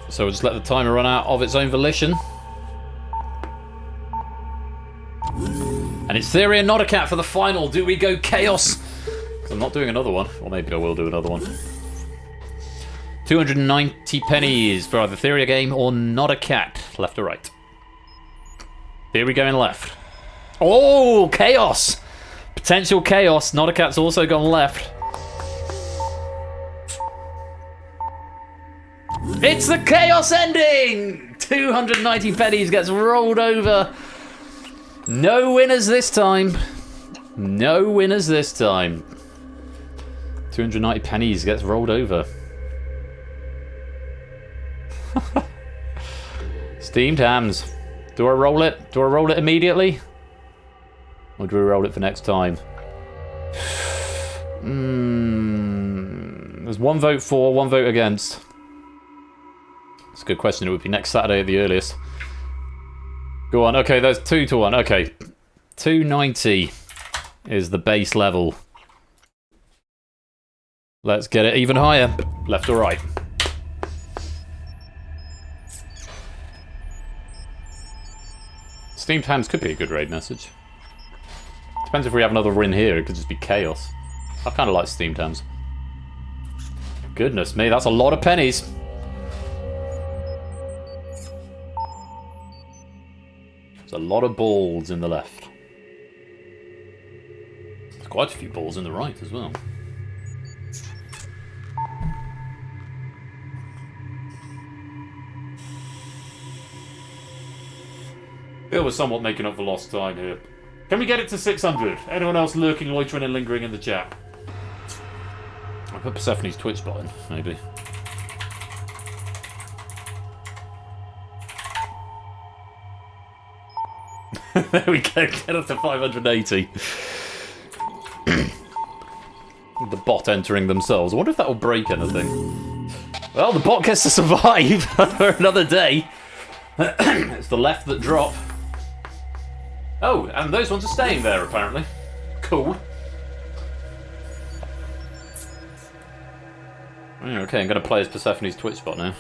So we'll just let the timer run out of its own volition. And it's Theory and not a cat for the final. Do we go chaos? Because I'm not doing another one. Or maybe I will do another one. 290 pennies for either Theory game or not a cat. Left or right? Theory going left. Oh, chaos! Potential chaos. Not a cat's also gone left. It's the chaos ending! 290 pennies gets rolled over. No winners this time. No winners this time. 290 pennies gets rolled over. Steamed hams. Do I roll it? Do I roll it immediately? Or do we roll it for next time? There's 1 vote for, 1 vote against. It's a good question. It would be next Saturday at the earliest. Go on. Okay, there's 2 to 1. Okay. 290 is the base level. Let's get it even higher. Left or right? Steamed hams could be a good raid message. Depends if we have another win here, it could just be chaos. I kind of like steamed hams. Goodness me, that's a lot of pennies. There's a lot of balls in the left. There's quite a few balls in the right as well. Bill was somewhat making up for lost time here. Can we get it to 600? Anyone else lurking, loitering and lingering in the chat? I'll put Persephone's Twitch button, maybe. There we go, get up to 580. The bot entering themselves. I wonder if that will break anything. Well, the bot gets to survive for another day. It's the left that drop. Oh, and those ones are staying there, apparently. Cool. Okay, I'm going to play as Persephone's Twitch bot now.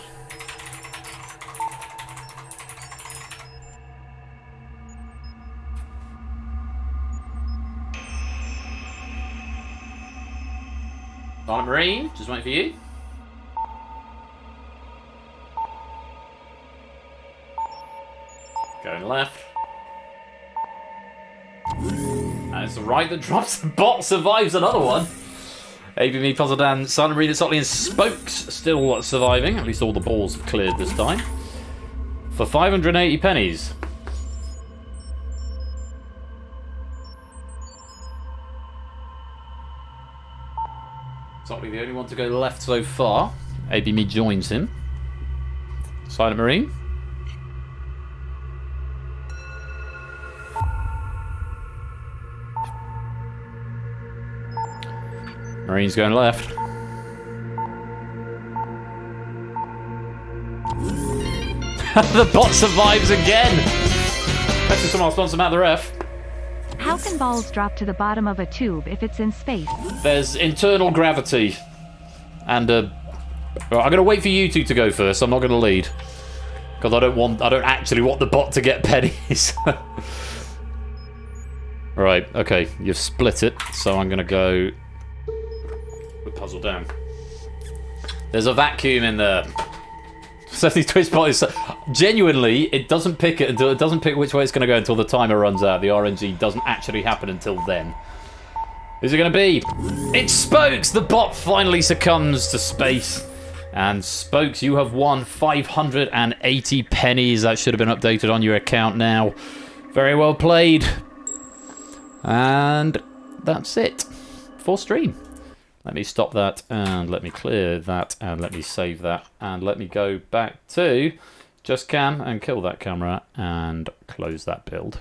Silent Marine, just waiting for you. Going left. And it's the right that drops. The bot survives another one. ABM, Puzzle Dan, Silent Marine, Sotley and Spokes still surviving. At least all the balls have cleared this time. For 580 pennies. Sotley the only one to go left so far. ABM joins him. Silent Marine. Marine's going left. The bot survives again! That's just someone sponsor Matt the Ref. How can balls drop to the bottom of a tube if it's in space? There's internal gravity. And, well, I'm going to wait for you two to go first. I'm not going to lead. Because I don't actually want the bot to get pennies. Right, okay. You've split it. So I'm going to go... Puzzle down. There's a vacuum in there. Seth's Twitch bot is genuinely, it doesn't pick it until it doesn't pick which way it's going to go until the timer runs out. The RNG doesn't actually happen until then. Who's it going to be? It's Spokes. The bot finally succumbs to space. And Spokes, you have won 580 pennies. That should have been updated on your account now. Very well played. And that's it for stream. Let me stop that, and let me clear that, and let me save that, and let me go back to Just Cam and kill that camera and close that build.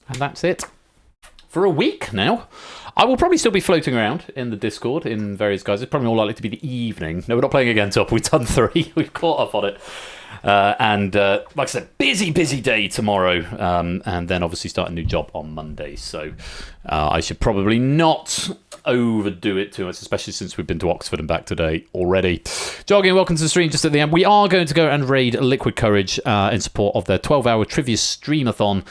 And that's it. For a week now. I will probably still be floating around in the Discord in various guys. It's probably more likely to be the evening. No, we're not playing again, Top. We've done 3. We've caught up on it. And like I said, busy day tomorrow. And then obviously start a new job on Monday. So I should probably not overdo it too much, especially since we've been to Oxford and back today already. Jogging, welcome to the stream. Just at the end, we are going to go and raid Liquid Courage in support of their 12-hour trivia streamathon.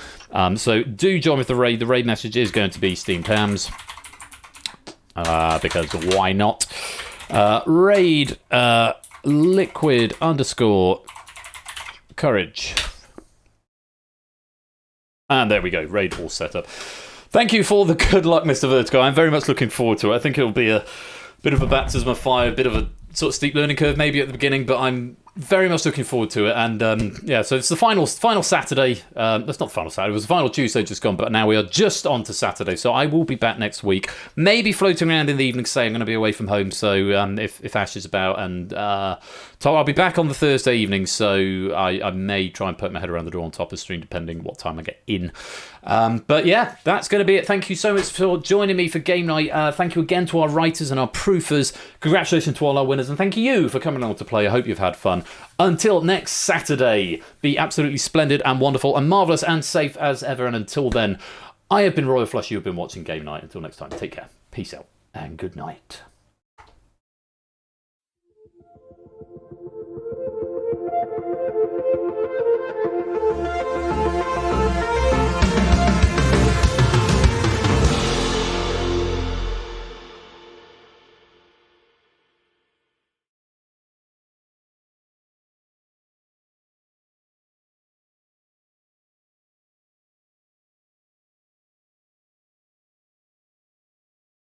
So do join with the raid. The raid message is going to be steamed hams. Because why not? Raid Liquid _ Courage. And there we go. Raid all set up. Thank you for the good luck, Mr. Vertigo. I'm very much looking forward to it. I think it'll be a bit of a baptism of fire, a bit of a sort of steep learning curve maybe at the beginning, but I'm very much looking forward to it. And yeah, so it's the final Saturday. That's not the final Saturday. It was the final Tuesday just gone, but now we are just on to Saturday. So I will be back next week, maybe floating around in the evening, saying I'm going to be away from home. So if Ash is about, and I'll be back on the Thursday evening. So I may try and poke my head around the door on top of the stream, depending what time I get in. But yeah, that's going to be it. Thank you so much for joining me for game night. Thank you again to our writers and our proofers. Congratulations to all our winners, and thank you for coming along to play. I hope you've had fun. Until next Saturday, be absolutely splendid and wonderful and marvellous and safe as ever. And until then, I have been Royal Flush. You have been watching Game Night. Until next time, take care. Peace out and good night.